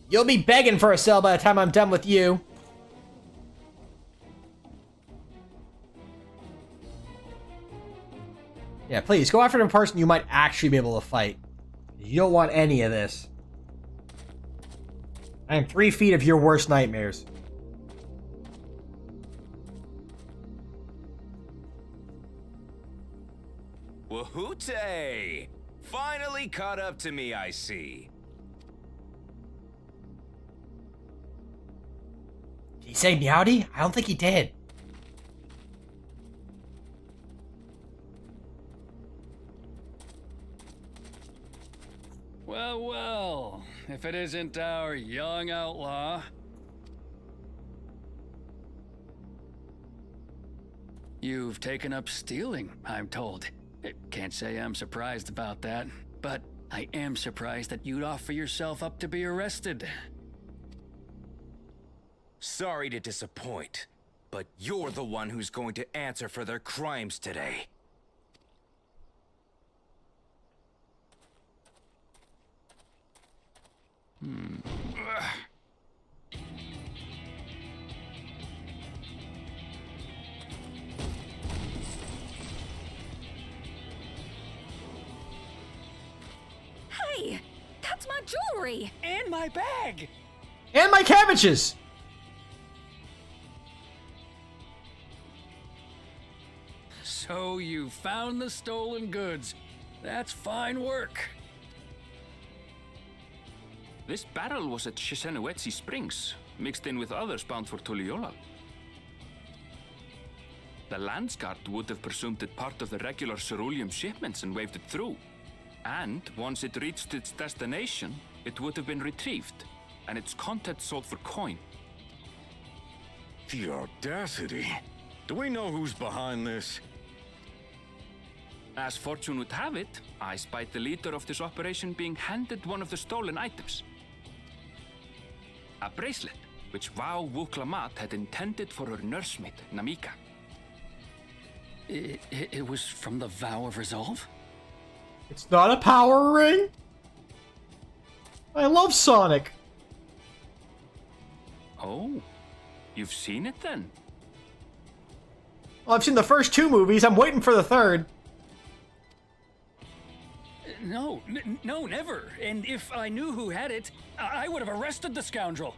You'll be begging for a cell by the time I'm done with you. Yeah, please, go after the person you might actually be able to fight. You don't want any of this. I am 3 feet of your worst nightmares. Wahoote! Finally caught up to me, I see. Did he say meowdy? I don't think he did. Well, well, if it isn't our young outlaw. You've taken up stealing, I'm told. Can't say I'm surprised about that, but I am surprised that you'd offer yourself up to be arrested. Sorry to disappoint, but you're the one who's going to answer for their crimes today. Hey, that's my jewelry! And my bag! And my cabbages! So you found the stolen goods. That's fine work. This barrel was at Shisenuetsi Springs, mixed in with others bound for Tuliyollal. The Landsguard would have presumed it part of the regular ceruleum shipments and waved it through. And once it reached its destination, it would have been retrieved, and its contents sold for coin. The audacity. Do we know who's behind this? As fortune would have it, I spied the leader of this operation being handed one of the stolen items. A bracelet, which Vau Wuklamat had intended for her nursemaid, Namika. It was from the Vow of Resolve? It's not a power ring? I love Sonic. Oh, you've seen it then? Well, I've seen the first 2 movies. I'm waiting for the 3rd. No, no, never. And if I knew who had it, I would have arrested the scoundrel.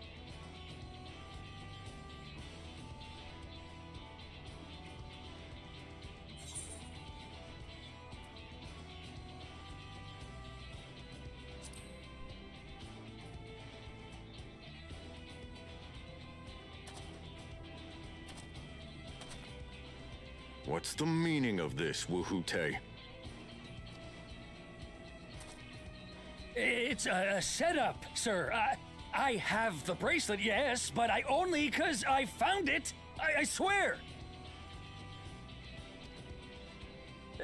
What's the meaning of this, Wuhute? It's a setup, sir. I have the bracelet, yes, but I only 'cause I found it. I swear.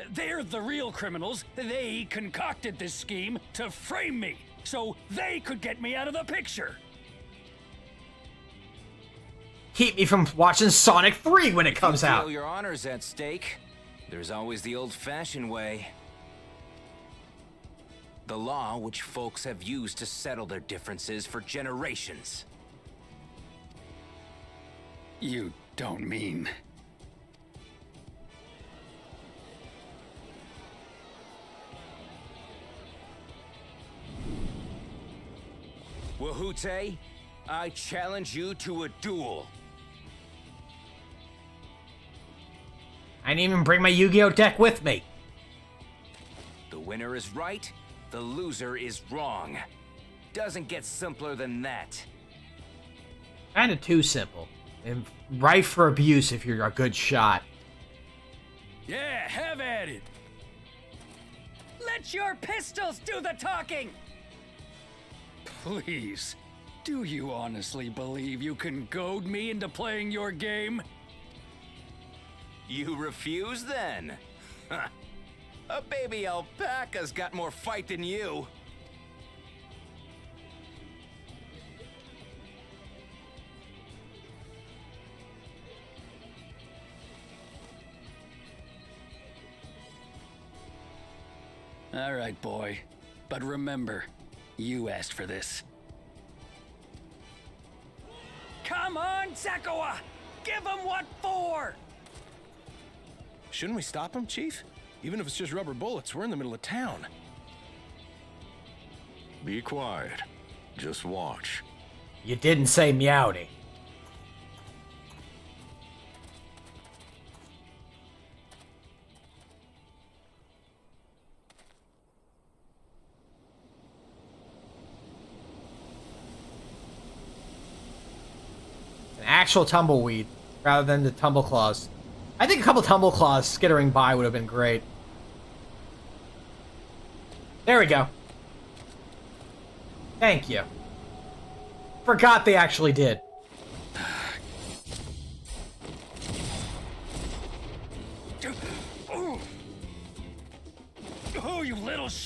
They're the real criminals. They concocted this scheme to frame me, so they could get me out of the picture. Keep me from watching Sonic 3 when it comes out. Feel your honor's at stake. There's always the old-fashioned way. The law which folks have used to settle their differences for generations. You don't mean... Wuhute, I challenge you to a duel. I didn't even bring my Yu-Gi-Oh deck with me. The winner is right, the loser is wrong. Doesn't get simpler than that. Kinda too simple. And rife for abuse if you're a good shot. Yeah, have at it. Let your pistols do the talking! Please, do you honestly believe you can goad me into playing your game? You refuse then? A baby alpaca's got more fight than you. All right, boy. But remember, you asked for this. Come on, Zekawa! Give him what for! Shouldn't we stop him, Chief? Even if it's just rubber bullets, we're in the middle of town. Be quiet. Just watch. You didn't say meowdy. An actual tumbleweed rather than the tumbleclaws. I think a couple tumbleclaws skittering by would have been great. There we go. Thank you. Forgot they actually did.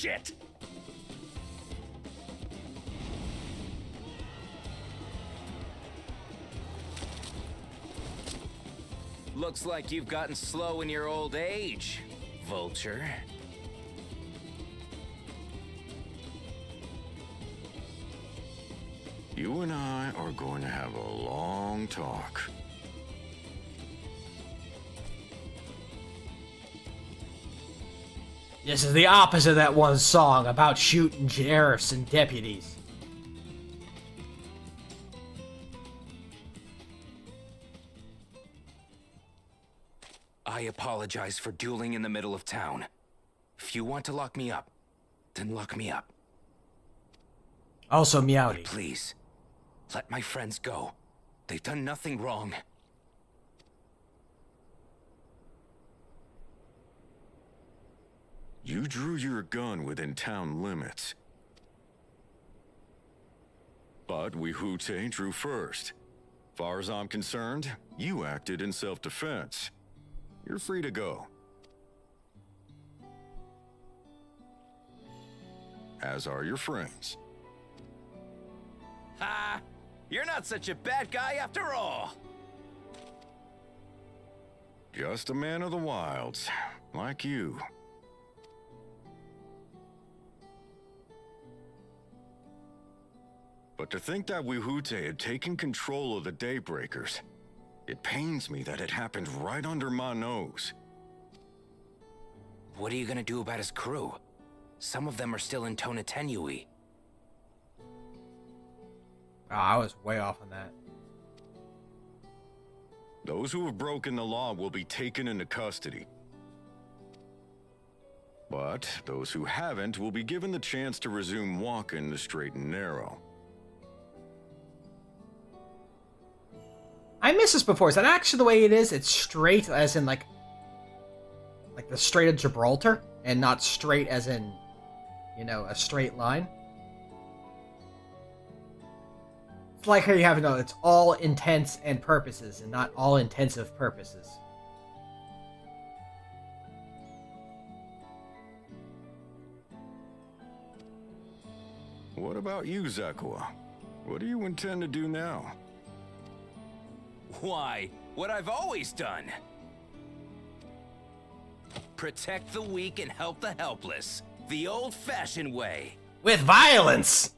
shit! Looks like you've gotten slow in your old age, Vulture. You and I are going to have a long talk. This is the opposite of that one song about shooting sheriffs and deputies. I apologize for dueling in the middle of town. If you want to lock me up, then lock me up. Also, Meowdy. But please, let my friends go. They've done nothing wrong. You drew your gun within town limits. But Wihute drew first. Far as I'm concerned, you acted in self-defense. You're free to go. As are your friends. Ha! You're not such a bad guy after all! Just a man of the wilds, like you. But to think that Wihute had taken control of the Daybreakers, it pains me that it happened right under my nose. What are you gonna do about his crew? Some of them are still in Tonatenui. Oh, I was way off on that. Those who have broken the law will be taken into custody. But those who haven't will be given the chance to resume walking the straight and narrow. I missed this before. Is that actually the way it is? It's straight as in like the Strait of Gibraltar, and not straight as in, you know, a straight line. It's like how you have to know it's all intents and purposes, and not all intensive purposes. What about you, Zekua? What do you intend to do now? Why, what I've always done. Protect the weak and help the helpless. The old-fashioned way. With violence!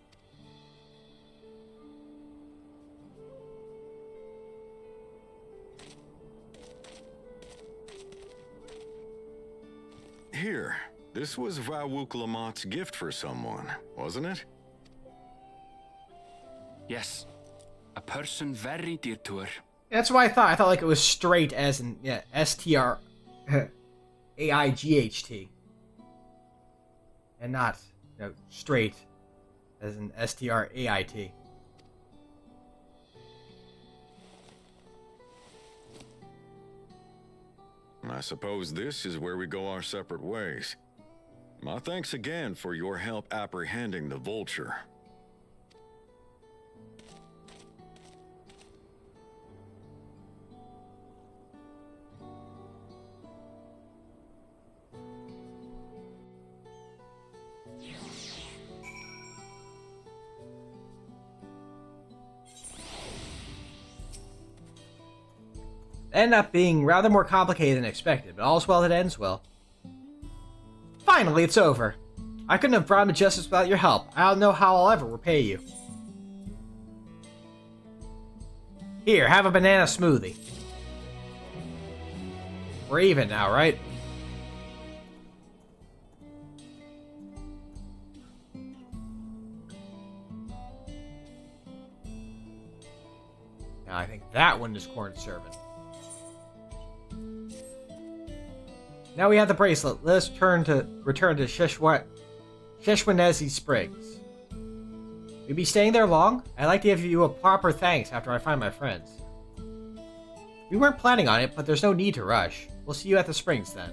Here, this was Vawuk Lamott's gift for someone, wasn't it? Yes. A person very dear to her. That's what I thought. I thought like it was straight as in, yeah, S-T-R-A-I-G-H-T. And not, you know, straight as in S-T-R-A-I-T. I suppose this is where we go our separate ways. My thanks again for your help apprehending the Vulture. Ended up being rather more complicated than expected, but all's well that ends well. Finally, it's over. I couldn't have brought him to justice without your help. I don't know how I'll ever repay you. Here, have a banana smoothie. We're even now, right? Now, I think that one is Doneservant. Now we have the bracelet. Let us return to Sheshwanezi Springs. You'll be staying there long? I'd like to give you a proper thanks after I find my friends. We weren't planning on it, but there's no need to rush. We'll see you at the springs then.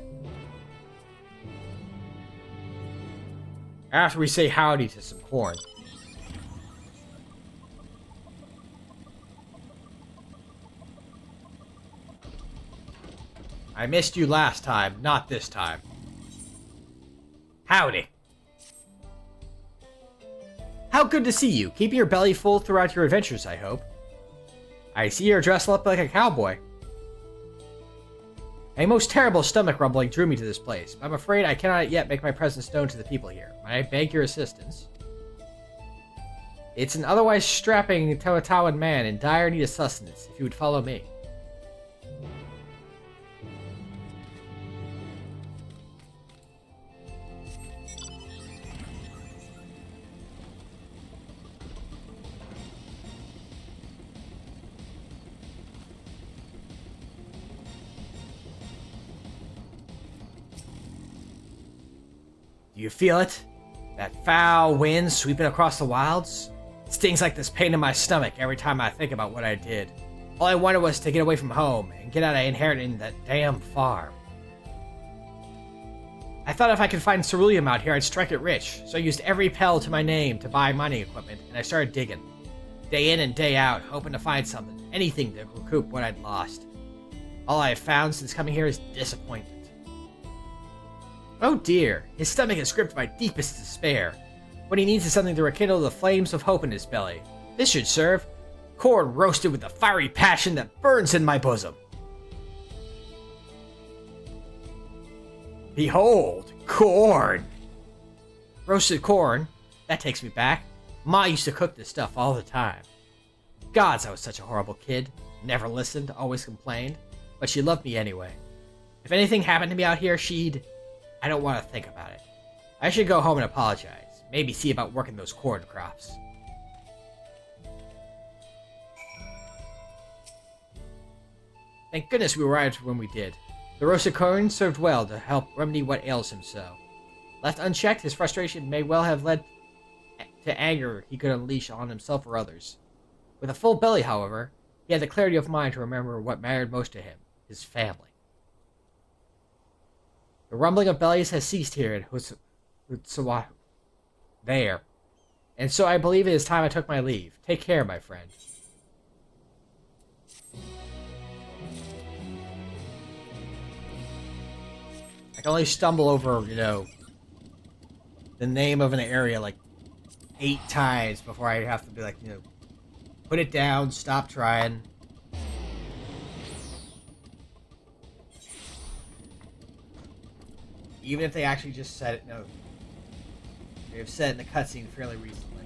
After we say howdy to some corn. I missed you last time, not this time. Howdy. How good to see you. Keeping your belly full throughout your adventures, I hope. I see you're dressed up like a cowboy. A most terrible stomach rumbling drew me to this place. I'm afraid I cannot yet make my presence known to the people here. Might I beg your assistance? It's an otherwise strapping Tawatawan man in dire need of sustenance, if you would follow me. Do you feel it? That foul wind sweeping across the wilds? It stings like this pain in my stomach every time I think about what I did. All I wanted was to get away from home and get out of inheriting that damn farm. I thought if I could find ceruleum out here, I'd strike it rich, so I used every pel to my name to buy mining equipment, and I started digging. Day in and day out, hoping to find something, anything to recoup what I'd lost. All I have found since coming here is disappointment. Oh dear, his stomach has gripped my deepest despair. What he needs is something to rekindle the flames of hope in his belly. This should serve. Corn roasted with the fiery passion that burns in my bosom. Behold, corn! Roasted corn? That takes me back. Ma used to cook this stuff all the time. Gods, I was such a horrible kid. Never listened, always complained. But she loved me anyway. If anything happened to me out here, she'd... I don't want to think about it. I should go home and apologize. Maybe see about working those corn crops. Thank goodness we arrived when we did. The roasted corn served well to help remedy what ails him so. Left unchecked, his frustration may well have led to anger he could unleash on himself or others. With a full belly, however, he had the clarity of mind to remember what mattered most to him, his family. The rumbling of bellies has ceased here at Hutsawahu. There. And so I believe it is time I took my leave. Take care, my friend. I can only stumble over, the name of an area like 8 times before I have to be like, put it down, stop trying. Even if they actually just said it, no. They've said it in the cutscene fairly recently.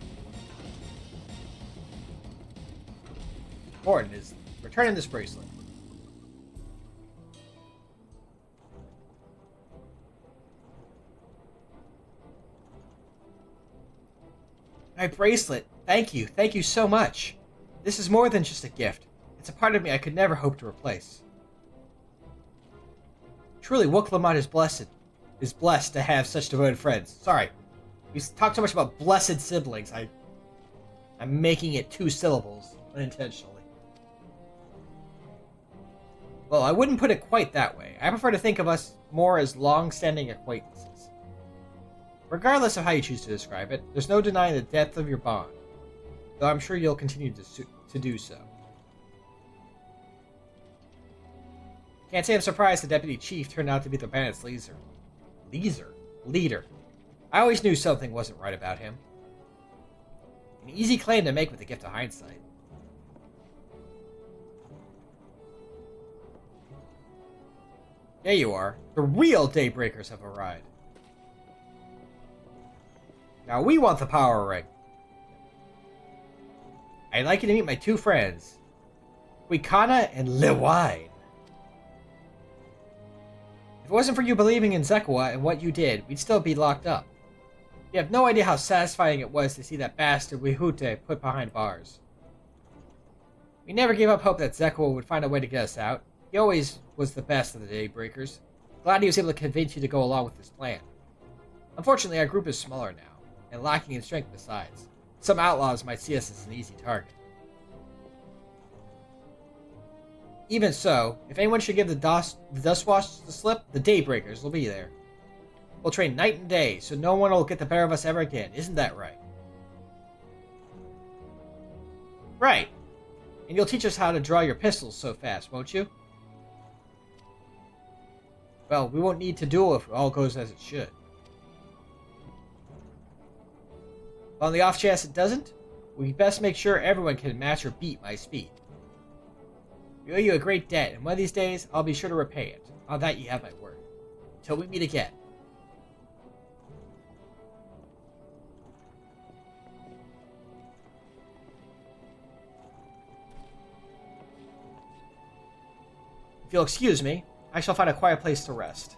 Important is returning this bracelet. My bracelet! Thank you! Thank you so much! This is more than just a gift. It's a part of me I could never hope to replace. Truly, Wooklamon is blessed to have such devoted friends. Sorry. We talked so much about blessed siblings. I'm making it 2 syllables, unintentionally. Well, I wouldn't put it quite that way. I prefer to think of us more as long-standing acquaintances. Regardless of how you choose to describe it, there's no denying the depth of your bond, though I'm sure you'll continue to do so. Can't say I'm surprised the Deputy Chief turned out to be the bandit's leader. I always knew something wasn't right about him. An easy claim to make with the gift of hindsight. There you are. The real Daybreakers have arrived. Now we want the power ring. I'd like you to meet my 2 friends, Quikana and Lewine. If it wasn't for you believing in Zekoa and what you did, we'd still be locked up. You have no idea how satisfying it was to see that bastard Wihute put behind bars. We never gave up hope that Zekoa would find a way to get us out. He always was the best of the Daybreakers. Glad he was able to convince you to go along with his plan. Unfortunately, our group is smaller now, and lacking in strength besides. Some outlaws might see us as an easy target. Even so, if anyone should give the Dustwash the slip, the Daybreakers will be there. We'll train night and day, so no one will get the better of us ever again. Isn't that right? Right. And you'll teach us how to draw your pistols so fast, won't you? Well, we won't need to duel if all goes as it should. On the off chance it doesn't, we best make sure everyone can match or beat my speed. We owe you a great debt, and one of these days, I'll be sure to repay it. On that you have my word. Till we meet again. If you'll excuse me, I shall find a quiet place to rest.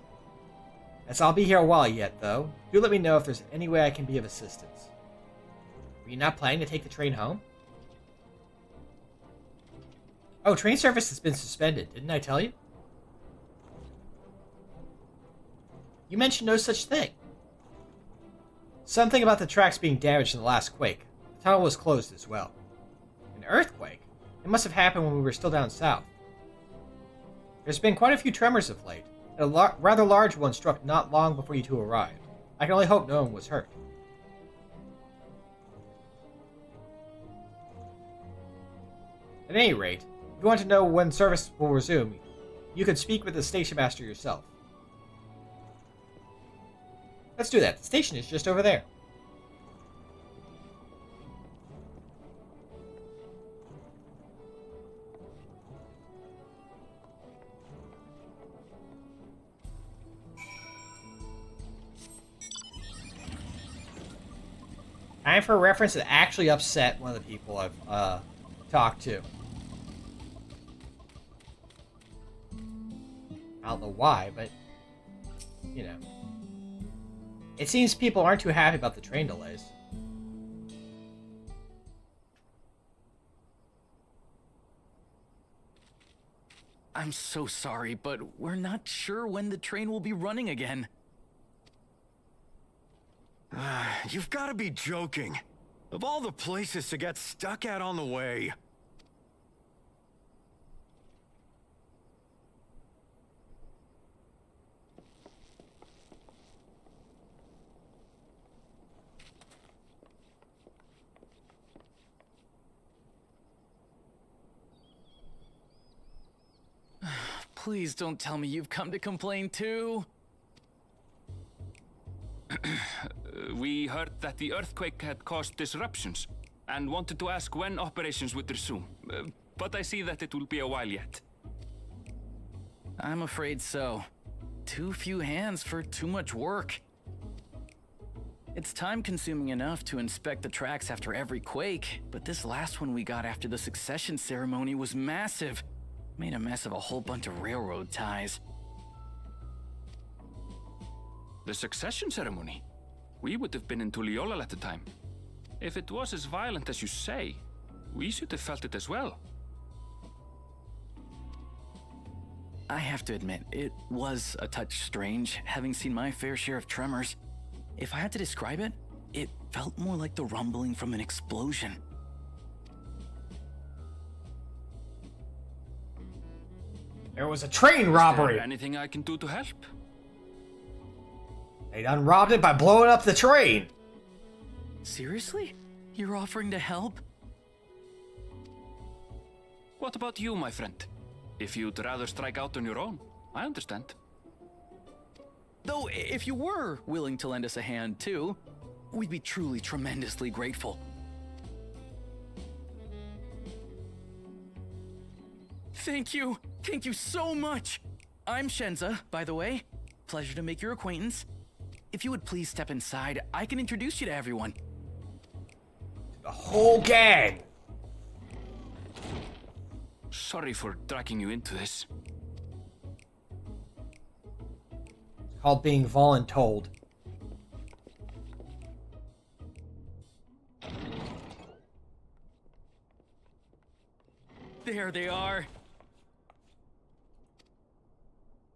As I'll be here a while yet, though, do let me know if there's any way I can be of assistance. Were you not planning to take the train home? Oh, train service has been suspended, didn't I tell you? You mentioned no such thing. Something about the tracks being damaged in the last quake. The tunnel was closed as well. An earthquake? It must have happened when we were still down south. There's been quite a few tremors of late, and a rather large one struck not long before you two arrived. I can only hope no one was hurt. At any rate, if you want to know when service will resume, you can speak with the station master yourself. Let's do that. The station is just over there. Time for a reference that actually upset one of the people I've talked to. I don't know why, but, you know. It seems people aren't too happy about the train delays. I'm so sorry, but we're not sure when the train will be running again. You've got to be joking. Of all the places to get stuck at on the way. Please don't tell me you've come to complain too. We heard that the earthquake had caused disruptions, and wanted to ask when operations would resume. But I see that it will be a while yet. I'm afraid so. Too few hands for too much work. It's time-consuming enough to inspect the tracks after every quake, but this last one we got after the succession ceremony was massive. Made a mess of a whole bunch of railroad ties. The succession ceremony? We would have been in Tuliyollal at the time. If it was as violent as you say, we should have felt it as well. I have to admit, it was a touch strange, having seen my fair share of tremors. If I had to describe it, it felt more like the rumbling from an explosion. There was a train robbery! Is there anything I can do to help? They done robbed it by blowing up the train! Seriously? You're offering to help? What about you, my friend? If you'd rather strike out on your own, I understand. Though, if you were willing to lend us a hand too, we'd be truly tremendously grateful. Thank you! Thank you so much! I'm Shenza, by the way. Pleasure to make your acquaintance. If you would please step inside, I can introduce you to everyone. The whole gang! Sorry for dragging you into this. It's called being voluntold. There they are.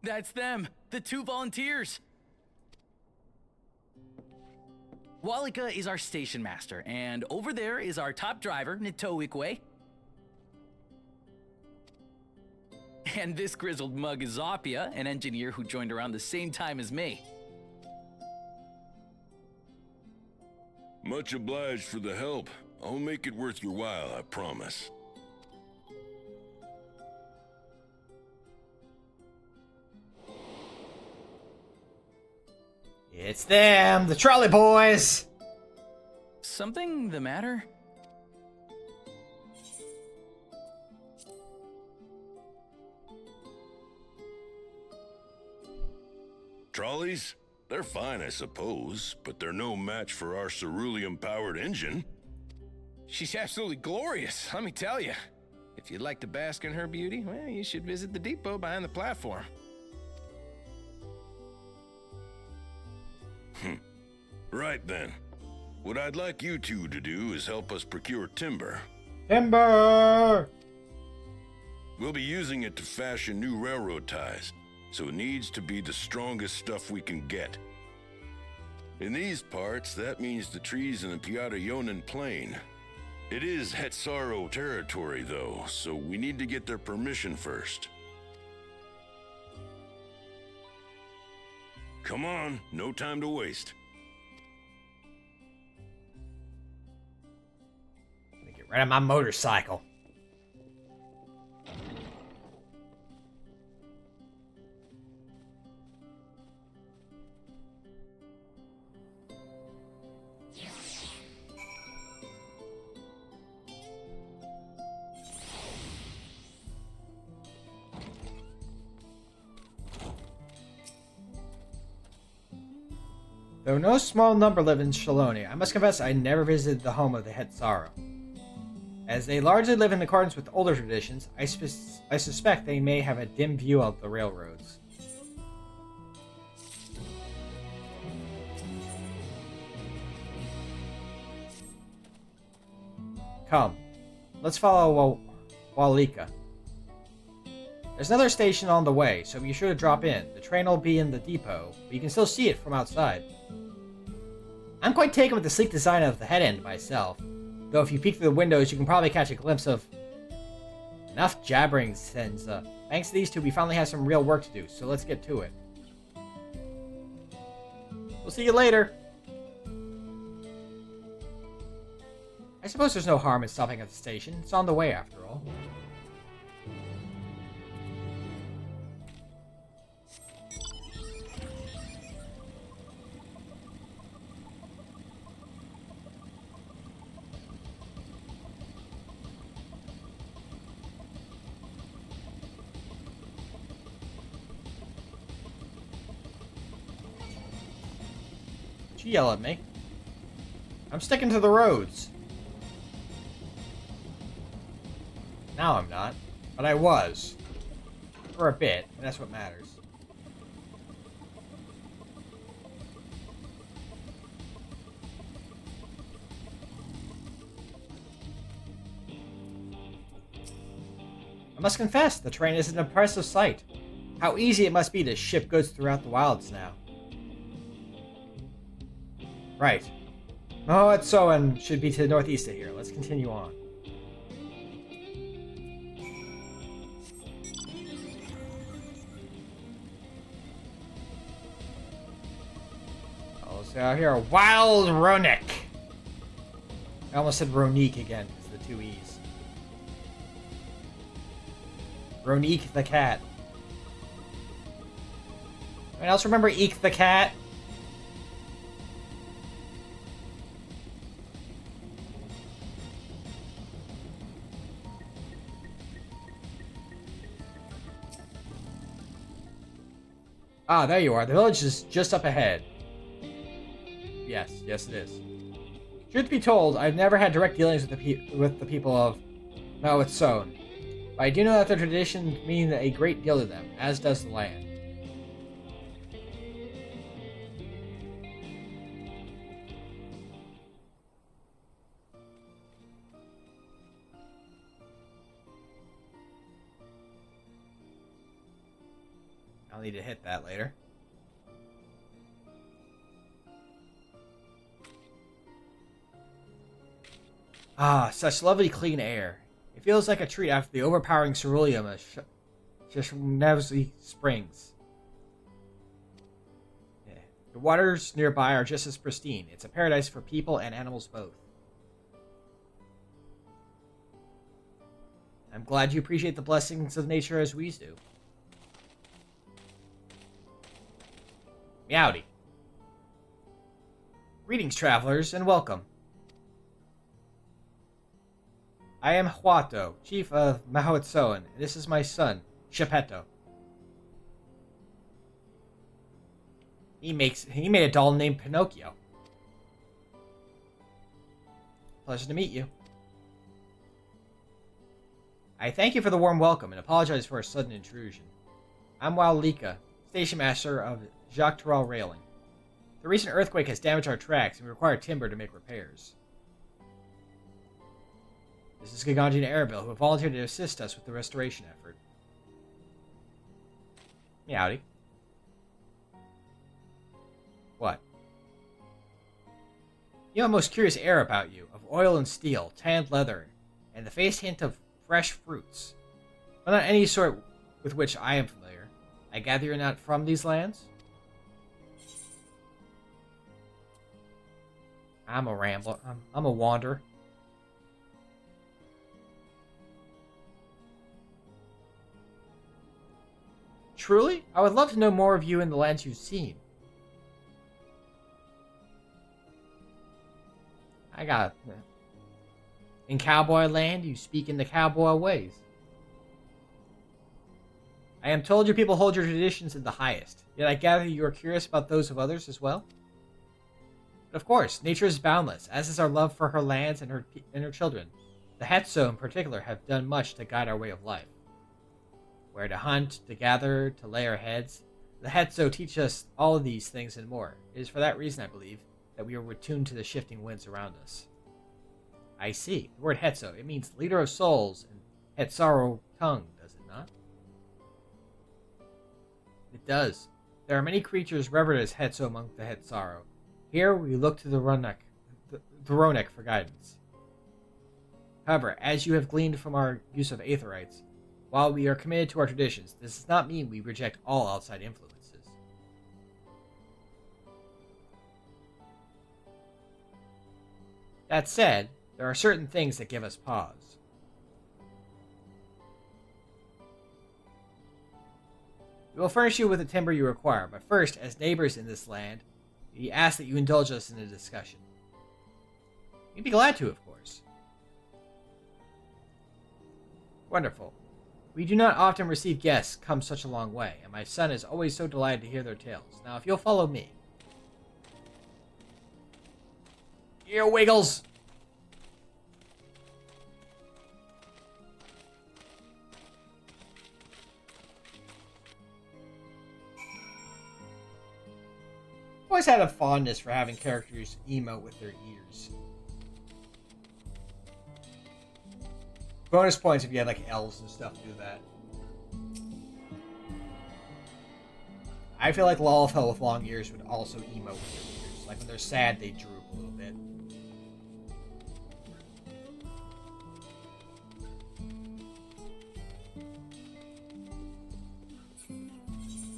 That's them, the two volunteers. Walika is our station master, and over there is our top driver, Nitoikwe. And this grizzled mug is Zopia, an engineer who joined around the same time as me. Much obliged for the help. I'll make it worth your while, I promise. It's them, the trolley boys! Something the matter? Trolleys? They're fine, I suppose, but they're no match for our ceruleum-powered engine. She's absolutely glorious, let me tell you. If you'd like to bask in her beauty, well, you should visit the depot behind the platform. Right then. What I'd like you two to do is help us procure timber. Timber! We'll be using it to fashion new railroad ties, so it needs to be the strongest stuff we can get. In these parts, that means the trees in the Piata-Yonan Plain. It is Hetsaro territory, though, so we need to get their permission first. Come on, no time to waste. Let me get rid of my motorcycle. Though no small number live in Shalonia, I must confess I never visited the home of the Hetsaro. As they largely live in accordance with older traditions, I suspect they may have a dim view of the railroads. Come, let's follow Walika. There's another station on the way, so be sure to drop in. The train will be in the depot, but you can still see it from outside. I'm quite taken with the sleek design of the head end myself, though if you peek through the windows you can probably catch a glimpse of... Enough jabbering, Senza. Thanks to these two we finally have some real work to do, so let's get to it. We'll see you later! I suppose there's no harm in stopping at the station. It's on the way after all. She yell at me. I'm sticking to the roads. Now I'm not, but I was. For a bit, and that's what matters. I must confess, the train is an impressive sight. How easy it must be to ship goods throughout the wilds now. Right. Mohoat-Soan should be to the northeast of here. Let's continue on. Oh, so out here, Wild Ronik. I almost said Ronique again, because the two E's. Ronique the cat. Anyone else remember Eek the cat? Ah, there you are. The village is just up ahead. Yes, yes it is. Truth be told, I've never had direct dealings with the people of Mohoat-Soan, but I do know that their traditions mean a great deal to them, as does the land. I'll need to hit that later. Ah, such lovely clean air. It feels like a treat after the overpowering ceruleum of Sheshnevsky Springs. Yeah. The waters nearby are just as pristine. It's a paradise for people and animals both. I'm glad you appreciate the blessings of nature as we do. Meowdy. Greetings, travelers, and welcome. I am Huato, chief of Mahoetsoan, and this is my son, Shepeto. He made a doll named Pinocchio. Pleasure to meet you. I thank you for the warm welcome and apologize for a sudden intrusion. I'm Wowlika, station master of Jacques Terrell Railing. The recent earthquake has damaged our tracks and we require timber to make repairs. This is Gaganji and Arabil, who have volunteered to assist us with the restoration effort. Meowdy. What? You have a most curious air about you, of oil and steel, tanned leather, and the faint hint of fresh fruits. But not any sort with which I am familiar. I gather you're not from these lands? I'm a rambler. I'm a wanderer. Truly? I would love to know more of you and the lands you've seen. I got... In cowboy land, you speak in the cowboy ways. I am told your people hold your traditions in the highest, yet I gather you are curious about those of others as well? But of course, nature is boundless, as is our love for her lands and her children. The Hetso in particular have done much to guide our way of life. Where to hunt, to gather, to lay our heads. The Hetso teach us all of these things and more. It is for that reason, I believe, that we are attuned to the shifting winds around us. I see. The word Hetso, it means leader of souls and Hetsaro tongue, does it not? It does. There are many creatures revered as Hetso among the Hetsaro. Here we look to the Ronek for guidance. However, as you have gleaned from our use of Aetherites, while we are committed to our traditions, this does not mean we reject all outside influences. That said, there are certain things that give us pause. We will furnish you with the timber you require, but first, as neighbors in this land, we ask that you indulge us in a discussion. We'd be glad to, of course. Wonderful. We do not often receive guests come such a long way, and my son is always so delighted to hear their tales. Now, if you'll follow me. Here, Wiggles! Always had a fondness for having characters emote with their ears. Bonus points if you had like elves and stuff do that. I feel like Lalfell with long ears would also emote with their ears. Like when they're sad, they droop a little bit.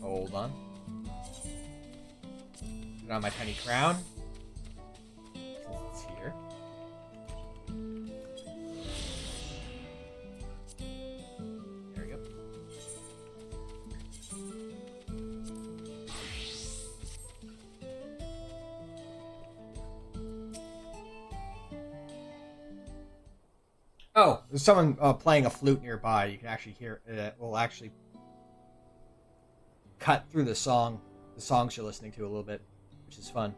Hold on. Put on my tiny crown. Since it's here. There we go. Oh, there's someone playing a flute nearby. You can actually hear it. Will actually cut through the songs you're listening to a little bit, which is fun.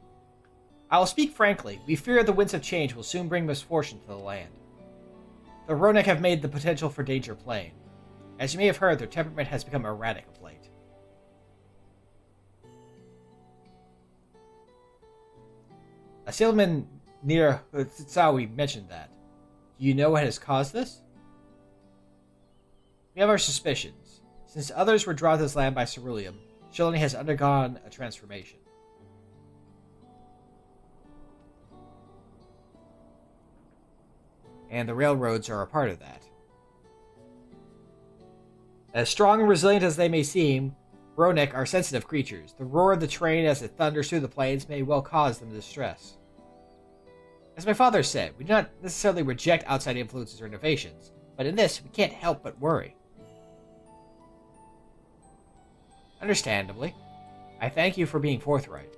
I will speak frankly. We fear the winds of change will soon bring misfortune to the land. The Ronek have made the potential for danger plain. As you may have heard, their temperament has become erratic of late. A sailorman near Tsitsawi mentioned that. Do you know what has caused this? We have our suspicions. Since others were drawn to this land by ceruleum, Shilani has undergone a transformation. And the railroads are a part of that. As strong and resilient as they may seem, Ronek are sensitive creatures. The roar of the train as it thunders through the plains may well cause them distress. As my father said, we do not necessarily reject outside influences or innovations, but in this, we can't help but worry. Understandably. I thank you for being forthright.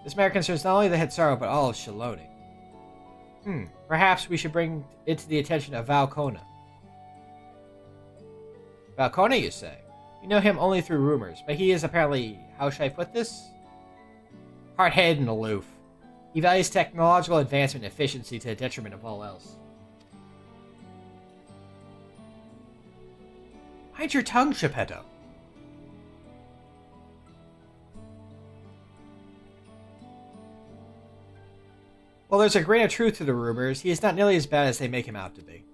This matter concerns not only the Hetsaro, but all of Shiloni. Perhaps we should bring it to the attention of Valcona. Valcona, you say? You know him only through rumors, but he is apparently, how should I put this? Hard-headed and aloof. He values technological advancement and efficiency to the detriment of all else. Hide your tongue, Geppetto. Well, there's a grain of truth to the rumors. He is not nearly as bad as they make him out to be.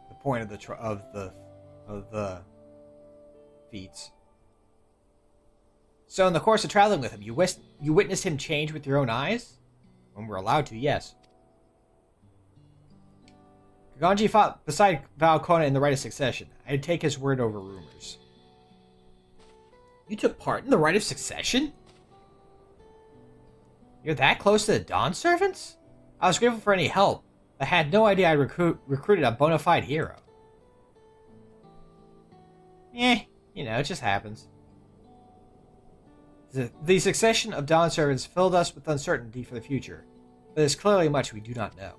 The point of the feats. So, in the course of traveling with him, you witnessed him change with your own eyes? When we're allowed to, yes. Ganji fought beside Valcona in the Rite of Succession. I'd take his word over rumors. You took part in the Rite of Succession? You're that close to the Doneservants? I was grateful for any help, but had no idea I recruited a bona fide hero. You know, it just happens. The succession of Doneservants filled us with uncertainty for the future, but there's clearly much we do not know.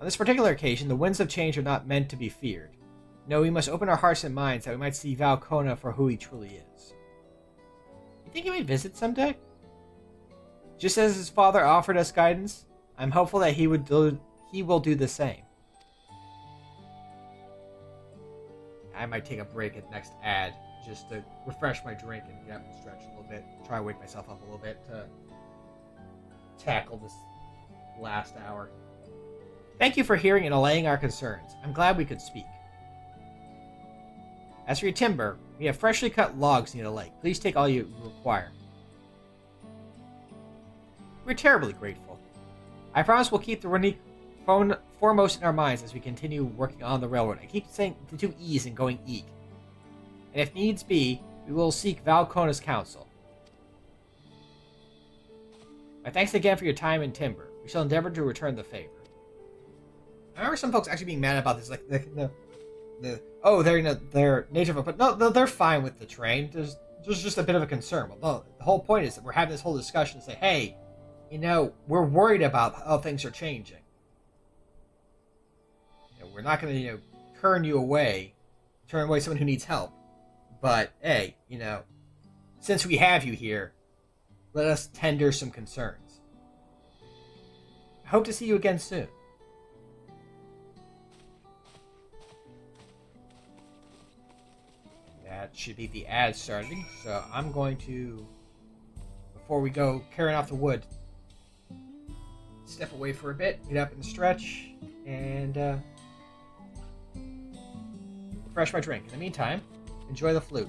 On this particular occasion, the winds of change are not meant to be feared. No, we must open our hearts and minds that we might see Valcona for who he truly is. You think he might visit someday? Just as his father offered us guidance, I'm hopeful that he will do the same. I might take a break at the next ad just to refresh my drink and get up and stretch a little bit. Try to wake myself up a little bit to tackle this last hour. Thank you for hearing and allaying our concerns. I'm glad we could speak. As for your timber, we have freshly cut logs near the lake. Please take all you require. We're terribly grateful. I promise we'll keep the Runique foremost in our minds as we continue working on the railroad. I keep saying the two E's and going eek. And if needs be, we will seek Valcona's counsel. My thanks again for your time and timber. We shall endeavor to return the favor. I remember some folks actually being mad about this, like they're native, but no, they're fine with the train. There's just a bit of a concern. Well, the whole point is that we're having this whole discussion to say, hey, you know, we're worried about how things are changing. You know, we're not going to, turn away someone who needs help. But hey, since we have you here, let us tender some concerns. I hope to see you again soon. That should be the ad starting, so I'm going to, before we go carrying off the wood, step away for a bit, get up and stretch, and refresh my drink. In the meantime, enjoy the flute.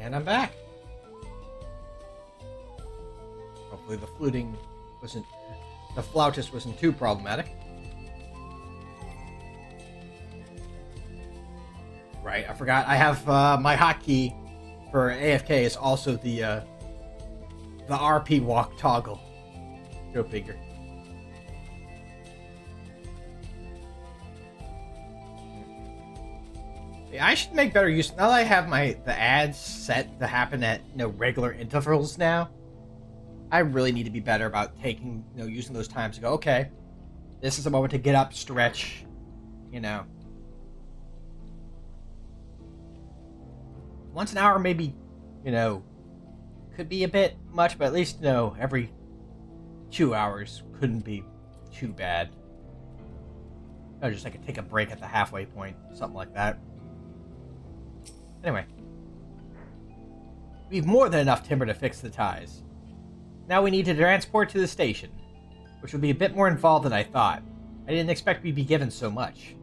And I'm back. Hopefully the fluting wasn't... The flautist wasn't too problematic. Right, I forgot. I have my hotkey for AFK is also the RP walk toggle. Go figure. Yeah, I should make better use. Now that I have the ads set to happen at regular intervals now, I really need to be better about using those times to go, okay, this is a moment to get up, stretch, Once an hour maybe, could be a bit much, but at least, every 2 hours couldn't be too bad. Just like take a break at the halfway point, something like that. Anyway. We have more than enough timber to fix the ties. Now we need to transport to the station, which will be a bit more involved than I thought. I didn't expect we'd be given so much.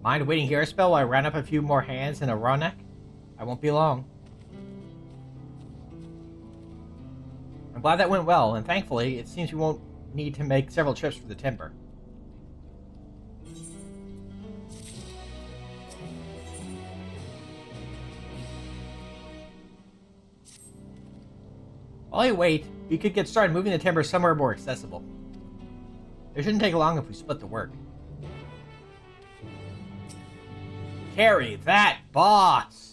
Mind waiting here a spell while I round up a few more hands and a raw neck? I won't be long. I'm glad that went well, and thankfully, it seems we won't need to make several trips for the timber. While I wait, we could get started moving the timber somewhere more accessible. It shouldn't take long if we split the work. Carry that, boss!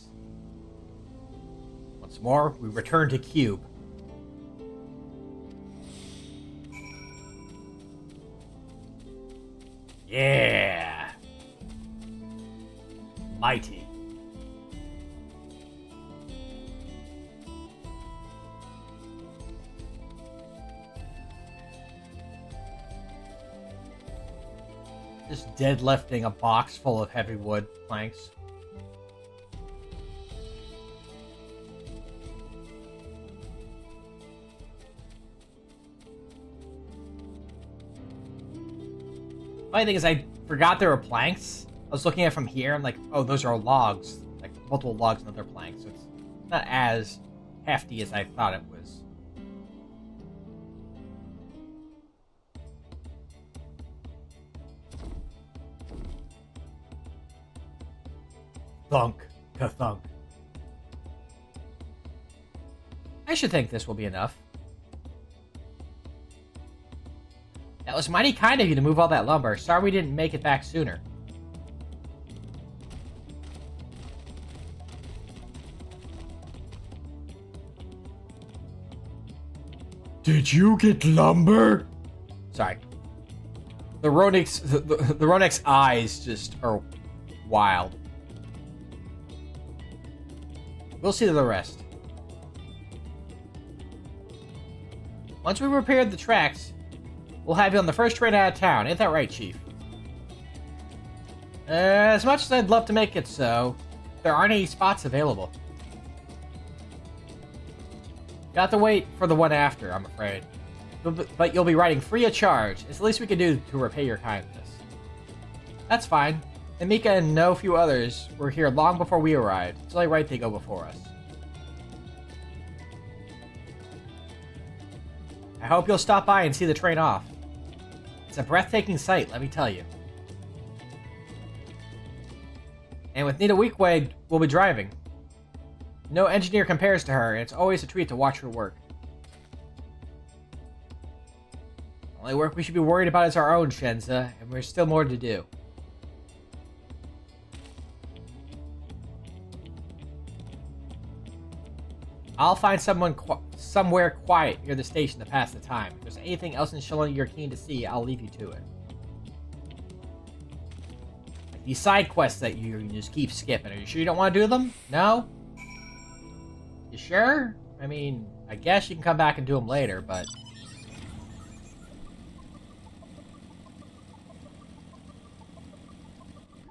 Once more, we return to Cube. Yeah! Mighty. Just deadlifting a box full of heavy wood planks. Funny thing is, I forgot there were planks. I was looking at it from here. I'm like, oh, those are logs. Like, multiple logs and other planks. So it's not as hefty as I thought it was. Thunk to thunk. I should think this will be enough. That was mighty kind of you to move all that lumber. Sorry we didn't make it back sooner. Did you get lumber? Sorry. The Ronek's eyes just are wild. We'll see to the rest. Once we repaired the tracks, we'll have you on the first train out of town. Ain't that right, Chief? As much as I'd love to make it so, there aren't any spots available. Got to wait for the one after, I'm afraid. But you'll be riding free of charge. It's the least we can do to repay your kindness. That's fine. And Mika and no few others were here long before we arrived. It's only right they go before us. I hope you'll stop by and see the train off. It's a breathtaking sight, let me tell you. And with Nita Weekway, we'll be driving. No engineer compares to her, and it's always a treat to watch her work. The only work we should be worried about is our own, Shenza, and there's still more to do. I'll find somewhere quiet near the station to pass the time. If there's anything else in Shillong you're keen to see, I'll leave you to it. Like these side quests that you just keep skipping. Are you sure you don't want to do them? No? You sure? I mean, I guess you can come back and do them later, but...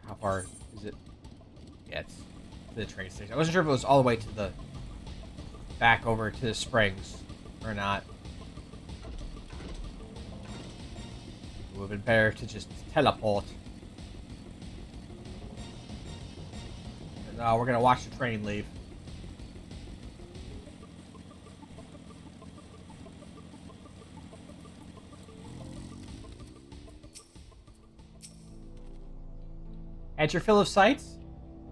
How far is it? Yeah, it's to the train station. I wasn't sure if it was all the way to the... back over to the springs or not. It would have been better to just teleport. No, we're gonna watch the train leave. Had your fill of sights?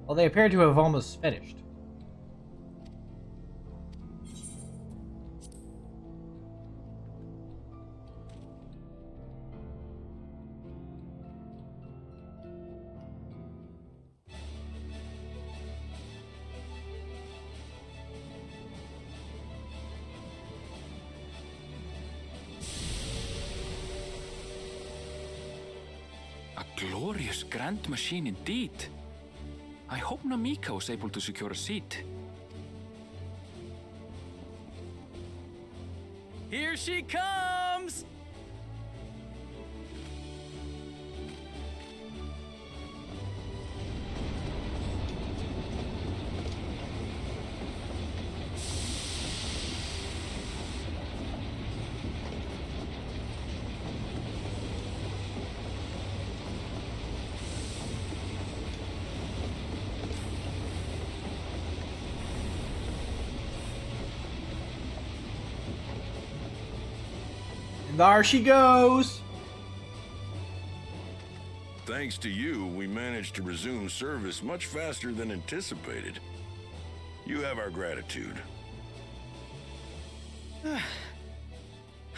Well, they appear to have almost finished. Glorious grand machine indeed. I hope Namika was able to secure a seat. Here she comes! There she goes! Thanks to you, we managed to resume service much faster than anticipated. You have our gratitude.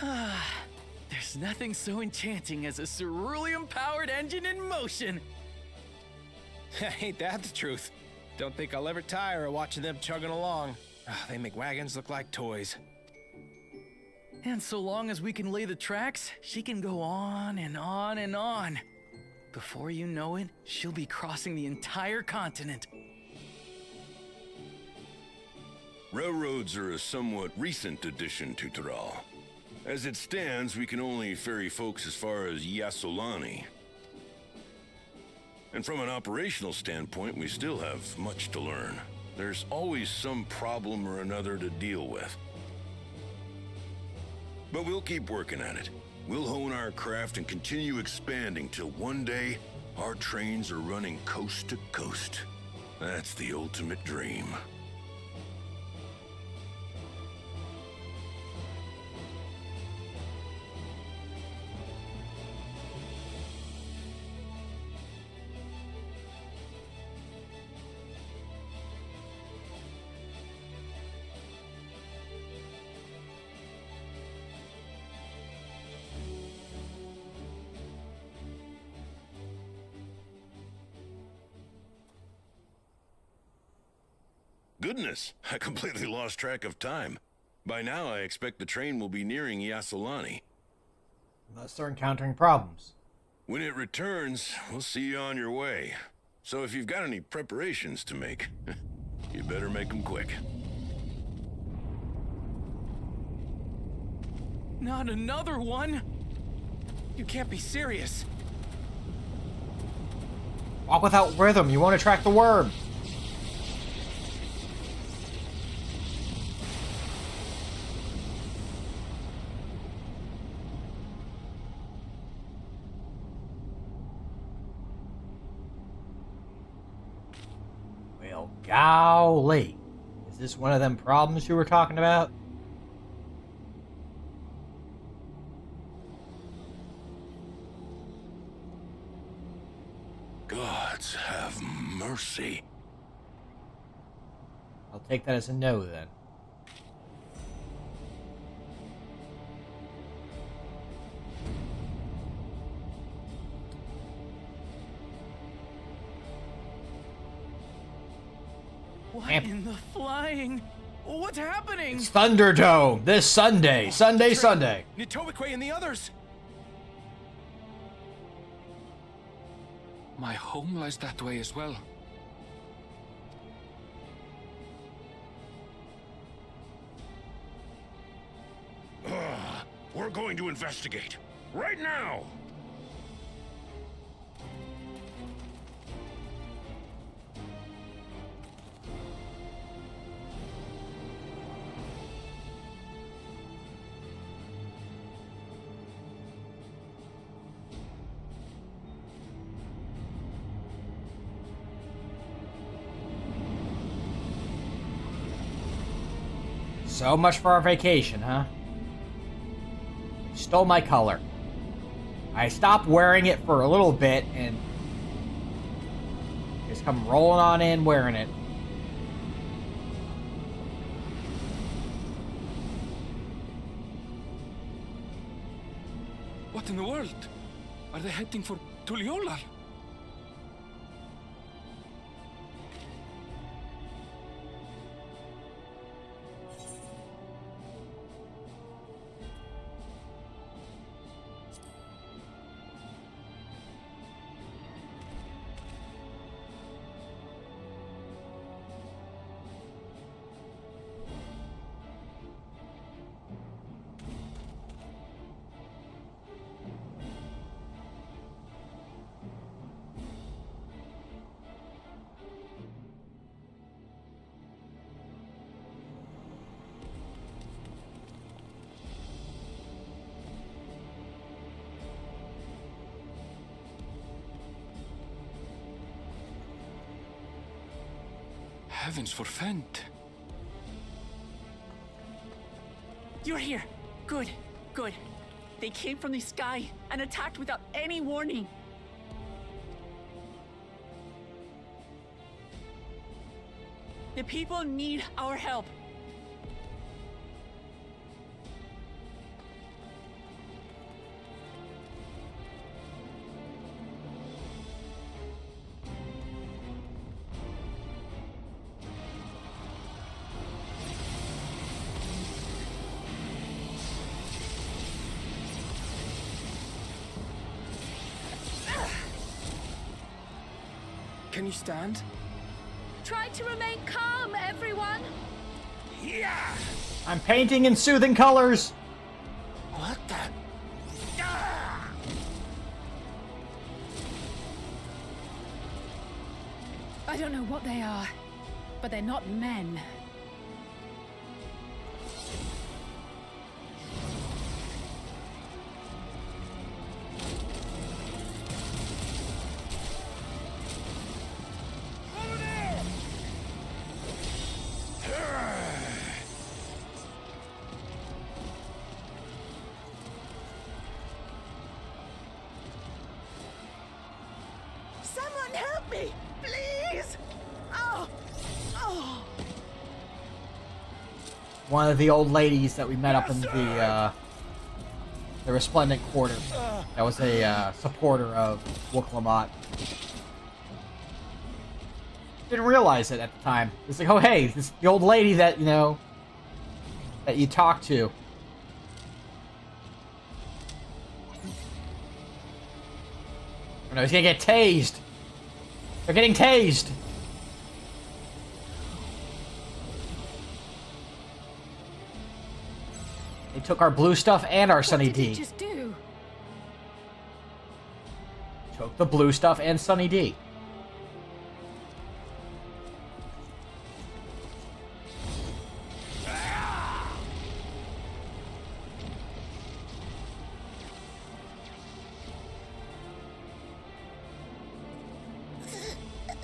There's nothing so enchanting as a cerulean-powered engine in motion. Ain't that the truth? Don't think I'll ever tire of watching them chugging along. They make wagons look like toys. And so long as we can lay the tracks, she can go on and on and on. Before you know it, she'll be crossing the entire continent. Railroads are a somewhat recent addition to Thrall. As it stands, we can only ferry folks as far as Yasolani. And from an operational standpoint, we still have much to learn. There's always some problem or another to deal with. But we'll keep working at it. We'll hone our craft and continue expanding till one day our trains are running coast to coast. That's the ultimate dream. Goodness, I completely lost track of time. By now, I expect the train will be nearing Yasolani. Unless they're encountering problems. When it returns, we'll see you on your way. So if you've got any preparations to make, you better make them quick. Not another one? You can't be serious. Walk without rhythm, you won't attract the worm. Well, golly. Is this one of them problems you were talking about? Gods have mercy. I'll take that as a no, then. What in the flying? What's happening? It's Thunderdome this Sunday. Sunday. Nitobekwe and the others. My home lies that way as well. We're going to investigate. Right now! So much for our vacation, huh? Stole my color. I stopped wearing it for a little bit, and Just come rolling on in wearing it. What in the world? Are they heading for Tuliyollal? Heavens forfend. You're here. Good, good. They came from the sky and attacked without any warning. The people need our help. Can you stand? Try to remain calm, everyone. Yeah. I'm painting in soothing colors. What the? I don't know what they are, but they're not men. Someone help me, please! Oh! Oh! One of the old ladies that we met up in the Resplendent Quarter. That was a supporter of Wooklamot. Didn't realize it at the time. It's like, oh hey, this is the old lady that, you know, that you talked to. Oh no, he's gonna get tased. They're getting tased. They took our blue stuff and our Sunny What did D. he just do? Took the blue stuff and Sunny D.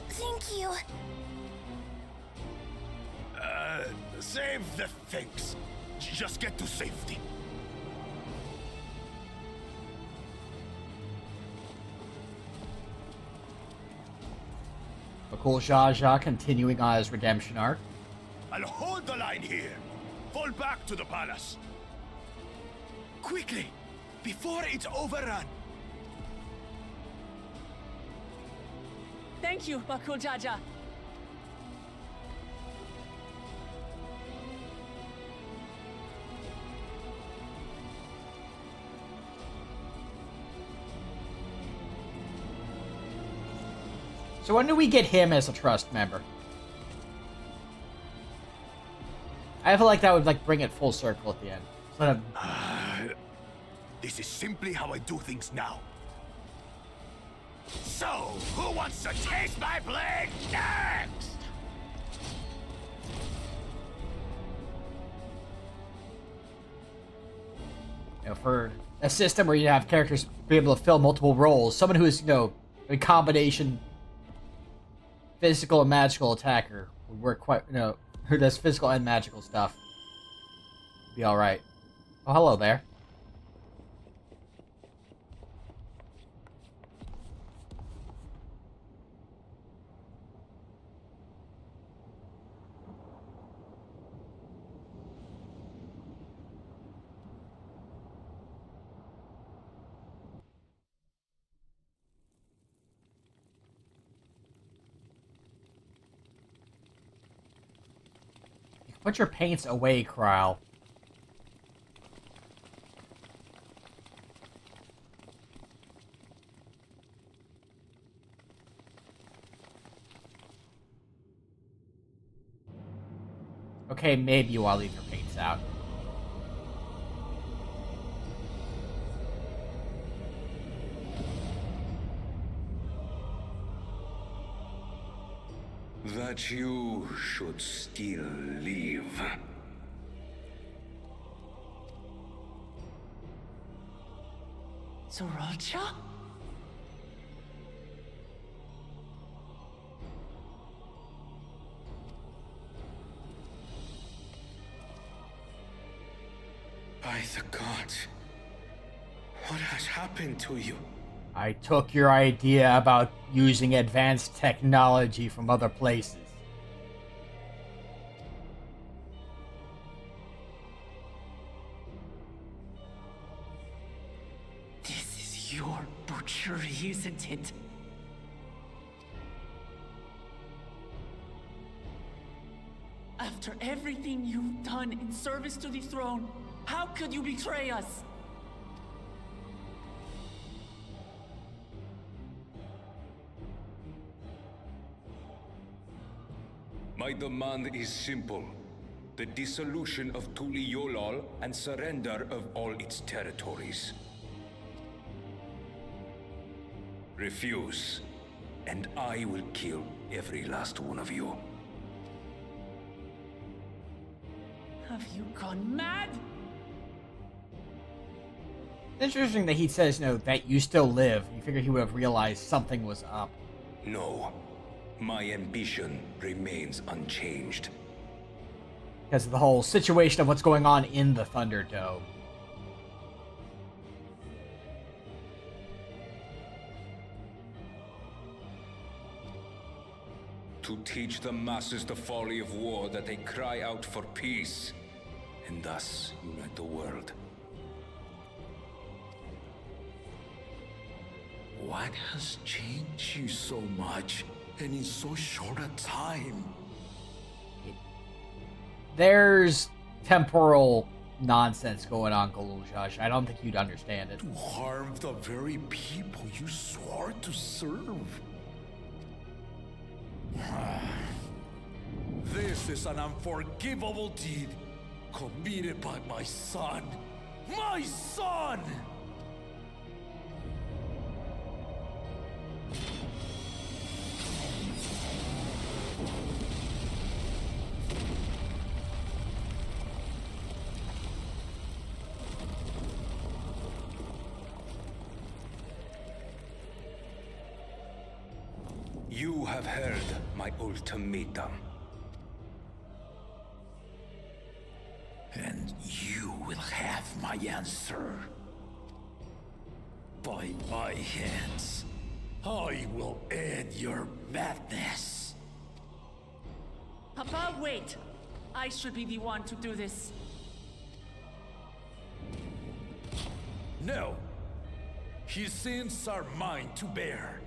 Thank you. Save the things. Just get to safety. A cool Zsa Zsa continuing on his redemption arc. I'll hold the line here. Fall back to the palace. Quickly, before it's overrun. Thank you, Bakul Jaja. So when do we get him as a trust member? I feel like that would like bring it full circle at the end. Instead of... This is simply how I do things now. So, who wants to taste my blade next? You know, for a system where you have characters be able to fill multiple roles, someone who is, you know, a combination physical and magical attacker would work quite, you know, who does physical and magical stuff. Be alright. Oh, hello there. Put your paints away, Krile. Okay, maybe you want to leave your paints out. That you should still live. Zoralcha? By the gods, what has happened to you? I took your idea about using advanced technology from other places. This is your butchery, isn't it? After everything you've done in service to the throne, how could you betray us? My demand is simple. The dissolution of Tuli Yolal and surrender of all its territories. Refuse, and I will kill every last one of you. Have you gone mad? Interesting that he says, that you still live. You figure he would have realized something was up. No. My ambition remains unchanged. Because of the whole situation of what's going on in the Thunderdome. To teach the masses the folly of war, that they cry out for peace, and thus unite the world. What has changed you so much, and in so short a time? There's temporal nonsense going on, Galuzhash. I don't think you'd understand it. To harm the very people you swore to serve. This is an unforgivable deed committed by my son. My son! You have heard my ultimatum. And you will have my answer. By my hands, I will end your madness. Papa, wait! I should be the one to do this. No. His sins are mine to bear.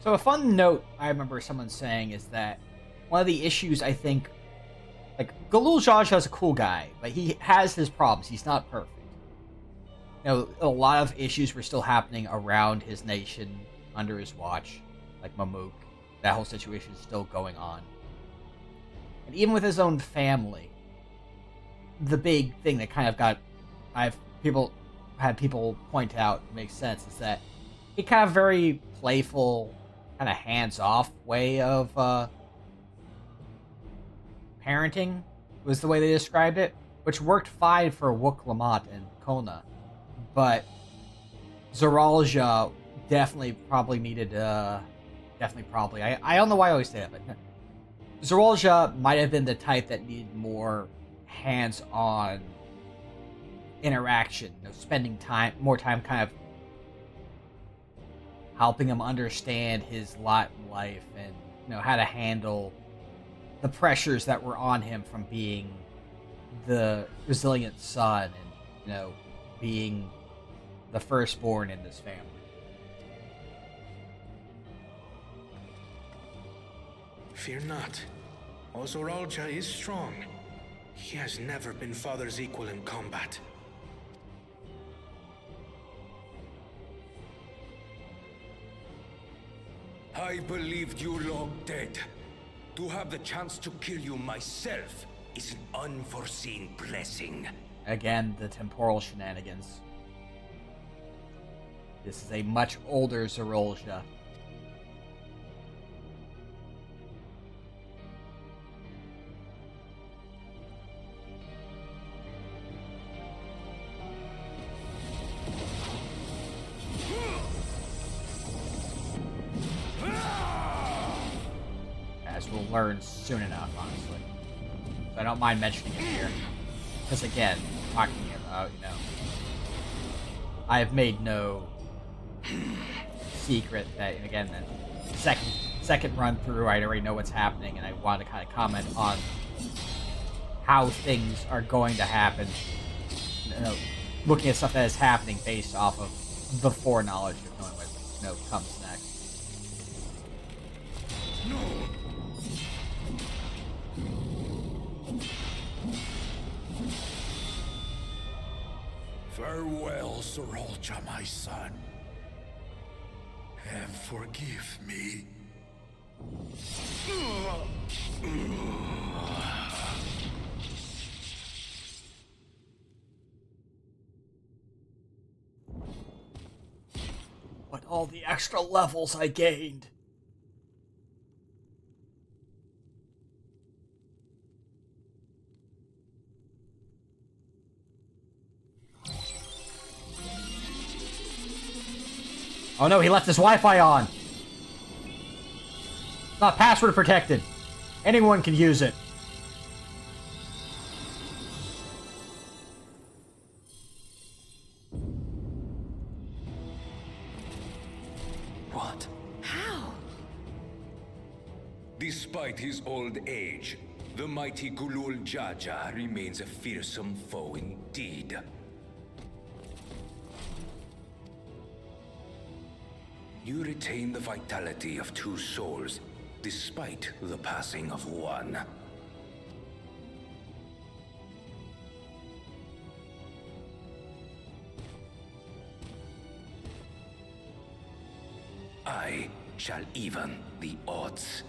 So a fun note I remember someone saying is that one of the issues, I think, Galuzhash is a cool guy, but he has his problems. He's not perfect. A lot of issues were still happening around his nation under his watch, like Mamuk. That whole situation is still going on. And even with his own family, the big thing that kind of had people point out, makes sense, is that he kind of very playful, kind of hands-off way of parenting was the way they described it, which worked fine for Wook Lamont and Kona, but Zoralja definitely probably needed I don't know why I always say that, but Zoralja might have been the type that needed more hands-on interaction, spending more time kind of helping him understand his lot in life and how to handle the pressures that were on him from being the resilient son and being the firstborn in this family. Fear not. While Zoralja is strong, he has never been Father's equal in combat. I believed you long dead. To have the chance to kill you myself is an unforeseen blessing. Again, the temporal shenanigans. This is a much older Zoralja. As we'll learn soon enough, honestly. So I don't mind mentioning it here. Because again, talking about, you know, I have made no secret that, and again, the second run through, I already know what's happening, and I want to kind of comment on how things are going to happen. You know, looking at stuff that is happening based off of the foreknowledge of knowing what, you know, comes next. Farewell, Zoralja, my son. And forgive me. What all the extra levels I gained. Oh no, he left his Wi-Fi on. It's not password protected. Anyone can use it. What? How? Despite his old age, the mighty Gulul Jaja remains a fearsome foe indeed. You retain the vitality of two souls, despite the passing of one. I shall even the odds.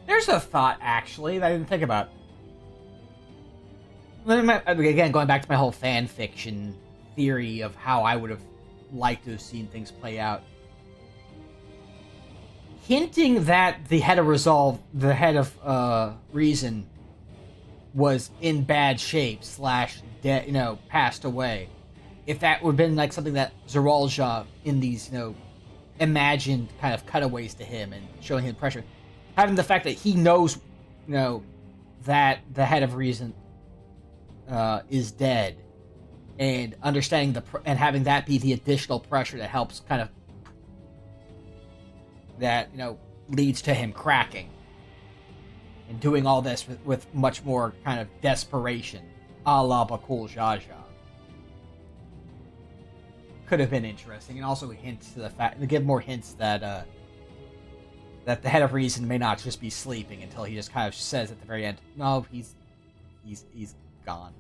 There's a thought, actually, that I didn't think about. Again, going back to my whole fan fiction theory of how I would have liked to have seen things play out. Hinting that the head of Reason was in bad shape / dead, you know, passed away. If that would have been like something that Zoralja in these, you know, imagined kind of cutaways to him and showing him pressure, having the fact that he knows, you know, that the head of Reason is dead, and understanding and having that be the additional pressure that helps kind of that, you know, leads to him cracking and doing all this with much more kind of desperation, a la Bakul Jaja. Could have been interesting, and also hints to the fact to give more hints that that the head of Reason may not just be sleeping until he just kind of says at the very end, no, he's gone.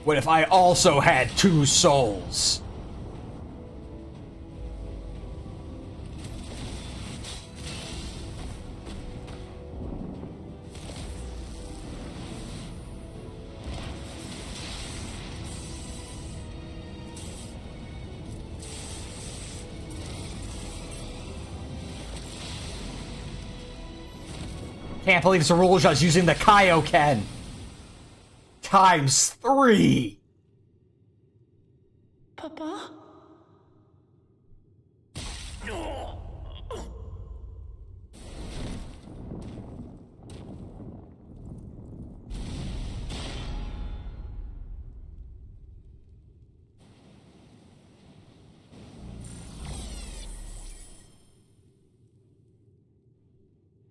What if I also had two souls? Can't believe Zoralja's using the Kaioken. ×3. Papa?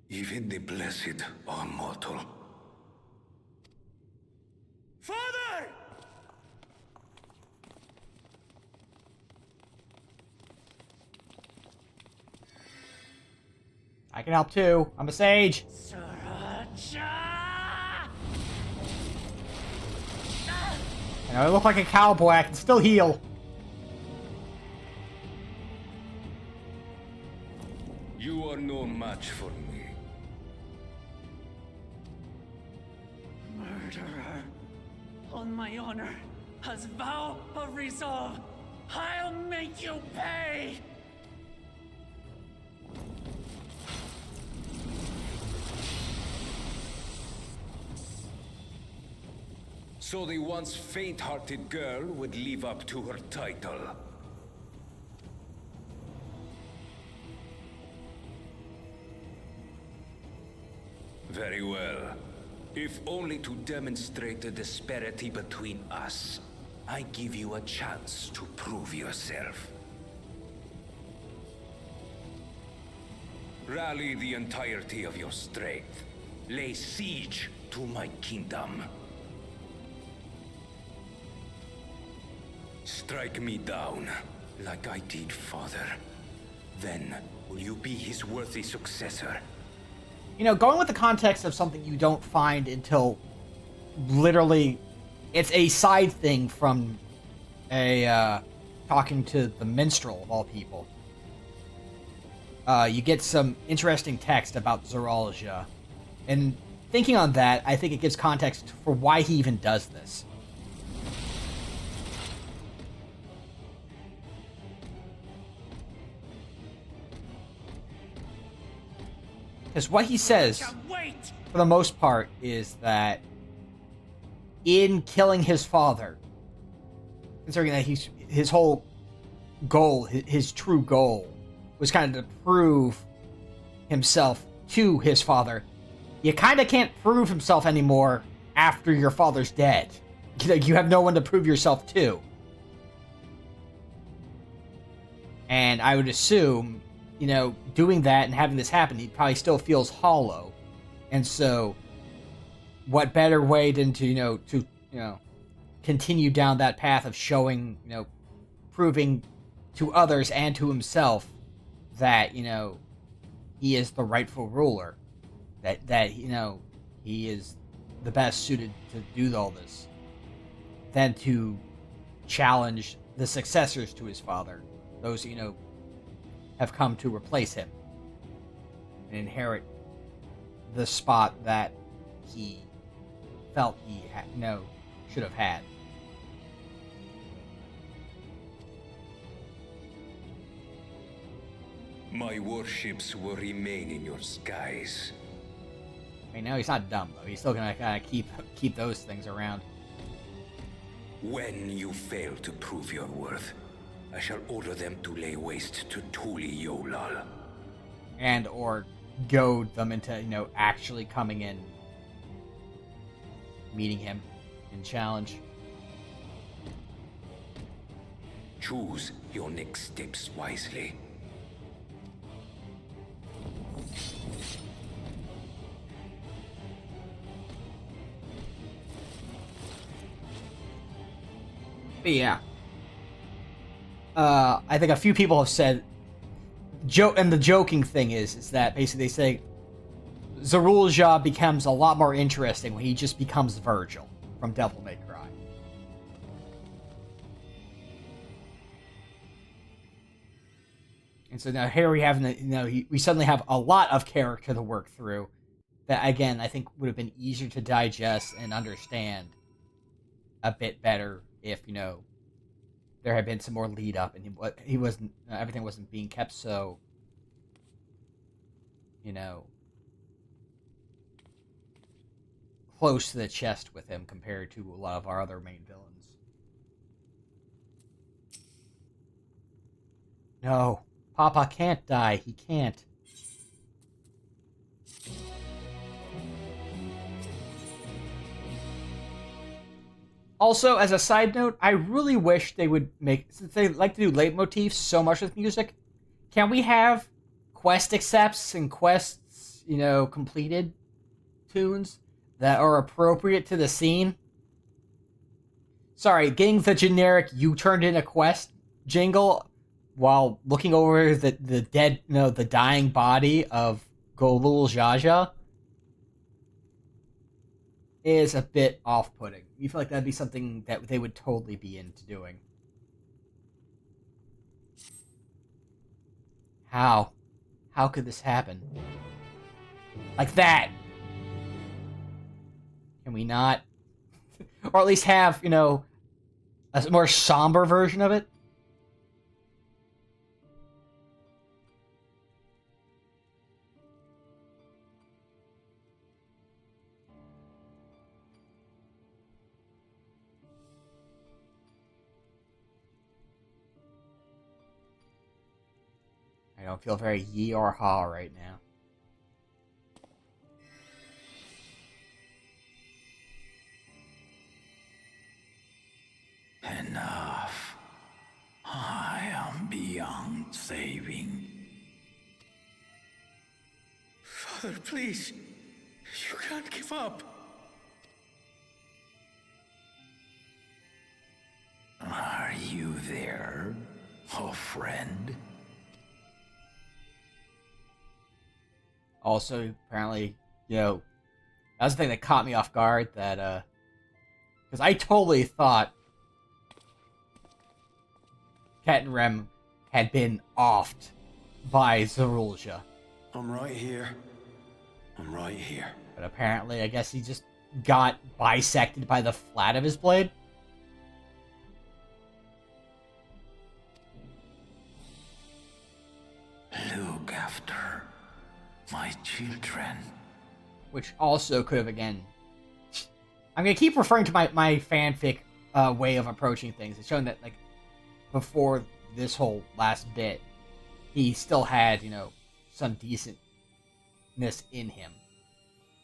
Even the blessed are mortal. I can help too. I'm a sage. And I look like a cowboy. I can still heal. You are no match for me. Murderer. On my honor, as vow of resolve, I'll make you pay! So the once faint-hearted girl would live up to her title. Very well. If only to demonstrate the disparity between us, I give you a chance to prove yourself. Rally the entirety of your strength. Lay siege to my kingdom. Strike me down, like I did father. Then, will you be his worthy successor? You know, going with the context of something you don't find until literally it's a side thing from a talking to the minstrel of all people. You get some interesting text about Zoralja. And thinking on that, I think it gives context for why he even does this. Because what he says, for the most part, is that in killing his father, considering that his whole goal, his true goal, was kind of to prove himself to his father, you kind of can't prove himself anymore after your father's dead. You have no one to prove yourself to. And I would assume, you know, doing that and having this happen, he probably still feels hollow. And so, what better way than to, continue down that path of showing, proving to others and to himself that, he is the rightful ruler. That he is the best suited to do all this. Than to challenge the successors to his father. Those, have come to replace him and inherit the spot that he felt he should have had. My warships will remain in your skies. I mean, now he's not dumb though. He's still gonna kind of keep those things around. When you fail to prove your worth, I shall order them to lay waste to Tuli Yolal. And or goad them into, actually coming in, meeting him in challenge. Choose your next steps wisely. But yeah. I think a few people have said, and the joking thing is that basically they say Zoralja becomes a lot more interesting when he just becomes Virgil from Devil May Cry. And so now here we have, we suddenly have a lot of character to work through that, again, I think would have been easier to digest and understand a bit better if, there had been some more lead up, and he wasn't. Everything wasn't being kept so, close to the chest with him compared to a lot of our other main villains. No, Papa can't die. He can't. Also, as a side note, I really wish they would since they like to do leitmotifs so much with music, can we have quest accepts and quests, completed tunes that are appropriate to the scene? Sorry, getting the generic "you turned in a quest" jingle while looking over the dead, the dying body of Golul Jaja is a bit off-putting. You feel like that'd be something that they would totally be into doing. How? How could this happen? Like that! Can we not? Or at least have, you know, a more somber version of it? I don't feel very ye or ha right now. Enough. I am beyond saving. Father, please. You can't give up. Are you there, oh friend? Also, apparently, you know, that was the thing that caught me off guard, that, because I totally thought Ket and Rem had been offed by Zorulja. I'm right here. I'm right here. But apparently, I guess he just got bisected by the flat of his blade. Look after my children. Which also could have, again... I'm going to keep referring to my fanfic way of approaching things. It's showing that, like, before this whole last bit, he still had, you know, some decentness in him.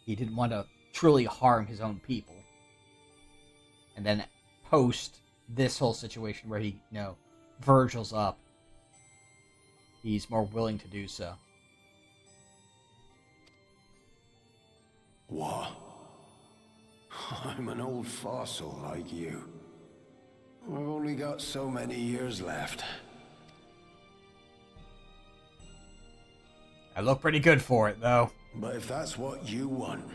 He didn't want to truly harm his own people. And then post this whole situation where he, you know, Virgil's up, he's more willing to do so. What? I'm an old fossil like you. I've only got so many years left. I look pretty good for it, though. But if that's what you want,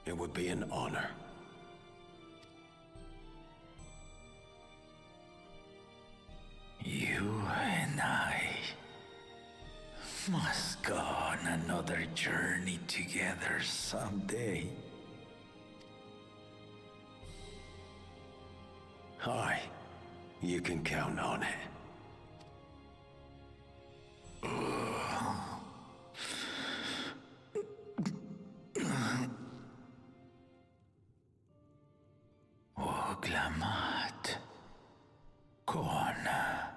it would be an honor. You and I must go on another journey together someday. Aye, you can count on it. Oglamat. Kona.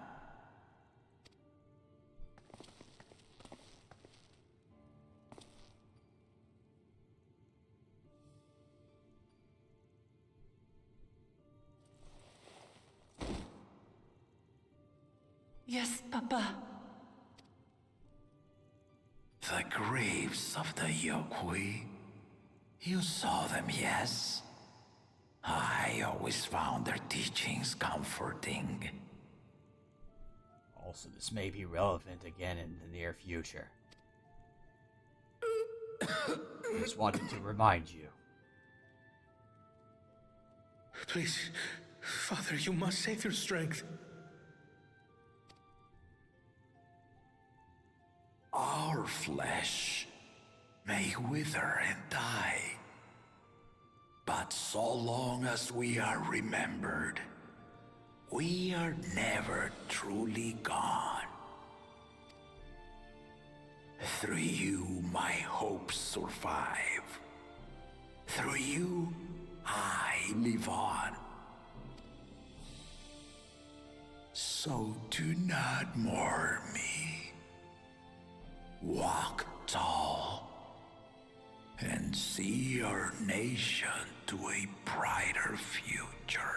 Yes, Papa. The graves of the Yokwi. You saw them, yes? I always found their teachings comforting. Also, this may be relevant again in the near future. I just wanted to remind you. Please, Father, you must save your strength. Our flesh may wither and die, but so long as we are remembered, we are never truly gone. Through you, my hopes survive. Through you, I live on. So do not mourn me. Walk tall and see our nation to a brighter future.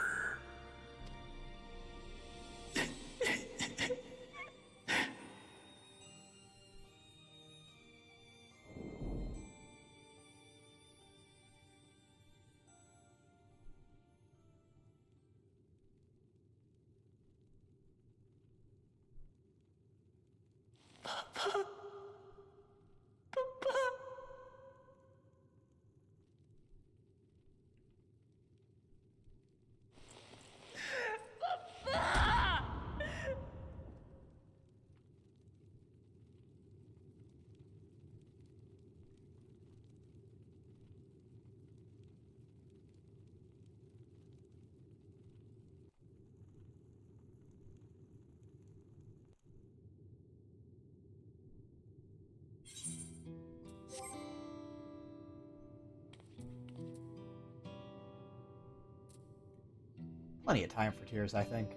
Plenty of time for tears, I think.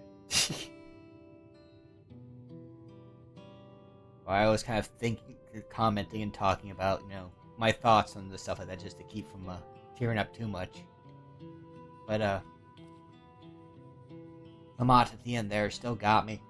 I was kind of thinking, commenting and talking about, my thoughts on the stuff like that just to keep from tearing up too much. But, Lamont at the end there still got me.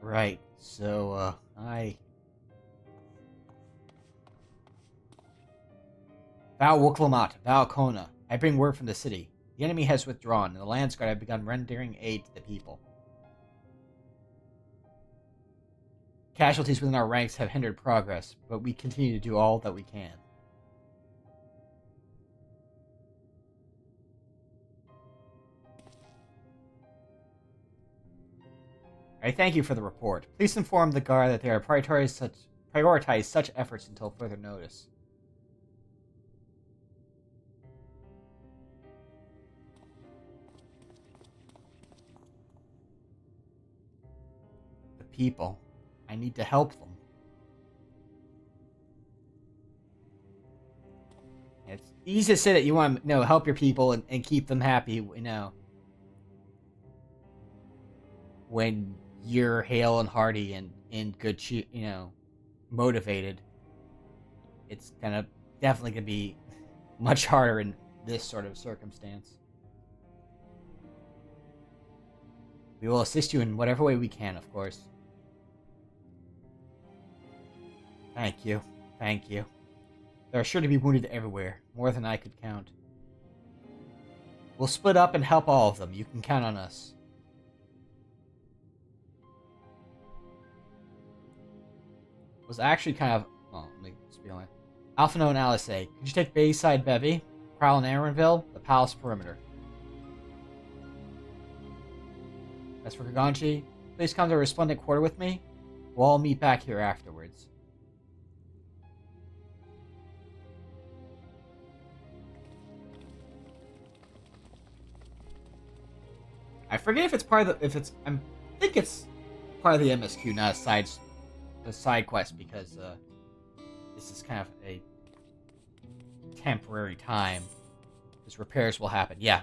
Right, so, Val Wuklamat, Val Kona. I bring word from the city. The enemy has withdrawn, and the Landsguard have begun rendering aid to the people. Casualties within our ranks have hindered progress, but we continue to do all that we can. I thank you for the report. Please inform the Guard that they are prioritize such efforts until further notice. The people. I need to help them. It's easy to say that you want to help your people and keep them happy, when you're hale and hearty and in good, motivated. It's definitely gonna be much harder in this sort of circumstance. We will assist you in whatever way we can, of course. Thank you. Thank you. There are sure to be wounded everywhere, more than I could count. We'll split up and help all of them. You can count on us. Was actually kind of... Well, let me just be honest. Alphino and Alice, could you take Bayside Bevy, Prowl and Aaronville, the Palace Perimeter? As for Kaganchi, please come to the Resplendent Quarter with me. We'll all meet back here afterwards. I forget if it's part of the... I think it's part of the MSQ, not a side quest, because this is kind of a temporary time. Because repairs will happen. Yeah.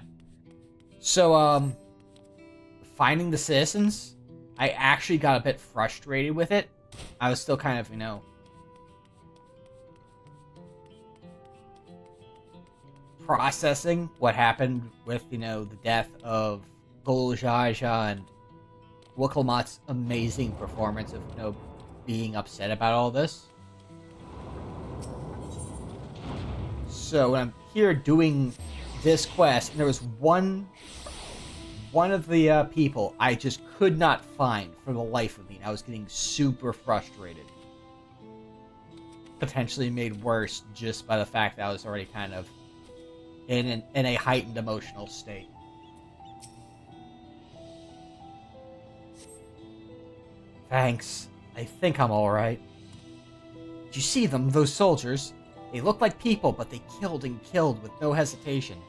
So, finding the citizens, I actually got a bit frustrated with it. I was still kind of, processing what happened with, the death of Goljaja and Wuklamat's amazing performance of, being upset about all this. So when I'm here doing this quest, and there was one of the people I just could not find for the life of me. I was getting super frustrated. Potentially made worse just by the fact that I was already kind of in a heightened emotional state. Thanks. I think I'm alright. Did you see them, those soldiers? They look like people, but they killed and killed with no hesitation.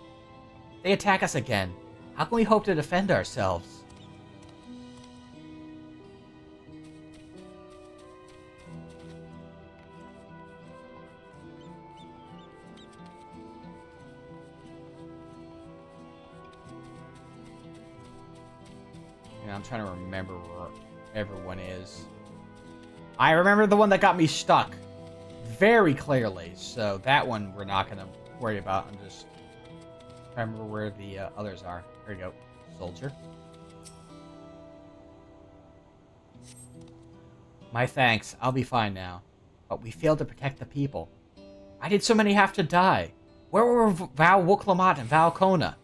They attack us again. How can we hope to defend ourselves? I'm trying to remember where everyone is. I remember the one that got me stuck very clearly, so that one we're not going to worry about. I'm just trying to remember where the others are. Here we go. Soldier. My thanks. I'll be fine now. But we failed to protect the people. Why did so many have to die? Where were Val Wuklamat and Val Kona?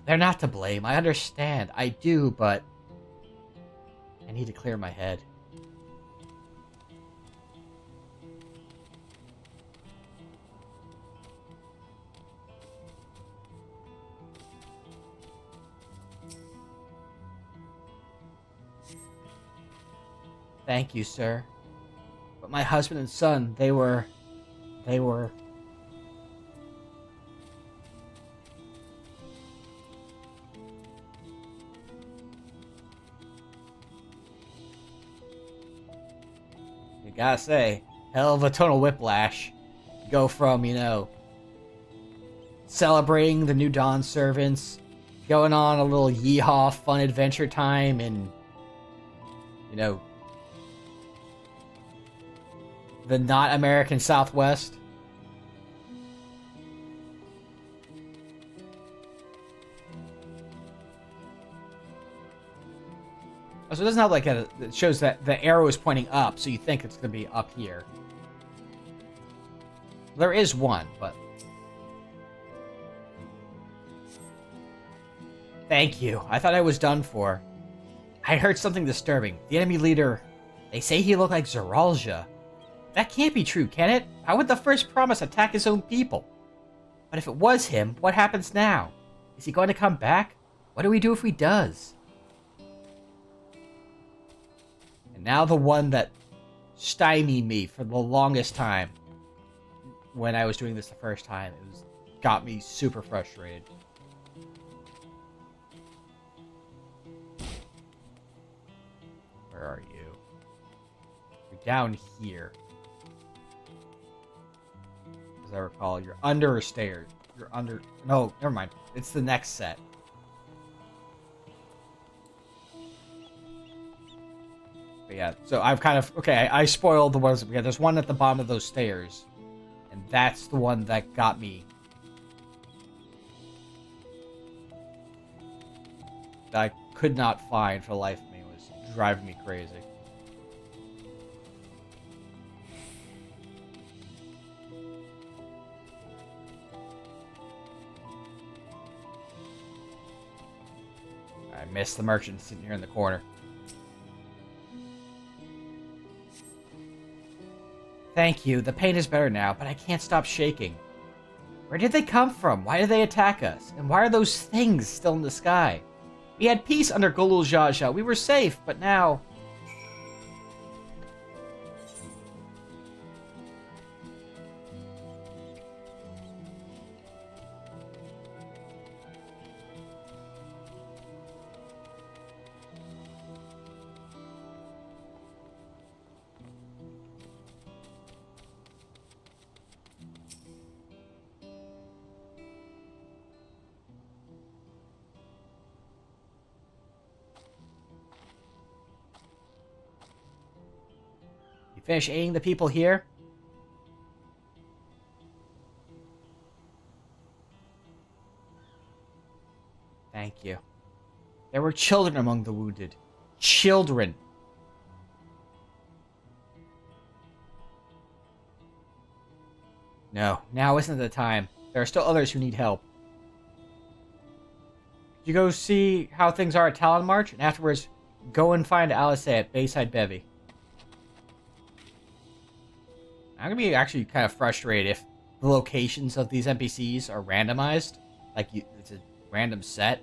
They're not to blame. I understand. I do, but I need to clear my head. Thank you, sir. But my husband and son, they were... they were... You gotta say, hell of a tonal whiplash. Go from, you know, celebrating the new Doneservants, going on a little yeehaw fun adventure time in, you know, the not American Southwest. So it doesn't have like a, it shows that the arrow is pointing up, so you think it's going to be up here. There is one, but... Thank you. I thought I was done for. I heard something disturbing. The enemy leader... They say he looked like Zoralja. That can't be true, can it? How would the first promise attack his own people? But if it was him, what happens now? Is he going to come back? What do we do if he does? And now the one that stymied me for the longest time when I was doing this the first time. Got me super frustrated. Where are you? You're down here. As I recall, you're under a stair. You're under... No, never mind. It's the next set. But yeah, so I've kind of... Okay, I spoiled the ones... Yeah, there's one at the bottom of those stairs. And that's the one that got me. That I could not find for the life of me. It was driving me crazy. I missed the merchant sitting here in the corner. Thank you. The pain is better now, but I can't stop shaking. Where did they come from? Why did they attack us? And why are those things still in the sky? We had peace under Golul Jaja. We were safe, but now... Finish aiding the people here? Thank you. There were children among the wounded. Children! No, now isn't the time. There are still others who need help. You go see how things are at Talon March, and afterwards, go and find Alice at Bayside Bevy. I'm gonna be actually kind of frustrated if the locations of these NPCs are randomized. Like, it's a random set.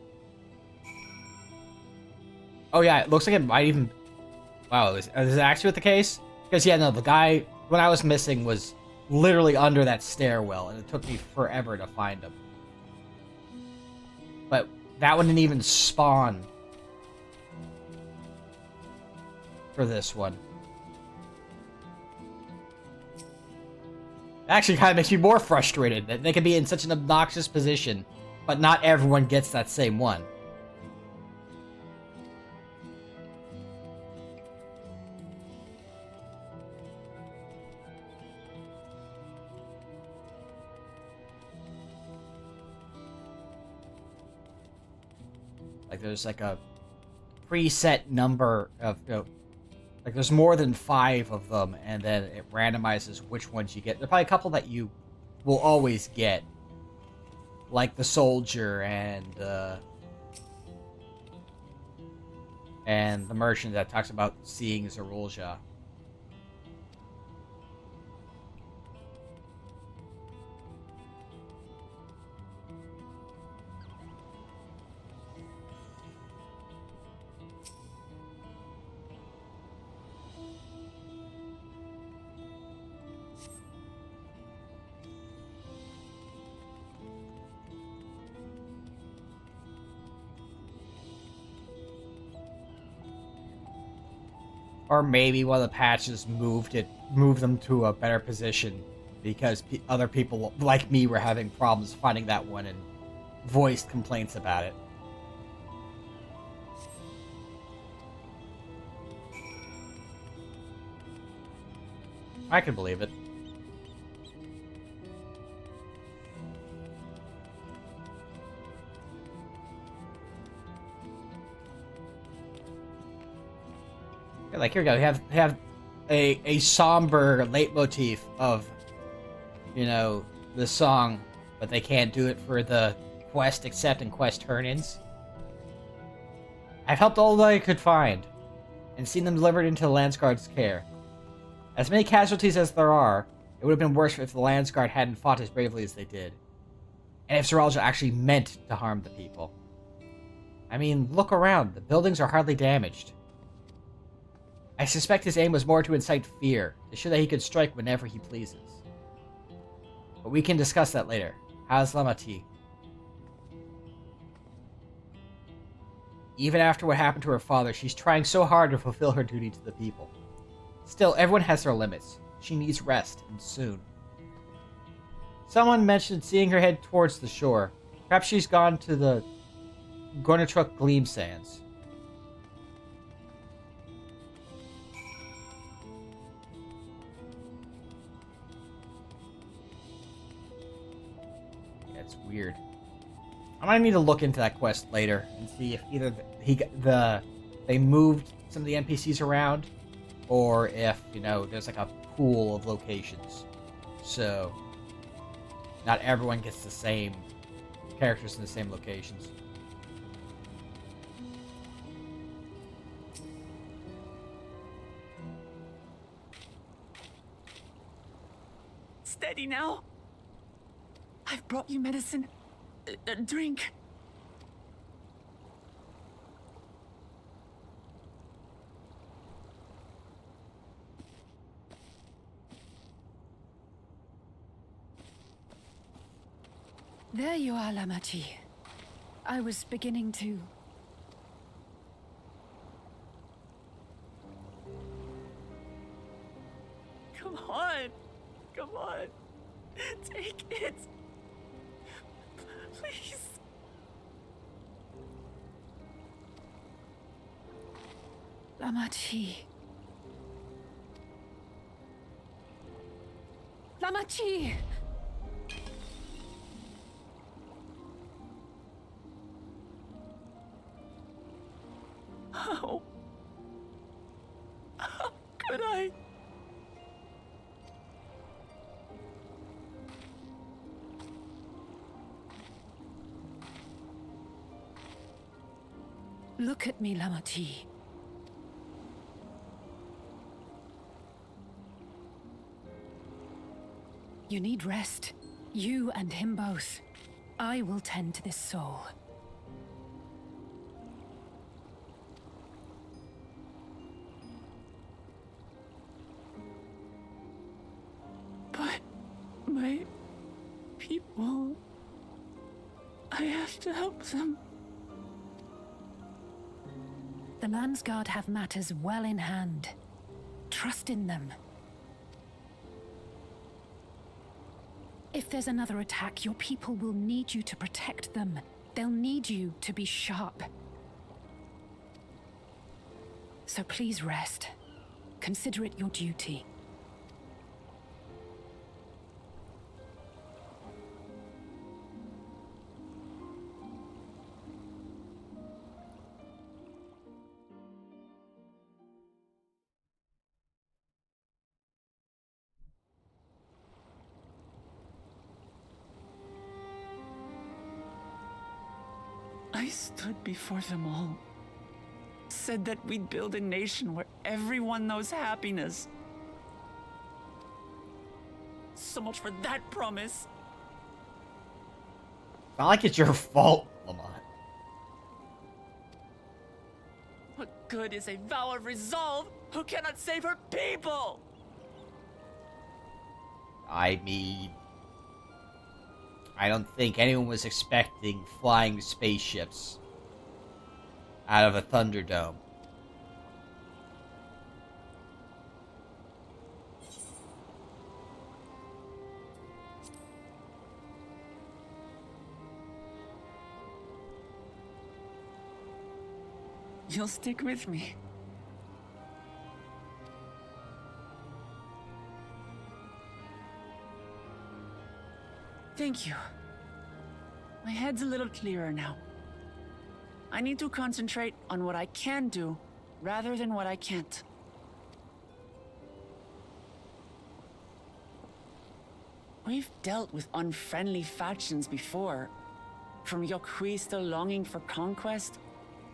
Oh yeah, it looks like it might even... Wow, is it actually the case? Because yeah, no, the guy, when I was missing, was literally under that stairwell, and it took me forever to find him. But that one didn't even spawn for this one. Actually kind of makes me more frustrated that they can be in such an obnoxious position, but not everyone gets that same one. Like there's like a preset number of, you know, like, there's more than 5 of them, and then it randomizes which ones you get. There are probably a couple that you will always get. Like the soldier and the merchant that talks about seeing Zoralja. Or maybe one of the patches moved them to a better position because other people like me were having problems finding that one and voiced complaints about it. I can believe it. Yeah, like here we go. We have a somber leitmotif of, you know, the song, but they can't do it for the quest accept and quest turn-ins. I've helped all that I could find, and seen them delivered into the Landsguard's care. As many casualties as there are, it would have been worse if the Landsguard hadn't fought as bravely as they did. And if Sir actually meant to harm the people. I mean, look around. The buildings are hardly damaged. I suspect his aim was more to incite fear, to show that he could strike whenever he pleases. But we can discuss that later. How's Lamati? Even after what happened to her father, she's trying so hard to fulfill her duty to the people. Still, everyone has their limits. She needs rest, and soon. Someone mentioned seeing her head towards the shore. Perhaps she's gone to the Gornatruk Gleam Sands. Yeah, it's weird. I might need to look into that quest later and see if either they moved some of the NPCs around, or if, you know, there's like a pool of locations. So not everyone gets the same characters in the same locations. Steady now. I've brought you medicine. A drink. There you are, Lamachi. I was beginning to... Come on. Come on. Take it. Please. Lamachi. Lamachi! How could I? Look at me, Lamachi. You need rest. You and him both. I will tend to this soul. But my people... I have to help them. The Landsguard have matters well in hand. Trust in them. If there's another attack, your people will need you to protect them. They'll need you to be sharp. So please rest. Consider it your duty. I stood before them all. Said that we'd build a nation where everyone knows happiness. So much for that promise. It's not like it's your fault, Lamont. What good is a vow of resolve who cannot save her people? I mean, I don't think anyone was expecting flying spaceships out of a Thunderdome. you'll stick with me. Thank you. My head's a little clearer now. I need to concentrate on what I can do rather than what I can't. We've dealt with unfriendly factions before, from Yokhui still longing for conquest,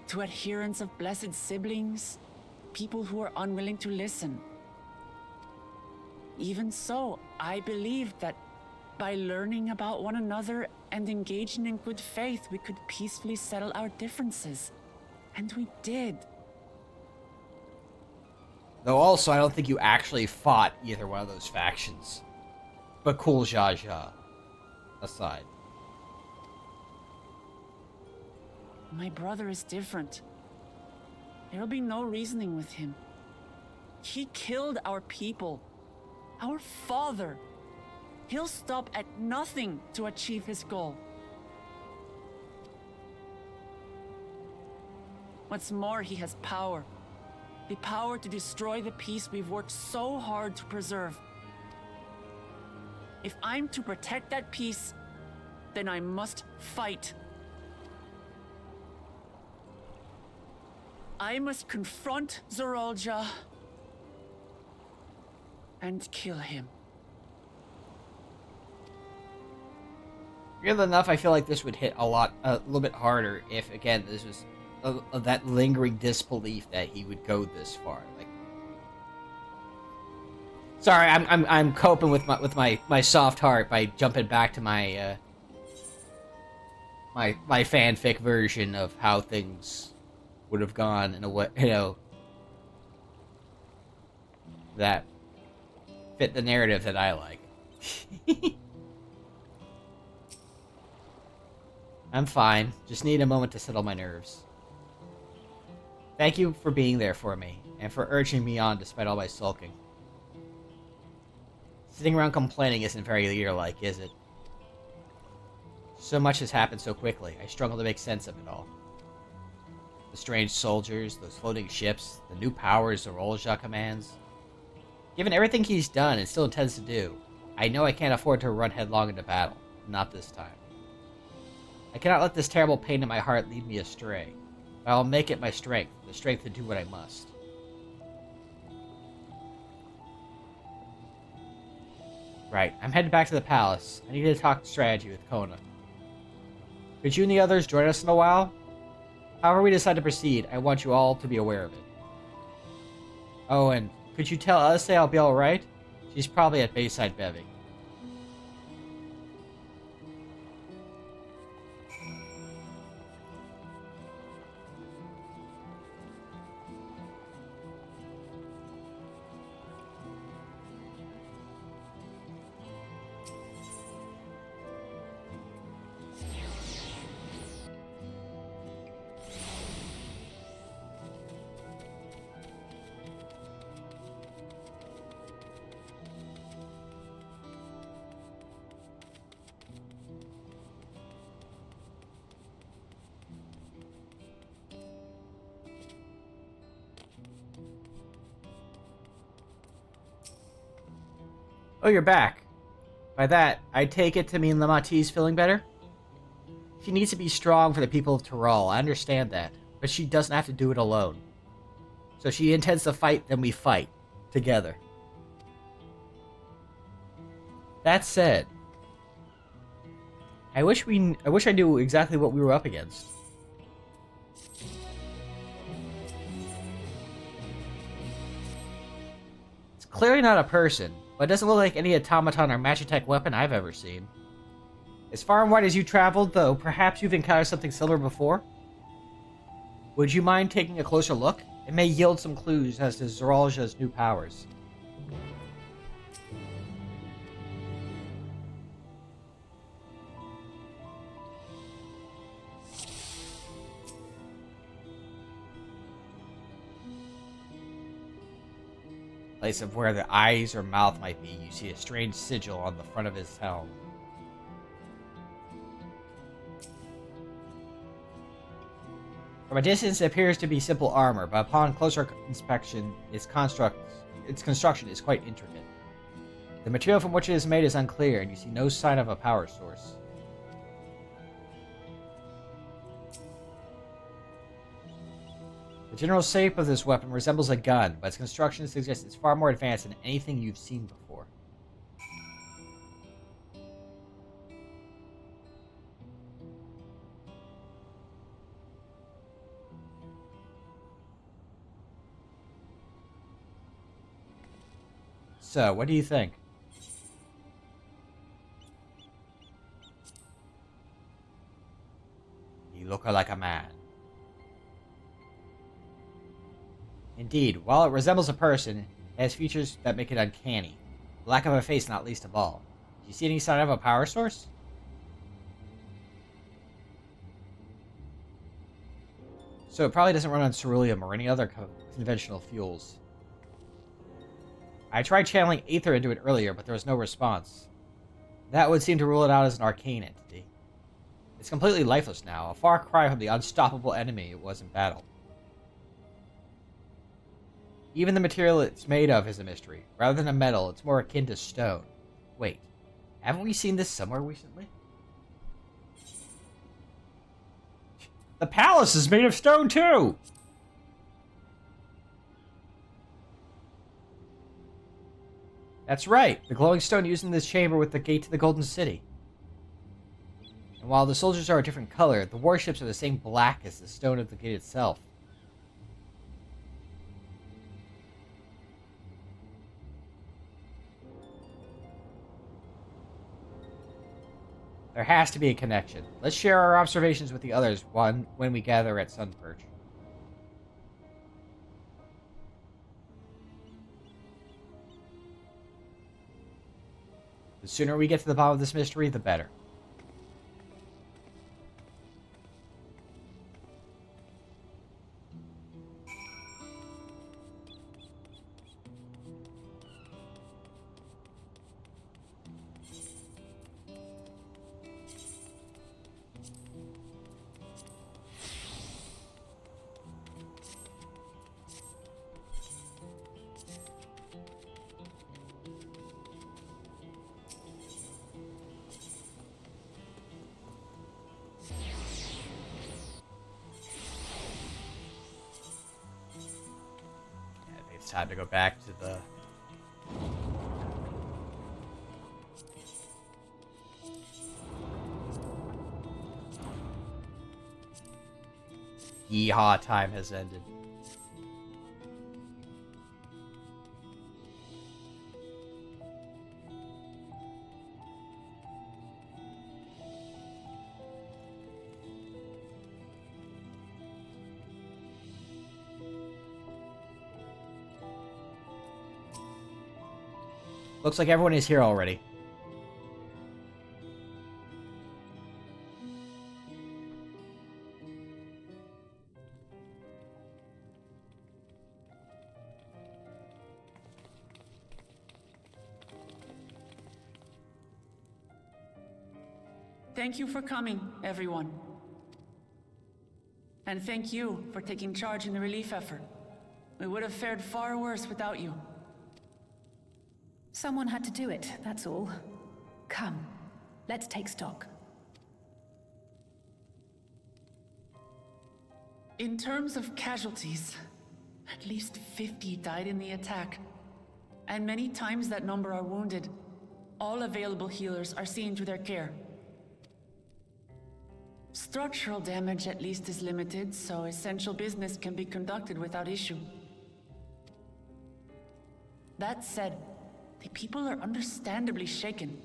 to adherents of blessed siblings, people who are unwilling to listen. Even so, I believed that by learning about one another and engaging in good faith, we could peacefully settle our differences. And we did. Though also, I don't think you actually fought either one of those factions. But cool Zsa Zsa aside. My brother is different. There'll be no reasoning with him. He killed our people. Our father. He'll stop at nothing to achieve his goal. What's more, he has power. The power to destroy the peace we've worked so hard to preserve. If I'm to protect that peace, then I must fight. I must confront Zorolja and kill him. Weirdly enough, I feel like this would hit a little bit harder if, again, this was that lingering disbelief that he would go this far. Like, sorry, I'm coping with my soft heart by jumping back to my my fanfic version of how things would have gone in a way, that fit the narrative that I like. I'm fine. Just need a moment to settle my nerves. Thank you for being there for me, and for urging me on despite all my sulking. Sitting around complaining isn't very leader-like, is it? So much has happened so quickly, I struggle to make sense of it all. The strange soldiers, those floating ships, the new powers Zorolja commands. Given everything he's done and still intends to do, I know I can't afford to run headlong into battle. Not this time. I cannot let this terrible pain in my heart lead me astray. But I'll make it my strength, the strength to do what I must. Right, I'm headed back to the palace. I need to talk strategy with Kona. Could you and the others join us in a while? However we decide to proceed, I want you all to be aware of it. Oh, and could you tell Elise I'll be alright? She's probably at Bayside Bevy. Oh, you're back. By that, I take it to mean Lamati's feeling better? She needs to be strong for the people of Tyrol, I understand that. But she doesn't have to do it alone. So she intends to fight, then we fight. Together. That said, I wish I knew exactly what we were up against. It's clearly not a person, but it doesn't look like any automaton or Magitech weapon I've ever seen. As far and wide as you traveled, though, perhaps you've encountered something similar before? Would you mind taking a closer look? It may yield some clues as to Zorolja's new powers. Place of where the eyes or mouth might be, you see a strange sigil on the front of his helm. From a distance, it appears to be simple armor, but upon closer inspection, its construction is quite intricate. The material from which it is made is unclear, and you see no sign of a power source. The general shape of this weapon resembles a gun, but its construction suggests it's far more advanced than anything you've seen before. So, what do you think? You look like a man. Indeed, while it resembles a person, it has features that make it uncanny. The lack of a face not least of all. Do you see any sign of a power source? So it probably doesn't run on ceruleum or any other conventional fuels. I tried channeling Aether into it earlier, but there was no response. That would seem to rule it out as an arcane entity. It's completely lifeless now, a far cry from the unstoppable enemy it was in battle. Even the material it's made of is a mystery. Rather than a metal, it's more akin to stone. Wait, haven't we seen this somewhere recently? The palace is made of stone too! That's right, the glowing stone used in this chamber with the gate to the Golden City. And while the soldiers are a different color, the warships are the same black as the stone of the gate itself. There has to be a connection. Let's share our observations with the others when we gather at Sunperch. The sooner we get to the bottom of this mystery, the better. It's time to go back to the... Yeehaw time has ended. Looks like everyone is here already. Thank you for coming, everyone. And thank you for taking charge in the relief effort. We would have fared far worse without you. Someone had to do it, that's all. Come, let's take stock. In terms of casualties, at least 50 died in the attack. And many times that number are wounded. All available healers are seen to their care. Structural damage at least is limited, so essential business can be conducted without issue. That said, the people are understandably shaken.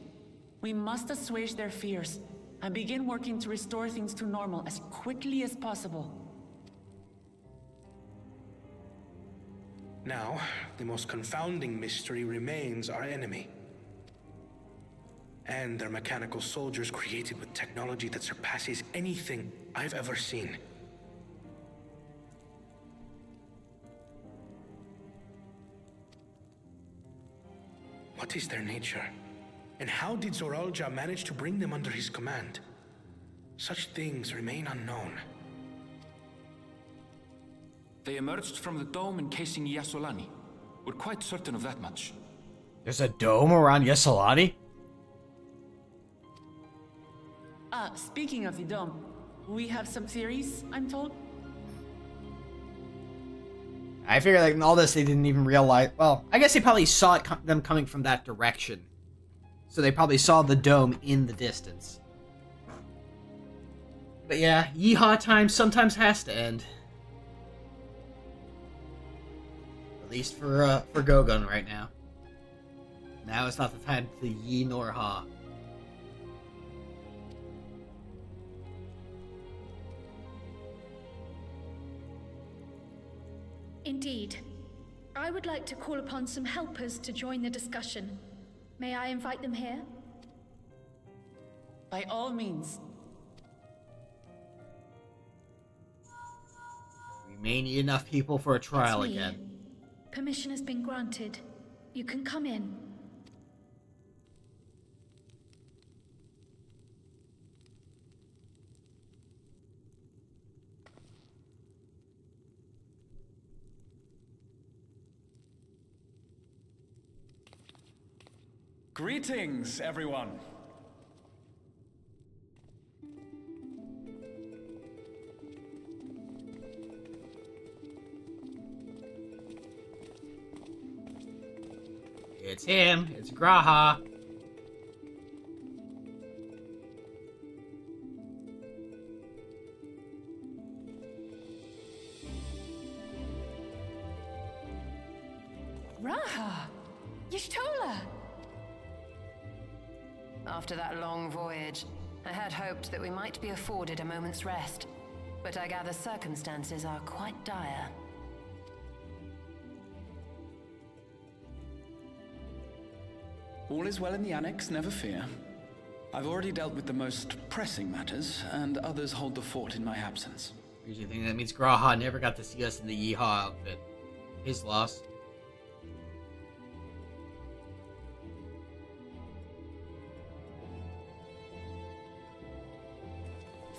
We must assuage their fears and begin working to restore things to normal as quickly as possible. Now, the most confounding mystery remains our enemy. And their mechanical soldiers created with technology that surpasses anything I've ever seen. What is their nature? And how did Zoralja manage to bring them under his command? Such things remain unknown. They emerged from the dome encasing Yasolani. We're quite certain of that much. There's a dome around Yasolani? Speaking of the dome, we have some theories, I'm told. I figure like in all this they didn't even realize. Well, I guess they probably saw it them coming from that direction, so they probably saw the dome in the distance. But yeah, yeehaw time sometimes has to end. At least for Gogun right now. Now is not the time to yee nor ha. Indeed. I would like to call upon some helpers to join the discussion. May I invite them here? By all means. We may need enough people for a trial It's me. again. Permission has been granted. You can come in. Greetings, everyone. It's him. It's Graha. Raha! Y'shtola! After that long voyage, I had hoped that we might be afforded a moment's rest, but I gather circumstances are quite dire. All is well in the Annex, never fear. I've already dealt with the most pressing matters, and others hold the fort in my absence. Usually think that means Graha never got to see us in the Yeehaw outfit. His loss.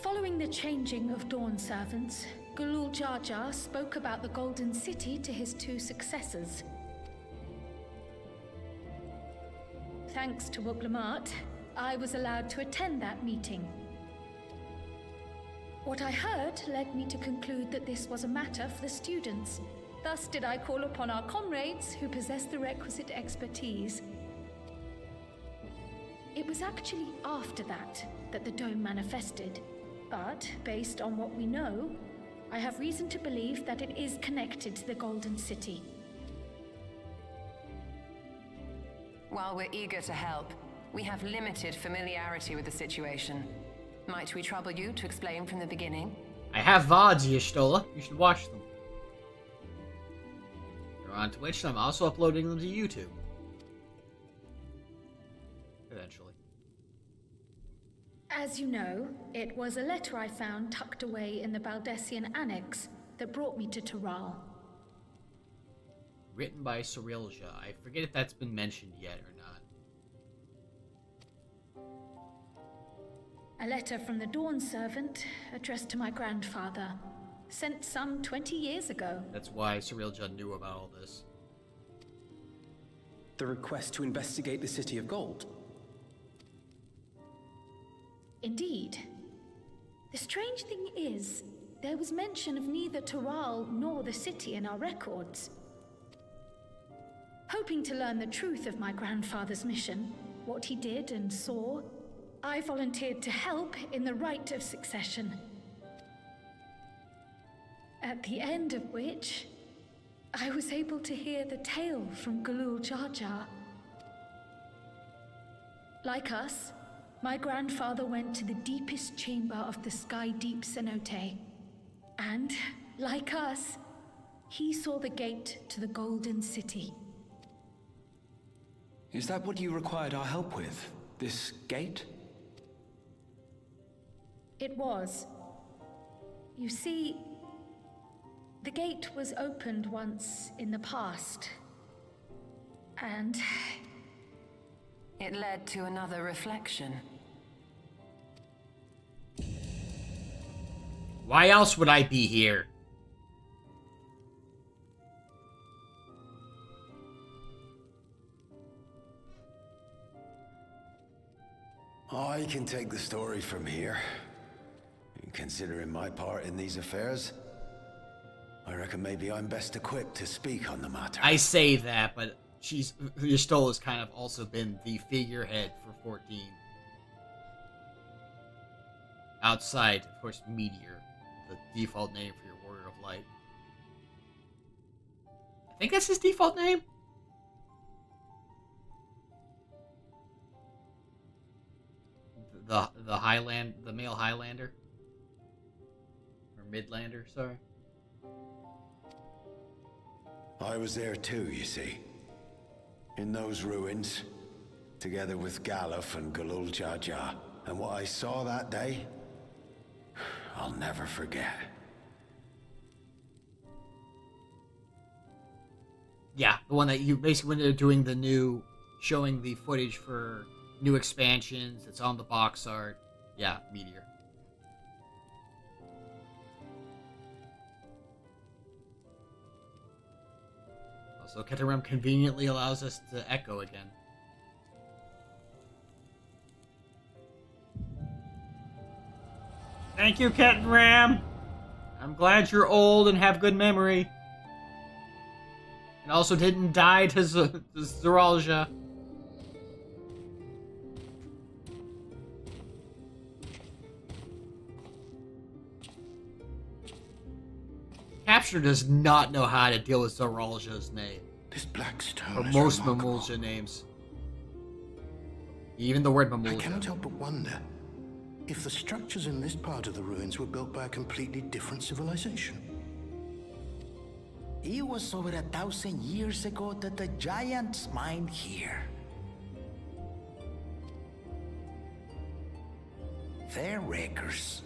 Following the changing of Dawnservants, Galul Jar Jar spoke about the Golden City to his two successors. Thanks to Wuglamat, I was allowed to attend that meeting. What I heard led me to conclude that this was a matter for the students. Thus did I call upon our comrades who possess the requisite expertise. It was actually after that the dome manifested. But, based on what we know, I have reason to believe that it is connected to the Golden City. While we're eager to help, we have limited familiarity with the situation. Might we trouble you to explain from the beginning? I have VODs, Y'shtola. You should watch them. They're on Twitch, and I'm also uploading them to YouTube. Eventually. As you know, it was a letter I found tucked away in the Baldessian Annex that brought me to Taral. Written by Cyrilja. I forget if that's been mentioned yet or not. A letter from the Dawnservant, addressed to my grandfather, sent some 20 years ago. That's why Cyrilja knew about all this. The request to investigate the City of Gold. Indeed. The strange thing is, there was mention of neither Taral nor the city in our records. Hoping to learn the truth of my grandfather's mission, what he did and saw, I volunteered to help in the rite of succession. At the end of which, I was able to hear the tale from Galul Jar Jar. Like us, my grandfather went to the deepest chamber of the Sky Deep Cenote. And, like us, he saw the gate to the Golden City. Is that what you required our help with? This gate? It was. You see, the gate was opened once in the past. And it led to another reflection. Why else would I be here? I can take the story from here. Considering my part in these affairs, I reckon maybe I'm best equipped to speak on the matter. I say that, but Y'shtola has kind of also been the figurehead for 14. Outside, of course, Meteor, the default name for your Warrior of Light. I think that's his default name? The male Highlander? Or Midlander, sorry. I was there too, you see. In those ruins, together with Galuf and Galul Jaja. And what I saw that day, I'll never forget. Yeah, the one that you basically, when they're doing the new, showing the footage for new expansions, it's on the box art. Yeah, Meteor. Also, Keterim conveniently allows us to echo again. Thank you, Keterim! I'm glad you're old and have good memory. And also didn't die to Zeralja. Capture does not know how to deal with Zeralja's name. This black stone Or is most remarkable. Mamulja names. Even the word I Mamulja. cannot help but wonder if the structures in this part of the ruins were built by a completely different civilization. It was over 1,000 years ago that the giants mined here. Their records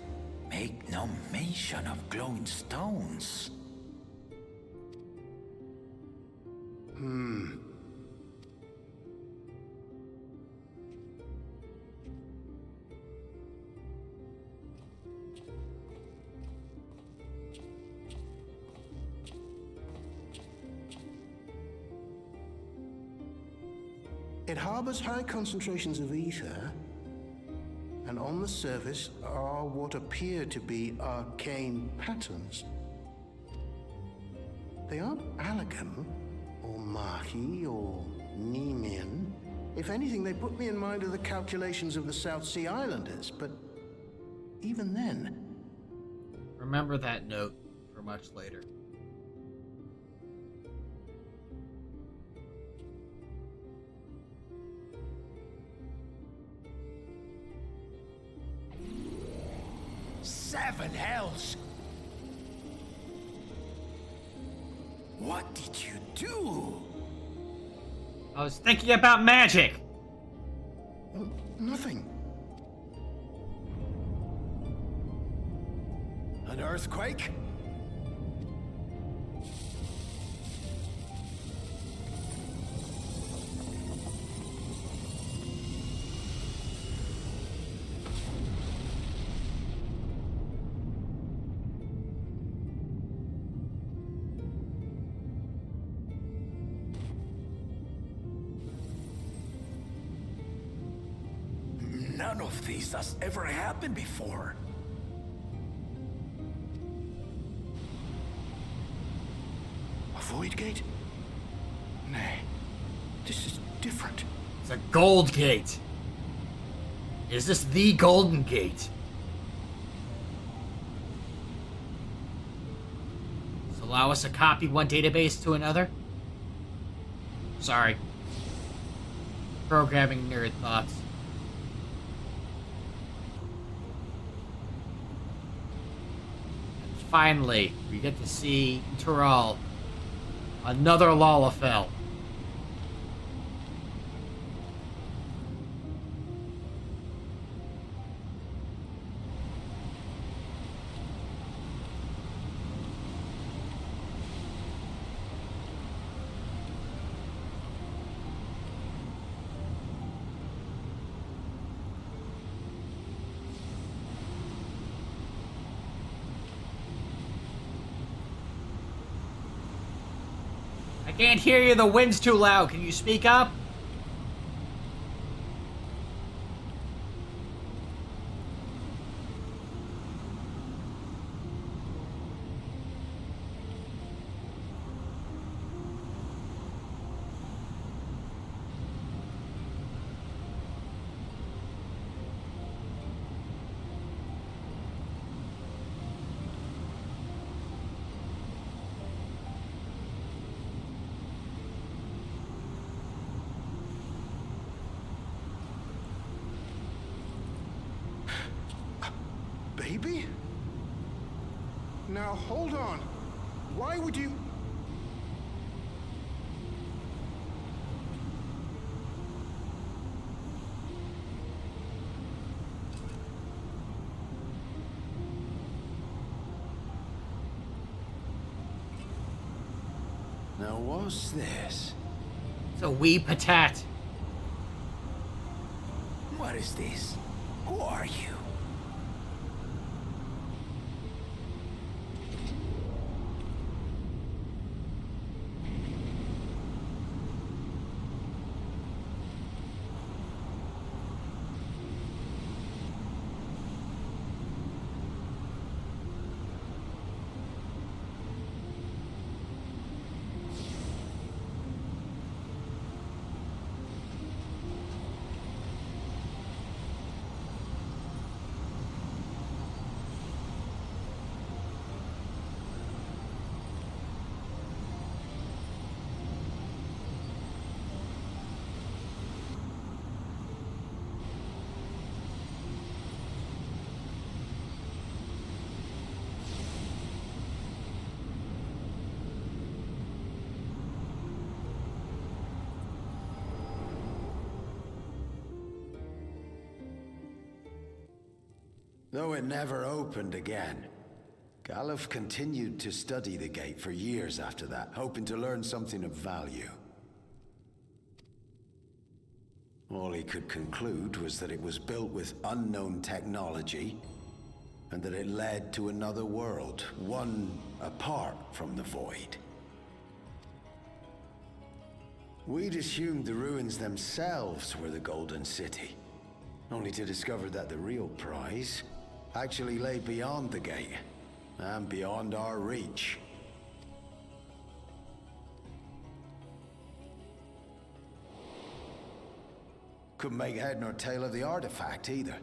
make no mention of glowing stones. It harbors high concentrations of ether, and on the surface are what appear to be arcane patterns. They aren't Allegan, or Mahi, or Nemean. If anything, they put me in mind of the calculations of the South Sea Islanders, but even then... Remember that note for much later. Seven hells! What did you do? I was thinking about magic! Nothing. An earthquake? None of this has ever happened before. A void gate? Nay, this is different. It's a gold gate. Is this the Golden Gate? Does it allow us to copy one database to another? Sorry. Programming nerd thoughts. And finally, we get to see Tural. Another Lalafell. I can't hear you, the wind's too loud. Can you speak up? Me? Now hold on. Why would you... Now what's this? It's a wee patat. What is this? Who are you? Though it never opened again, Galuf continued to study the gate for years after that, hoping to learn something of value. All he could conclude was that it was built with unknown technology, and that it led to another world, one apart from the Void. We'd assumed the ruins themselves were the Golden City, only to discover that the real prize actually lay beyond the gate, and beyond our reach. Couldn't make head nor tail of the artifact either.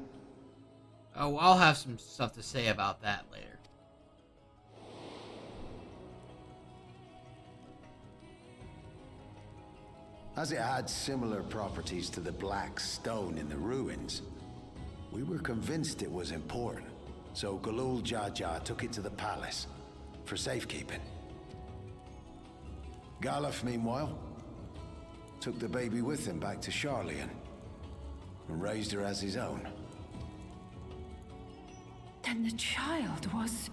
Oh, I'll have some stuff to say about that later. As it had similar properties to the black stone in the ruins, we were convinced it was important, so Galul Jaja took it to the palace for safekeeping. Galuf, meanwhile, took the baby with him back to Sharlayan and raised her as his own. Then the child was...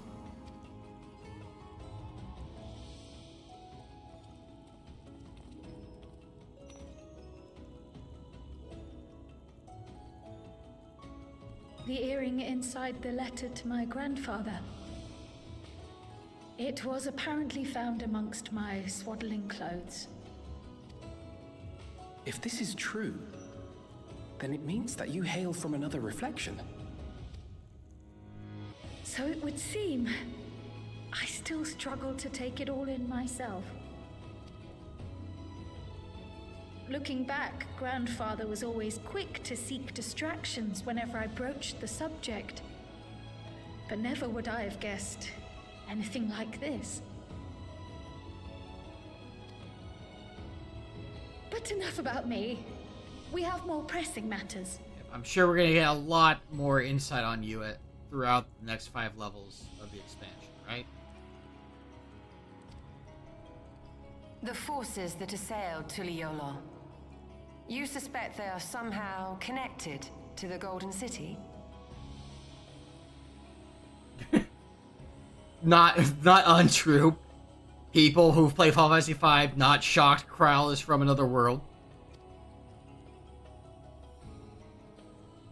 The earring inside the letter to my grandfather. It was apparently found amongst my swaddling clothes. If this is true, then it means that you hail from another reflection. So it would seem. I still struggle to take it all in myself. Looking back, Grandfather was always quick to seek distractions whenever I broached the subject. But never would I have guessed anything like this. But enough about me. We have more pressing matters. I'm sure we're gonna get a lot more insight on you throughout the next 5 levels of the expansion, right? The forces that assailed Tuliyola. You suspect they are somehow connected to the Golden City? Not untrue. People who play Final Fantasy V not shocked Kral is from another world.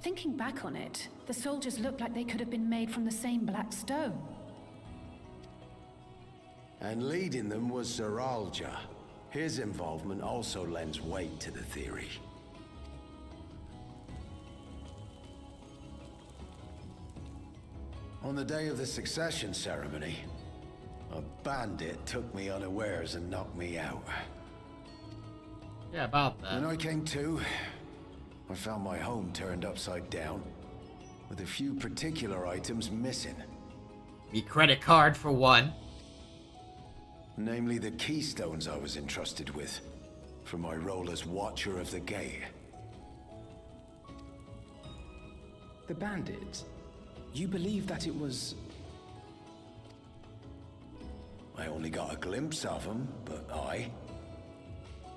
Thinking back on it, the soldiers looked like they could have been made from the same black stone. And leading them was Zeralja. His involvement also lends weight to the theory. On the day of the succession ceremony, a bandit took me unawares and knocked me out. Yeah, about that. When I came to, I found my home turned upside down, with a few particular items missing. Me credit card for one. Namely the keystones I was entrusted with, for my role as Watcher of the Gate. The bandits? You believe that it was... I only got a glimpse of him, but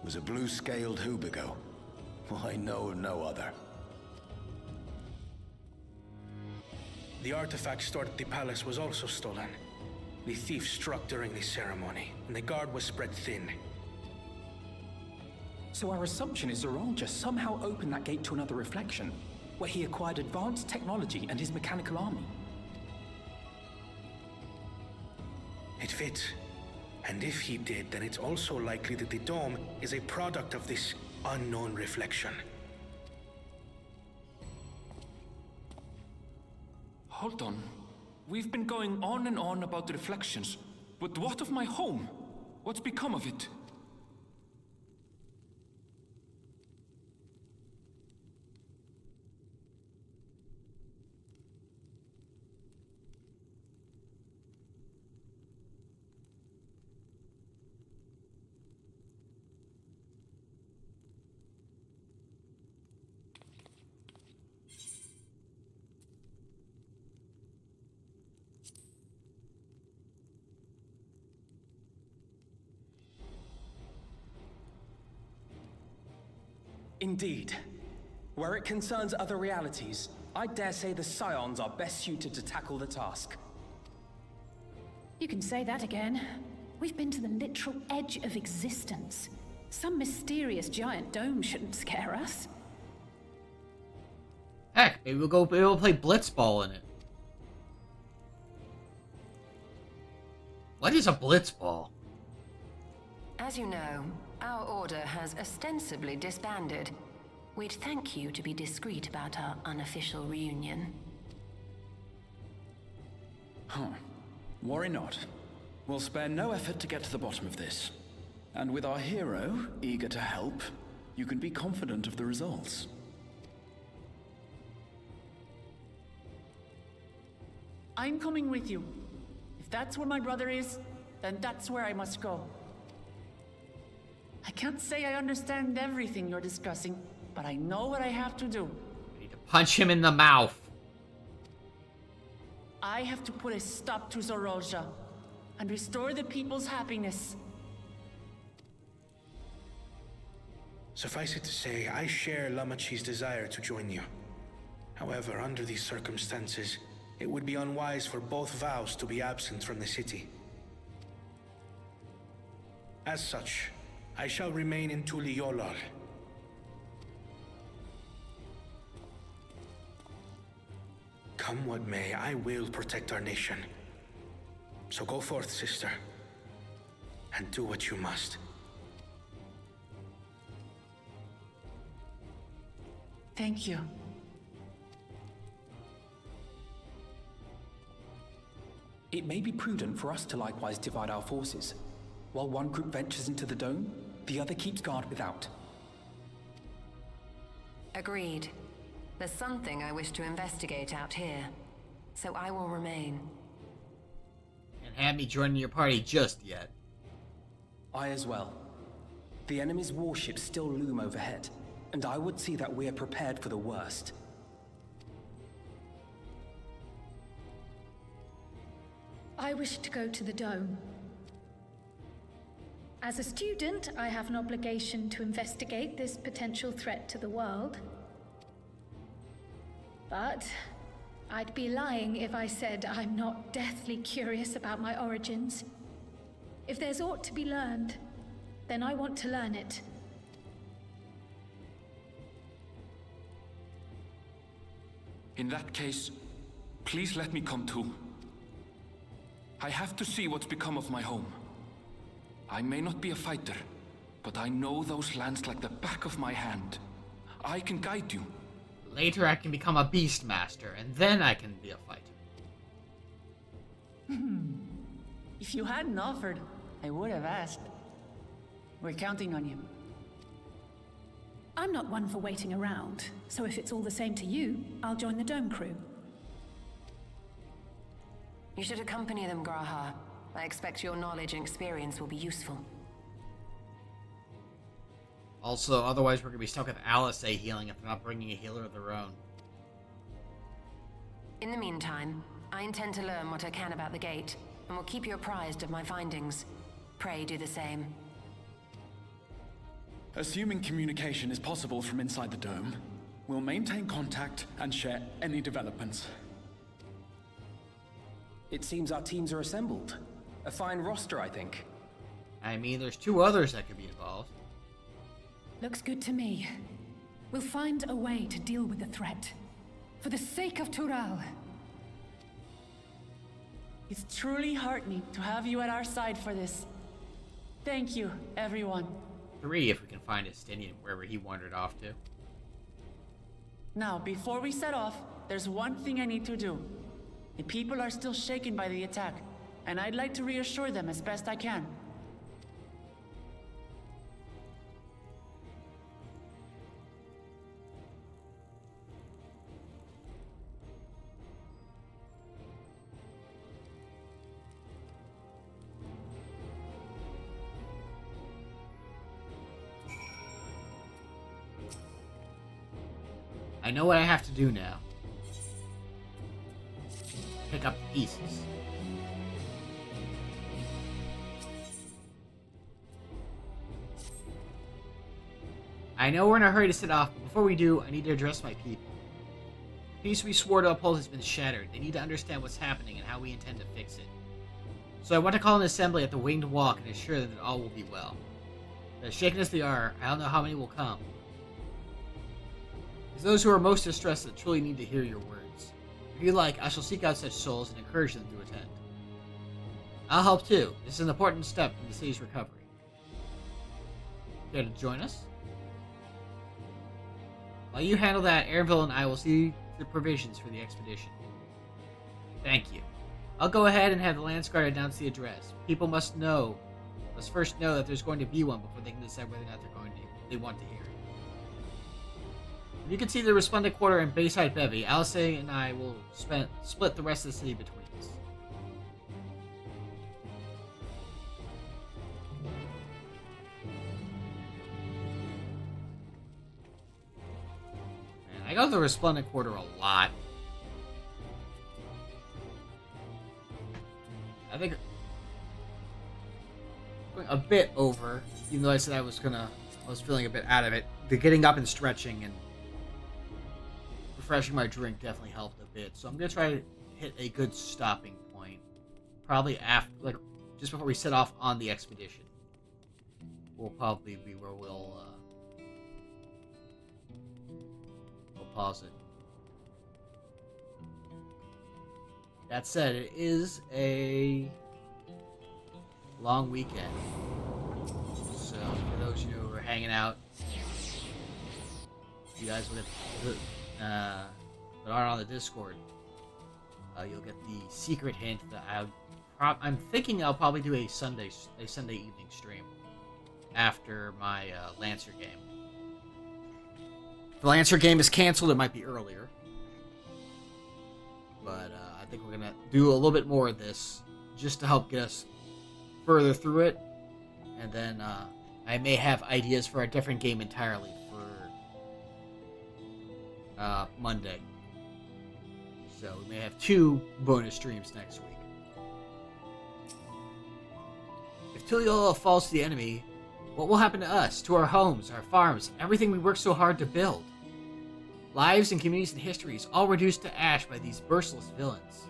was a blue-scaled Hubigo. I know of no other. The artifact stored at the palace was also stolen. The thief struck during the ceremony, and the guard was spread thin. So our assumption is Zoralja somehow opened that gate to another reflection, where he acquired advanced technology and his mechanical army. It fits. And if he did, then it's also likely that the dome is a product of this unknown reflection. Hold on. We've been going on and on about the reflections, but what of my home? What's become of it? Indeed. Where it concerns other realities, I dare say the Scions are best suited to tackle the task. You can say that again. We've been to the literal edge of existence. Some mysterious giant dome shouldn't scare us. Heck, maybe we'll play Blitzball in it. What is a Blitzball? As you know, our order has ostensibly disbanded. We'd thank you to be discreet about our unofficial reunion. Worry not. We'll spare no effort to get to the bottom of this. And with our hero eager to help, you can be confident of the results. I'm coming with you. If that's where my brother is, then that's where I must go. I can't say I understand everything you're discussing, but I know what I have to do. Punch him in the mouth. I have to put a stop to Zoralja and restore the people's happiness. Suffice it to say, I share Lamachi's desire to join you. However, under these circumstances, it would be unwise for both vows to be absent from the city. As such, I shall remain in Tuli Yolal. Come what may, I will protect our nation. So go forth, sister, and do what you must. Thank you. It may be prudent for us to likewise divide our forces. While one group ventures into the dome, the other keeps guard without. Agreed. There's something I wish to investigate out here, so I will remain. Can't have me joining your party just yet. I as well. The enemy's warships still loom overhead, and I would see that we are prepared for the worst. I wish to go to the dome. As a student, I have an obligation to investigate this potential threat to the world. But I'd be lying if I said I'm not deathly curious about my origins. If there's aught to be learned, then I want to learn it. In that case, please let me come too. I have to see what's become of my home. I may not be a fighter, but I know those lands like the back of my hand. I can guide you. Later I can become a Beastmaster, and then I can be a fighter. If you hadn't offered, I would have asked. We're counting on you. I'm not one for waiting around, so if it's all the same to you, I'll join the dome crew. You should accompany them, Graha. I expect your knowledge and experience will be useful. Also, otherwise we're gonna be stuck with Alice healing if they're not bringing a healer of their own. In the meantime, I intend to learn what I can about the gate, and will keep you apprised of my findings. Pray do the same. Assuming communication is possible from inside the dome, we'll maintain contact and share any developments. It seems our teams are assembled. A fine roster, I think. I mean, there's 2 others that could be involved. Looks good to me. We'll find a way to deal with the threat. For the sake of Tural. It's truly heartening to have you at our side for this. Thank you, everyone. 3 if we can find Estinian wherever he wandered off to. Now, before we set off, there's one thing I need to do. The people are still shaken by the attack, and I'd like to reassure them as best I can. I know what I have to do now. Pick up the pieces. I know we're in a hurry to set off, but before we do, I need to address my people. The peace we swore to uphold has been shattered. They need to understand what's happening and how we intend to fix it. So I want to call an assembly at the Winged Walk and ensure that all will be well. As shaken as they are, I don't know how many will come. It's those who are most distressed that truly need to hear your words. If you like, I shall seek out such souls and encourage them to attend. I'll help too. This is an important step in the city's recovery. Care to join us? While you handle that, Airville and I will see the provisions for the expedition. Thank you. I'll go ahead and have the Lance Guard announce the address. People must first know that there's going to be one before they can decide whether or not they want to hear it. You can see the Resplendent Quarter and Bayside Bevy. Alice and I will split the rest of the city between us. Man, I go to the Resplendent Quarter a lot. I think going a bit over, even though I said I was feeling a bit out of it. The getting up and stretching and refreshing my drink definitely helped a bit, so I'm gonna try to hit a good stopping point, probably after, just before we set off on the expedition. Will probably be where we'll pause it. That said, it is a long weekend, so for those of you who are hanging out, you guys will get that aren't on the Discord, you'll get the secret hint that I'm thinking I'll probably do a Sunday evening stream after my Lancer game. If the Lancer game is canceled, it might be earlier, but I think we're gonna do a little bit more of this just to help get us further through it, and then I may have ideas for a different game entirely for Monday. So we may have 2 bonus streams next week. If Tuliyola falls to the enemy, what will happen to us, to our homes, our farms, everything we worked so hard to build? Lives and communities and histories all reduced to ash by these merciless villains.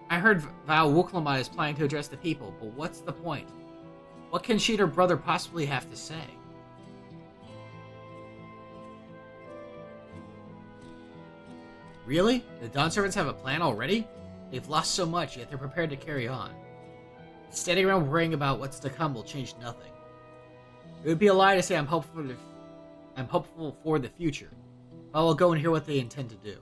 I heard Val Wuklamat is planning to address the people, but what's the point? What can she and her brother possibly have to say? Really? The Doneservants have a plan already? They've lost so much, yet they're prepared to carry on. Standing around worrying about what's to come will change nothing. It would be a lie to say I'm hopeful for the future. I will go and hear what they intend to do.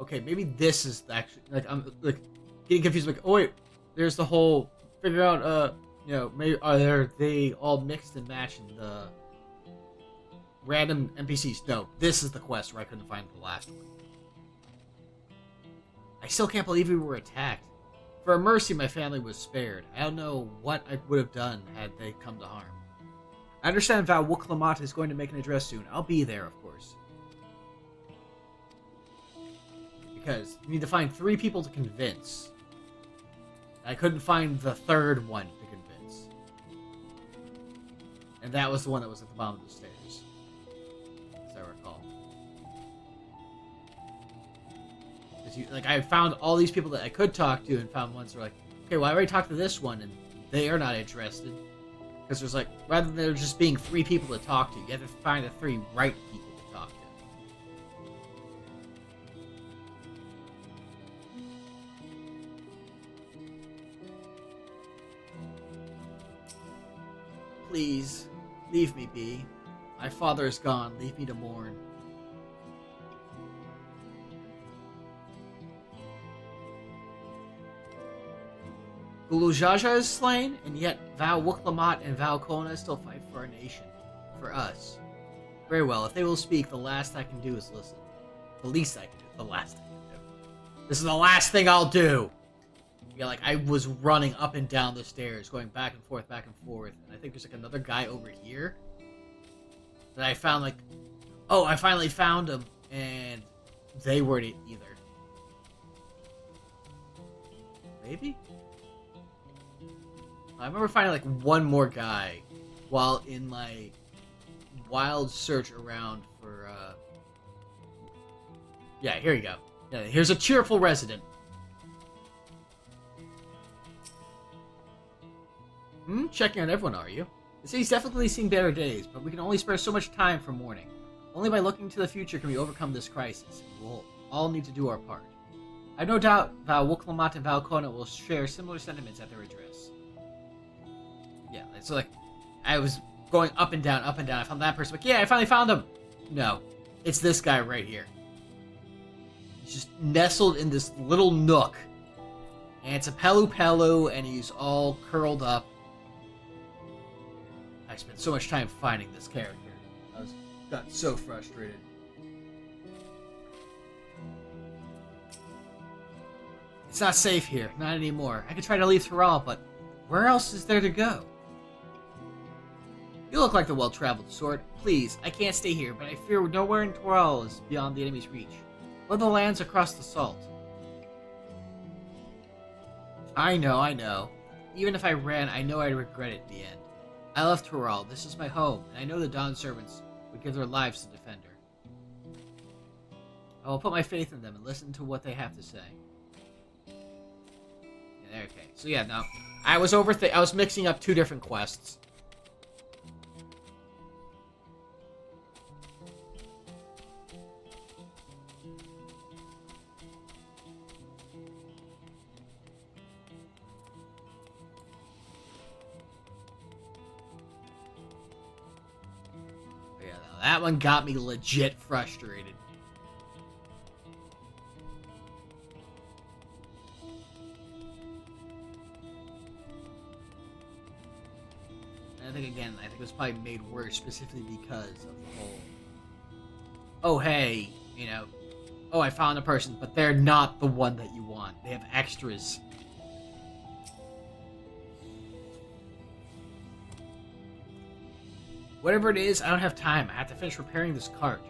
Okay, maybe this is actually, I'm getting confused, oh wait, there's the whole figure out, maybe are they all mixed and matched in the random NPCs? No, this is the quest where I couldn't find the last one. I still can't believe we were attacked. For a mercy, my family was spared. I don't know what I would have done had they come to harm. I understand Val Wuklamat is going to make an address soon. I'll be there, of course. because you need to find 3 people to convince. I couldn't find the 3rd one to convince. And that was the one that was at the bottom of the stairs, as I recall. Like, I found all these people that I could talk to and found ones that were like, okay, well, I already talked to this one and they are not interested. Because there's like, rather than there just being 3 people to talk to, you have to find the 3 right people to talk to. Please, leave me be. My father is gone, leave me to mourn. Gulujaja is slain, and yet Val Wuklamat and Val Kona still fight for our nation. For us. Very well, if they will speak, the last I can do is listen. The least I can do, the last I can do. This is the last thing I'll do! Yeah, like, I was running up and down the stairs, going back and forth, and I think there's, like, another guy over here that I found, like, oh, I finally found him, and they weren't either. Maybe? I remember finding, like, one more guy while in, like, wild search around for, yeah, here you go. Yeah, here's a cheerful resident. Checking on everyone, are you? The city's definitely seen better days, but we can only spare so much time for mourning. Only by looking to the future can we overcome this crisis. We'll all need to do our part. I have no doubt Val Wuklamat and Val Kona will share similar sentiments at their address. Yeah, so like, I was going up and down, I found that person, like, yeah, I finally found him! No, it's this guy right here. He's just nestled in this little nook. And it's a Pelu Pelu, and he's all curled up. I spent so much time finding this character. Got so frustrated. It's not safe here, not anymore. I could try to leave Thrall, but where else is there to go? You look like the well-traveled sort. Please, I can't stay here, but I fear nowhere in Thrall is beyond the enemy's reach. What are the lands across the salt? I know. Even if I ran, I know I'd regret it in the end. I left Thrall. This is my home, and I know the Doneservants would give their lives to defend her. I will put my faith in them and listen to what they have to say. Yeah, okay, so yeah, now I was mixing up 2 different quests. That one got me legit frustrated. And I think it was probably made worse specifically because of the whole, oh hey, you know, oh I found a person, but they're not the one that you want. They have extras. Whatever it is, I don't have time. I have to finish repairing this cart.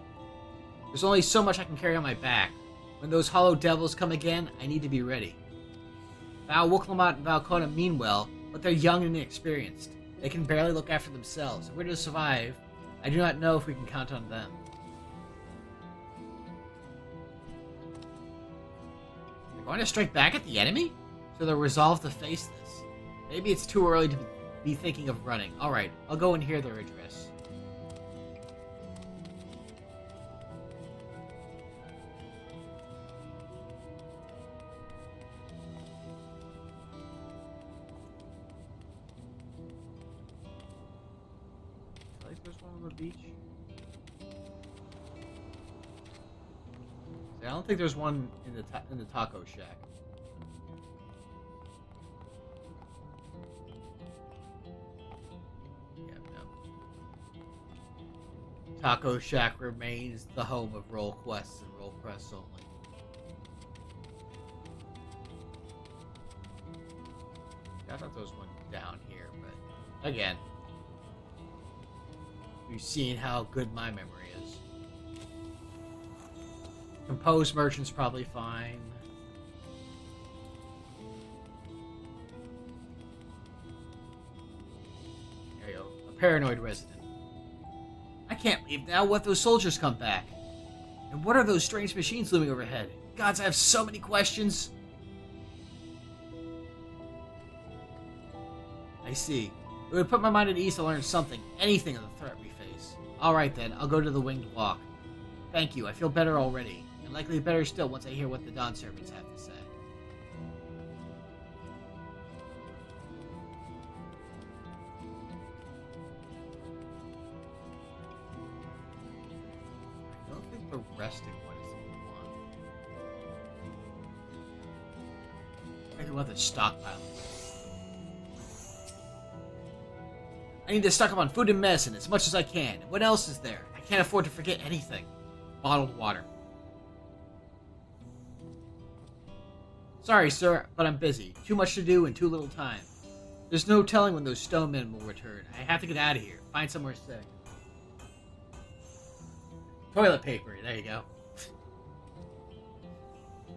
There's only so much I can carry on my back. When those hollow devils come again, I need to be ready. Val Wuklamat and Val Kona mean well, but they're young and inexperienced. They can barely look after themselves. If we're to survive, I do not know if we can count on them. They're going to strike back at the enemy? So they're resolved to face this. Maybe it's too early to be thinking of running. Alright, I'll go and hear their address. I think there's one on the beach. See, I don't think there's one in the taco shack. Taco Shack remains the home of roll quests and roll quests only. I thought there was one down here, but again, you've seen how good my memory is. Composed merchant's probably fine. There you go. A paranoid resident. I can't leave now. What if those soldiers come back? And what are those strange machines looming overhead? Gods, I have so many questions. I see. It would put my mind at ease to learn something, anything of the threat we face. Alright then, I'll go to the Winged Walk. Thank you, I feel better already. And likely better still once I hear what the Doneservants have to say. I don't think the resting one is the one. I think we'll have to stockpile. I need to stock up on food and medicine as much as I can. What else is there? I can't afford to forget anything. Bottled water. Sorry, sir, but I'm busy. Too much to do and too little time. There's no telling when those stone men will return. I have to get out of here. Find somewhere safe. Toilet paper. There you go.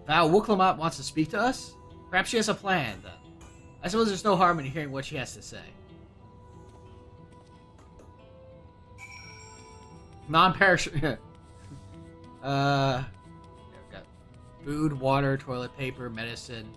Val Wooklamat wants to speak to us? Perhaps she has a plan, then. I suppose there's no harm in hearing what she has to say. Non-perishable. We've got food, water, toilet paper, medicine.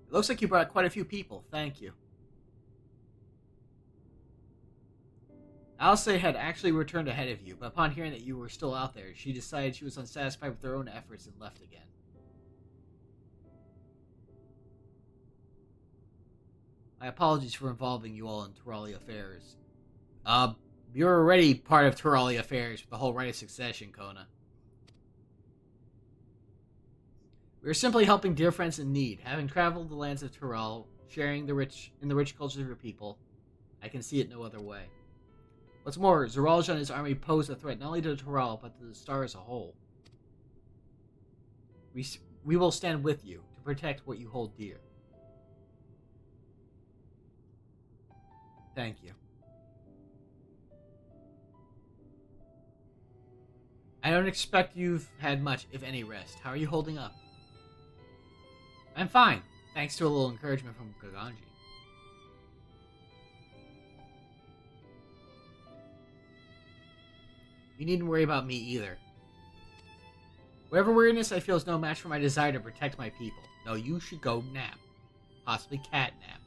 It looks like you brought quite a few people. Thank you. Alice had actually returned ahead of you, but upon hearing that you were still out there, she decided she was unsatisfied with her own efforts and left again. My apologies for involving you all in Tyrali affairs. You're already part of Tyrali affairs with the whole right of succession, Kona. We are simply helping dear friends in need. Having traveled the lands of Tyral, sharing the rich cultures of your people, I can see it no other way. What's more, Zeralja and his army pose a threat not only to Tyral, but to the star as a whole. We will stand with you to protect what you hold dear. Thank you. I don't expect you've had much, if any, rest. How are you holding up? I'm fine, thanks to a little encouragement from Gaganji. You needn't worry about me either. Whatever weirdness I feel is no match for my desire to protect my people. No, you should go nap. Possibly cat nap.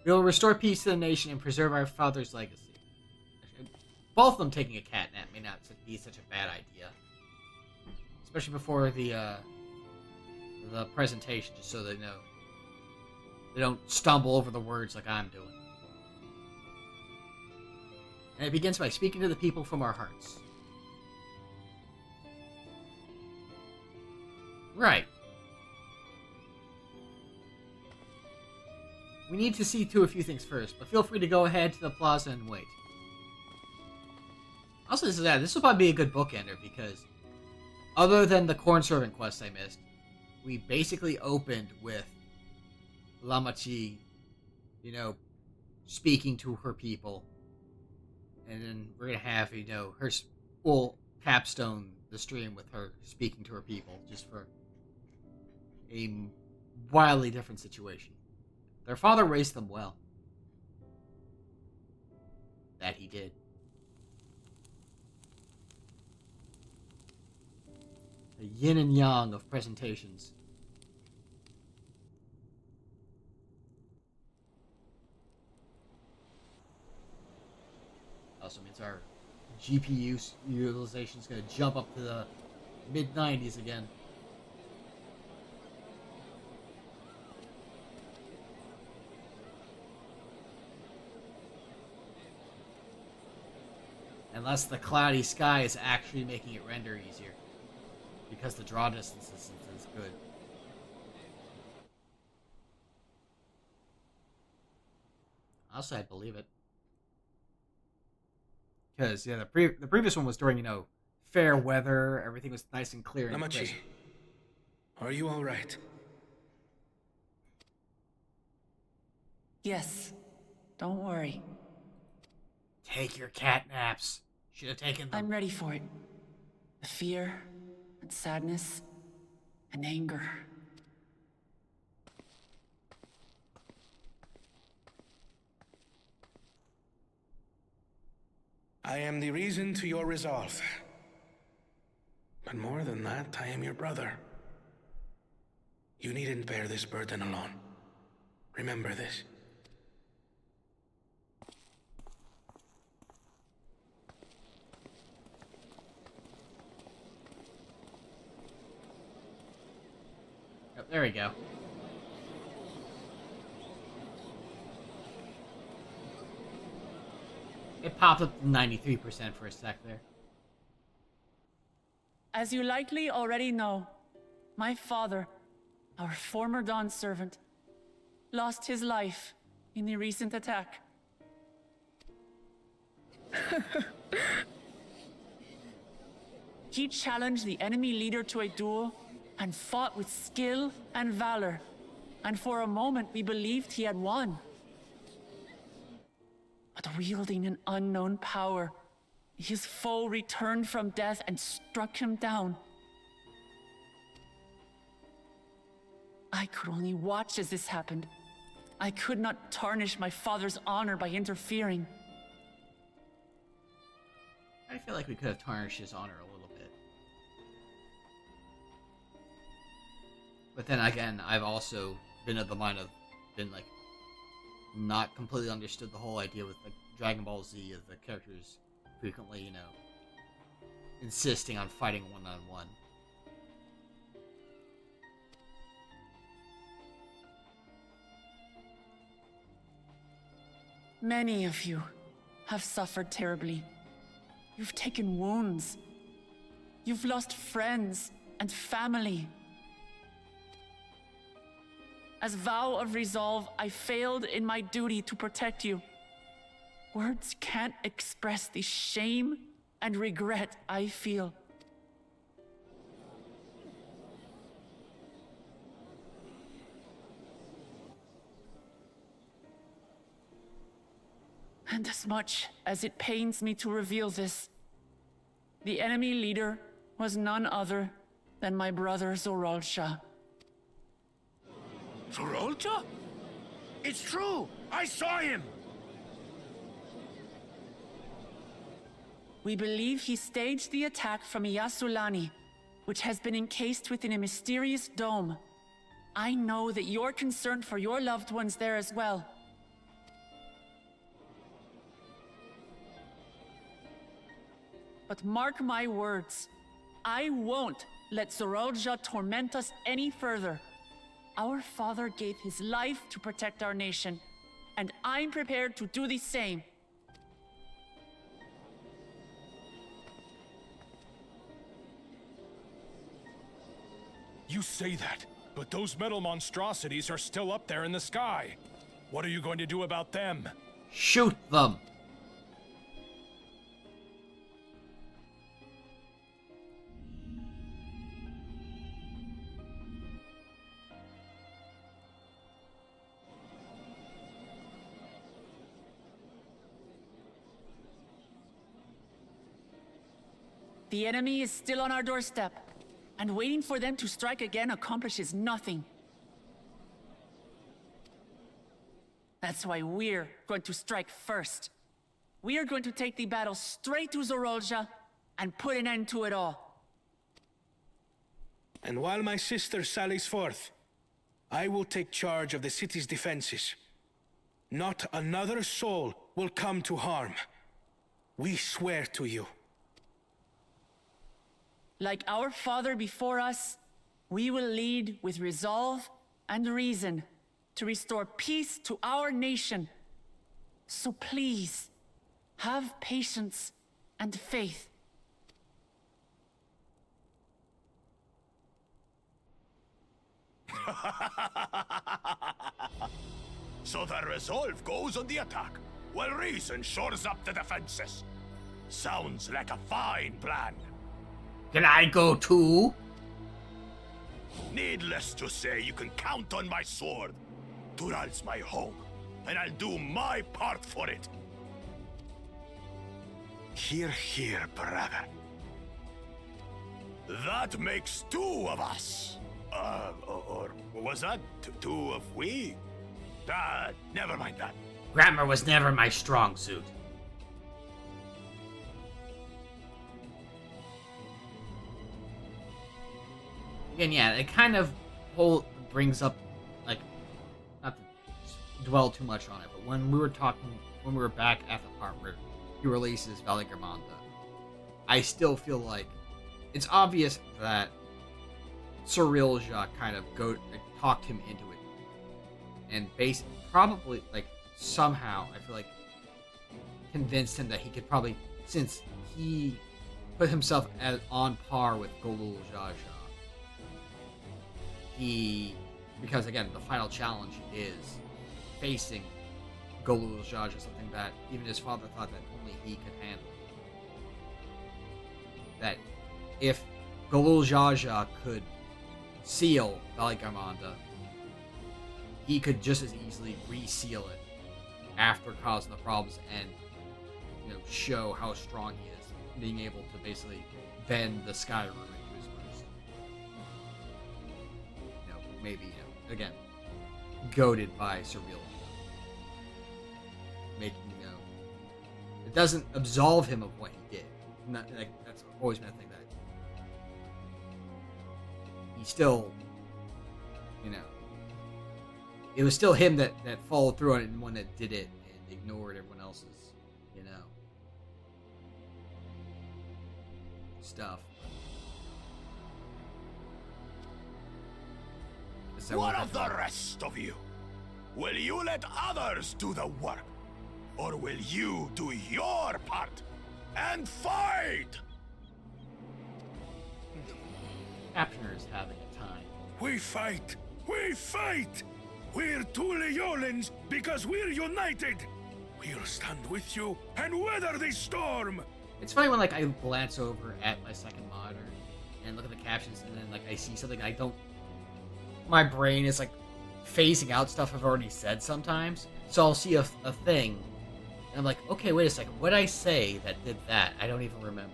We will restore peace to the nation and preserve our father's legacy. Both of them taking a cat nap may not be such a bad idea. Especially before the presentation, just so they know. They don't stumble over the words like I'm doing. And it begins by speaking to the people from our hearts. Right. We need to see to a few things first, but feel free to go ahead to the plaza and wait. Also, this will probably be a good bookender, because other than the Corn Servant quest I missed, we basically opened with Lamachi, speaking to her people. And then we're going to have, her full capstone the stream with her speaking to her people, just for a wildly different situation. Their father raised them well. That he did. The yin and yang of presentations. Also means our GPU utilization is going to jump up to the mid-90s again. Unless the cloudy sky is actually making it render easier. Because the draw distance is good. Also, I'd believe it. Because, yeah, the previous one was during, you know, fair weather. Everything was nice and clear and crisp. Are you all right? Yes. Don't worry. Take your cat naps. Should have taken them. I'm ready for it. The fear, and sadness, and anger. I am the reason to your resolve. But more than that, I am your brother. You needn't bear this burden alone. Remember this. Yep, there we go. It popped up to 93% for a sec there. As you likely already know, my father, our former Doneservant, lost his life in the recent attack. He challenged the enemy leader to a duel and fought with skill and valor, and for a moment we believed he had won. But wielding an unknown power, his foe returned from death and struck him down. I could only watch as this happened. I could not tarnish my father's honor by interfering. I feel like we could have tarnished his honor a little bit. But then again, I've also been of the mind of, like, not completely understood the whole idea with like Dragon Ball Z of the characters frequently, you know, insisting on fighting one-on-one. Many of you have suffered terribly. You've taken wounds. You've lost friends and family. As vow of resolve, I failed in my duty to protect you. Words can't express the shame and regret I feel. And as much as it pains me to reveal this, the enemy leader was none other than my brother Zoralsha. Zoralsha? It's true! I saw him! We believe he staged the attack from Yasulani, which has been encased within a mysterious dome. I know that you're concerned for your loved ones there as well. But mark my words, I won't let Zoralsha torment us any further. Our father gave his life to protect our nation, and I'm prepared to do the same. You say that, but those metal monstrosities are still up there in the sky. What are you going to do about them? Shoot them! The enemy is still on our doorstep, and waiting for them to strike again accomplishes nothing. That's why we're going to strike first. We are going to take the battle straight to Zoralsha and put an end to it all. And while my sister sallies forth, I will take charge of the city's defenses. Not another soul will come to harm. We swear to you. Like our father before us, we will lead with resolve and reason to restore peace to our nation. So please, have patience and faith. So the resolve goes on the attack, while reason shores up the defenses. Sounds like a fine plan. Can I go too? Needless to say, you can count on my sword. Dural's my home, and I'll do my part for it. Hear, hear, brother. That makes two of us. Or was that two of we? Never mind that. Grammar was never my strong suit. Again, yeah, it kind of brings up, like, not to dwell too much on it, but when we were back at the part where he releases Valigermanda, I still feel like it's obvious that Cyrilja kind of talked him into it, and probably, like, somehow, I feel like, convinced him that he could probably, since he put himself on par with Golul Jaja, because again, the final challenge is facing Golul Jaja, something that even his father thought that only he could handle. That if Golul Jaja could seal Valigermanda, he could just as easily reseal it after causing the problems and, you know, show how strong he is, being able to basically bend the sky room into his mercy. You know, maybe, you know, again, goaded by Cyrilja. Making, you know, it doesn't absolve him of what he did. Not, like, that's always been a thing that he still, you know, it was still him that followed through on it and one that did it and ignored everyone else's, you know, stuff. What of the rest of you? Will you let others do the work? Or will you do your part and fight? Captioner is having a time. We fight! We fight! We're Tuliolans because we're united! We'll stand with you and weather the storm! It's funny when, like, I glance over at my second monitor and look at the captions and then, like, I see something I don't... My brain is, like, phasing out stuff I've already said sometimes. So I'll see a thing and I'm like, okay, wait a second. What did I say that did that? I don't even remember.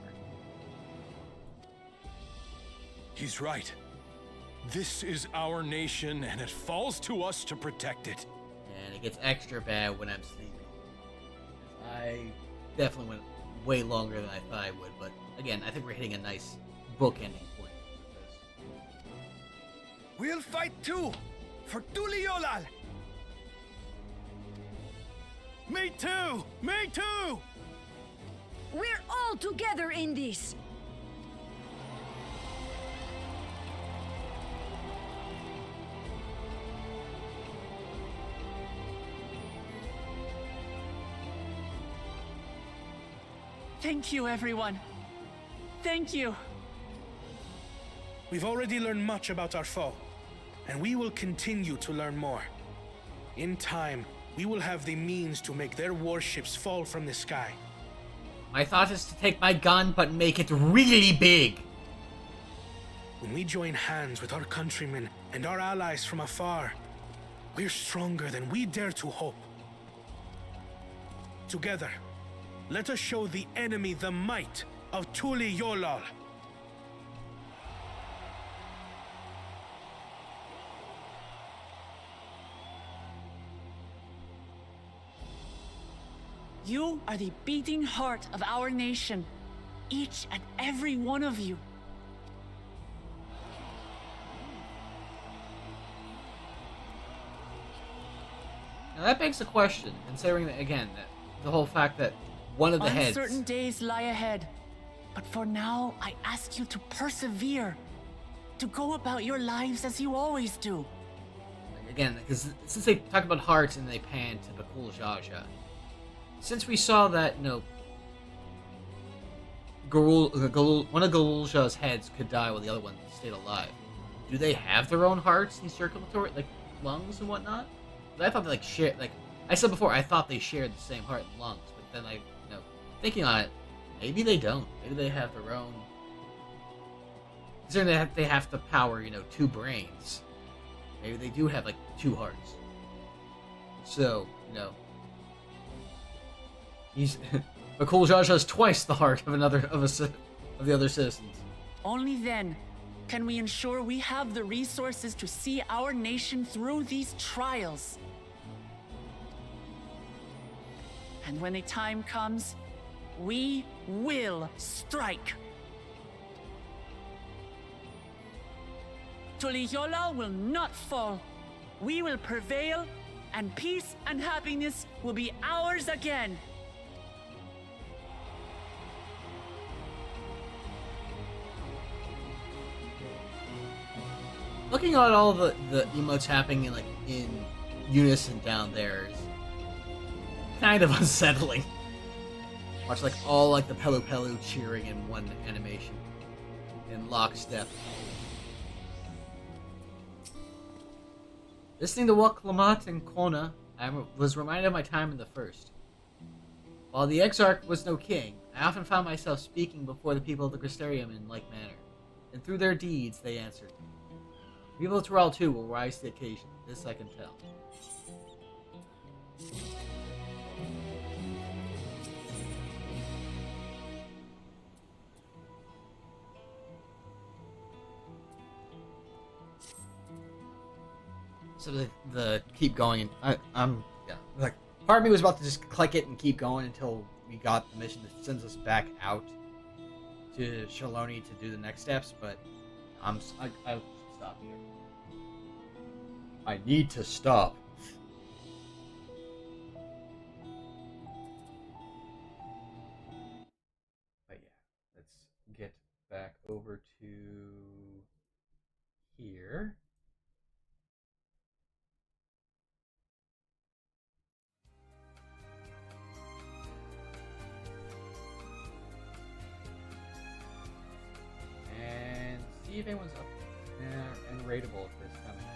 He's right. This is our nation, and it falls to us to protect it. And it gets extra bad when I'm sleeping. I definitely went way longer than I thought I would, but again, I think we're hitting a nice bookending point with this. We'll fight too! For Tuliolal! Me too! Me too! We're all together in this! Thank you, everyone. Thank you. We've already learned much about our foe, and we will continue to learn more. In time, we will have the means to make their warships fall from the sky. My thought is to take my gun, but make it really big. When we join hands with our countrymen and our allies from afar, we're stronger than we dare to hope. Together, let us show the enemy the might of Tuliolal. You are the beating heart of our nation, each and every one of you. Now that begs the question, considering that, again, that the whole fact that one of the heads... Uncertain days lie ahead, But for now, I ask you to persevere, to go about your lives as you always do. Again, because since they talk about hearts and they pan to Bakul Jaja, since we saw that, one of Galulja's heads could die while the other one stayed alive, do they have their own hearts and circulatory, like, lungs and whatnot? 'Cause I thought they, like, share, like, I said before, I thought they shared the same heart and lungs, but then, like, thinking on it, maybe they don't. Maybe they have their own. Considering they have to power, 2 brains. Maybe they do have, like, 2 hearts. So, he's Bakul Jaja has twice the heart of the other citizens. Only then can we ensure we have the resources to see our nation through these trials. And when the time comes, we will strike. Tuliyola will not fall. We will prevail, and peace and happiness will be ours again. Looking at all the emotes happening in unison down there is kind of unsettling. Watch all the Pelu Pelu cheering in one animation in lockstep. Listening to Wak Lamat and Kona, I was reminded of my time in the first. While the Exarch was no king, I often found myself speaking before the people of the Crystarium in like manner, and through their deeds they answered. The people of Terrell too will rise to the occasion, this I can tell. So the keep going, and part of me was about to just click it and keep going until we got the mission that sends us back out to Shaloni to do the next steps, but I'll stop here. I need to stop. But yeah, let's get back over to here. And see if anyone's up and rateable at this time of night.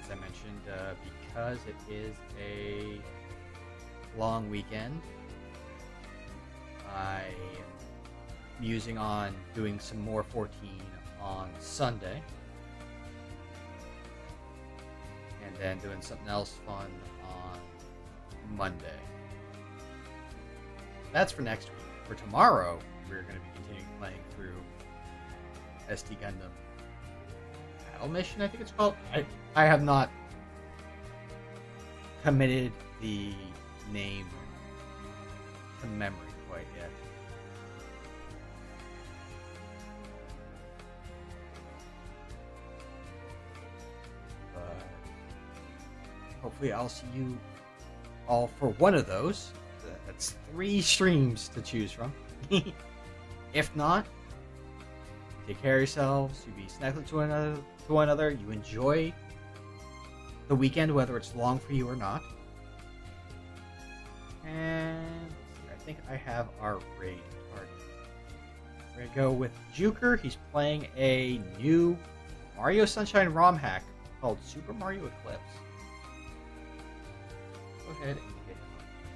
As I mentioned, because it is a long weekend, I am musing on doing some more 14 on Sunday. And then doing something else fun on Monday. That's for next week. For tomorrow, we're going to be continuing playing through SD Gundam Battle Mission, I think it's called. I have not committed the name to memory quite yet. Hopefully I'll see you all for one of those. That's 3 streams to choose from. If not, take care of yourselves. You be snuggled to one another. You enjoy the weekend, whether it's long for you or not. And I think I have our raid target. We're gonna go with Juker. He's playing a new Mario Sunshine ROM hack called Super Mario Eclipse. Go ahead and get on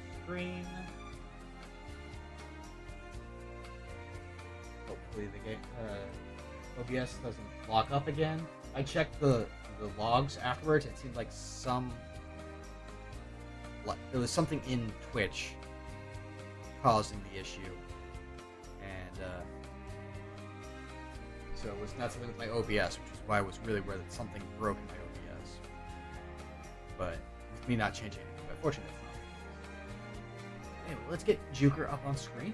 the screen. Hopefully the game OBS doesn't lock up again. I checked the logs afterwards. It seemed like there was something in Twitch causing the issue, and so it was not something with my OBS, which is why I was really worried that something broke in my OBS. But with me not changing anything, but fortunately it's not. Anyway, let's get Juker up on screen.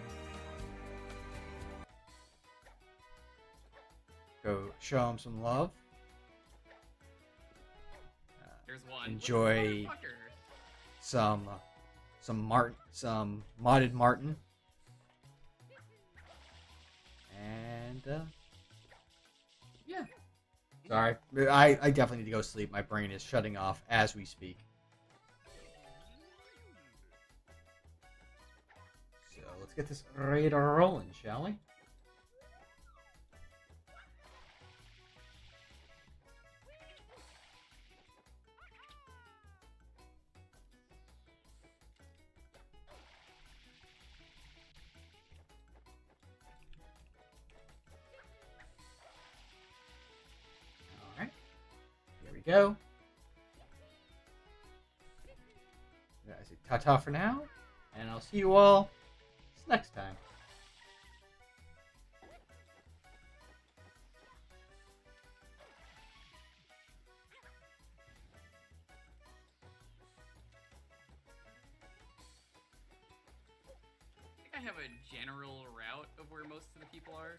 Go show him some love. enjoy some modded Martin. And yeah. Sorry, I definitely need to go sleep. My brain is shutting off as we speak. So let's get this raid rolling, shall we? Go. I say ta-ta for now, and I'll see you all next time. I think I have a general route of where most of the people are.